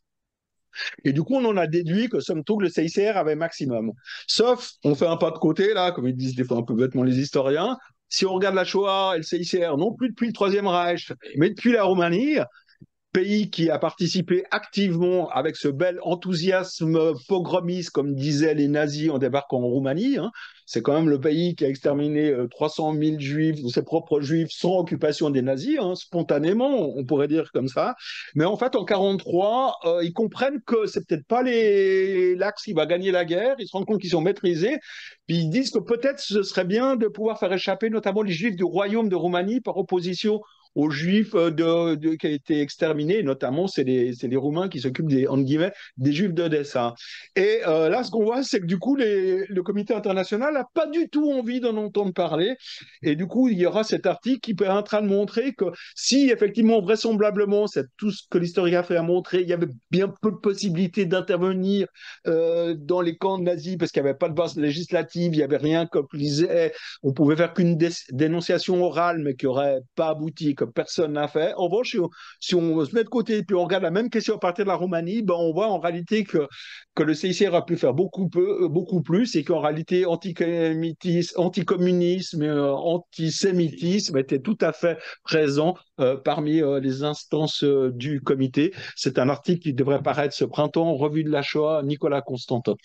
et du coup, on en a déduit que, somme toute, le CICR avait maximum. Sauf, on fait un pas de côté, là, comme ils disent des fois un peu bêtement les historiens. Si on regarde la Shoah et le CICR, non plus depuis le Troisième Reich, mais depuis la Roumanie, pays qui a participé activement avec ce bel enthousiasme pogromiste, comme disaient les nazis en débarquant en Roumanie. Hein. C'est quand même le pays qui a exterminé 300 000 juifs, ses propres juifs, sans occupation des nazis, hein, spontanément, on pourrait dire comme ça. Mais en fait, en 1943, ils comprennent que c'est peut-être pas l'axe qui va gagner la guerre, ils se rendent compte qu'ils sont maîtrisés, puis ils disent que peut-être ce serait bien de pouvoir faire échapper notamment les juifs du royaume de Roumanie par opposition aux Juifs qui a été exterminés, notamment c'est les Roumains qui s'occupent entre guillemets, des Juifs d'Odessa. Et là, ce qu'on voit, c'est que du coup, le comité international n'a pas du tout envie d'en entendre parler. Et du coup, il y aura cet article qui est en train de montrer que si effectivement, vraisemblablement, c'est tout ce que l'historiographie a montré, il y avait bien peu de possibilités d'intervenir dans les camps nazis parce qu'il n'y avait pas de base législative, il n'y avait rien comme disait, on pouvait faire qu'une dénonciation orale, mais qui n'aurait pas abouti, que personne n'a fait. En revanche, si on se met de côté et puis on regarde la même question à partir de la Roumanie, ben on voit en réalité que le CICR a pu faire beaucoup plus et qu'en réalité anticommunisme et antisémitisme étaient tout à fait présents parmi les instances du comité. C'est un article qui devrait paraître ce printemps, Revue de la Shoah, Nicolas Constantin.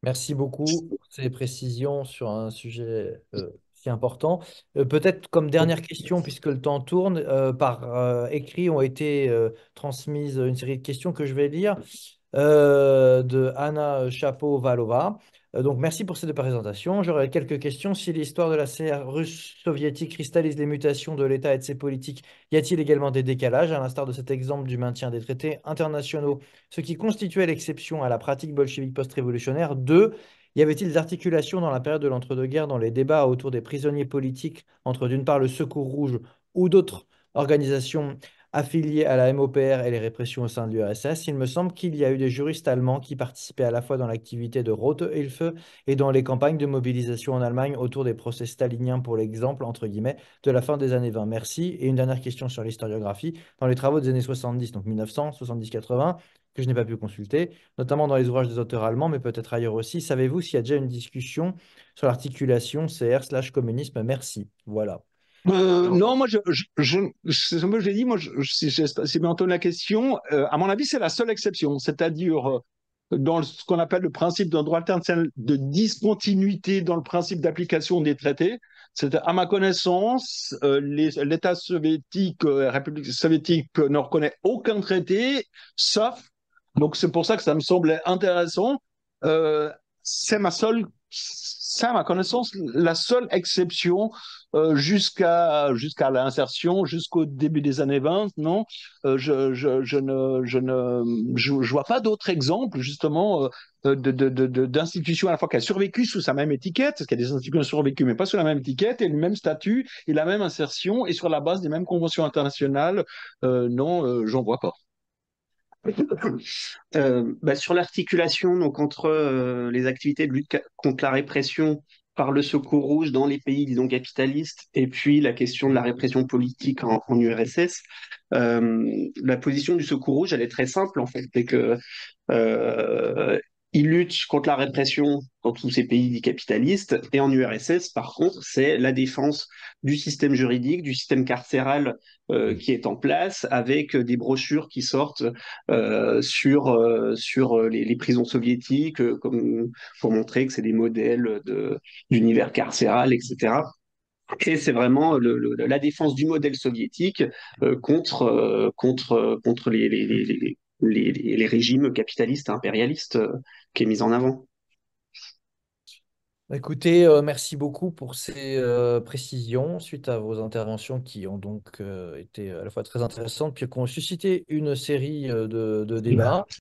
Merci beaucoup pour ces précisions sur un sujet si important. Peut-être comme dernière question, puisque le temps tourne, par écrit ont été transmises une série de questions que je vais lire de Anna Chapovalova. Donc merci pour cette présentation. J'aurais quelques questions. Si l'histoire de la CR russe soviétique cristallise les mutations de l'État et de ses politiques, y a-t-il également des décalages, à l'instar de cet exemple du maintien des traités internationaux, ce qui constituait l'exception à la pratique bolchevique post-révolutionnaire? 2. Y avait-il des articulations dans la période de l'entre-deux-guerres dans les débats autour des prisonniers politiques entre d'une part le Secours Rouge ou d'autres organisations affiliés à la MOPR et les répressions au sein de l'URSS, il me semble qu'il y a eu des juristes allemands qui participaient à la fois dans l'activité de Rote-Hilfe et dans les campagnes de mobilisation en Allemagne autour des procès staliniens pour l'exemple, entre guillemets, de la fin des années 20. Merci. Et une dernière question sur l'historiographie. Dans les travaux des années 70, donc 1900, 70-80, que je n'ai pas pu consulter, notamment dans les ouvrages des auteurs allemands, mais peut-être ailleurs aussi, savez-vous s'il y a déjà une discussion sur l'articulation CR/communisme? Merci. Voilà. Non, moi, c'est comme je l'ai dit, moi, si j'ai bien entendu la question, à mon avis, c'est la seule exception, c'est-à-dire dans ce qu'on appelle le principe d'un droit international de discontinuité dans le principe d'application des traités. À ma connaissance, l'État soviétique, la République soviétique ne reconnaît aucun traité, sauf, donc c'est pour ça que ça me semblait intéressant, euh, c'est à ma connaissance la seule exception jusqu'à l'insertion, jusqu'au début des années 20, non? Je vois pas d'autres exemples, justement, d'institutions à la fois qui a survécu sous sa même étiquette, parce qu'il y a des institutions qui ont survécu, mais pas sous la même étiquette, et le même statut, et la même insertion, et sur la base des mêmes conventions internationales. Non, j'en vois pas. Sur l'articulation donc entre les activités de lutte contre la répression par le Secours Rouge dans les pays, disons, capitalistes, et puis la question de la répression politique en URSS, la position du Secours Rouge, elle est très simple, en fait. C'est que il lutte contre la répression dans tous ces pays dits capitalistes, et en URSS, par contre, c'est la défense du système juridique, du système carcéral qui est en place, avec des brochures qui sortent sur les prisons soviétiques, comme, pour montrer que c'est des modèles d'univers carcéral, etc. Et c'est vraiment la défense du modèle soviétique contre les régimes capitalistes et impérialistes qui est mise en avant. Écoutez, merci beaucoup pour ces précisions suite à vos interventions qui ont donc été à la fois très intéressantes puis qui ont suscité une série de débats.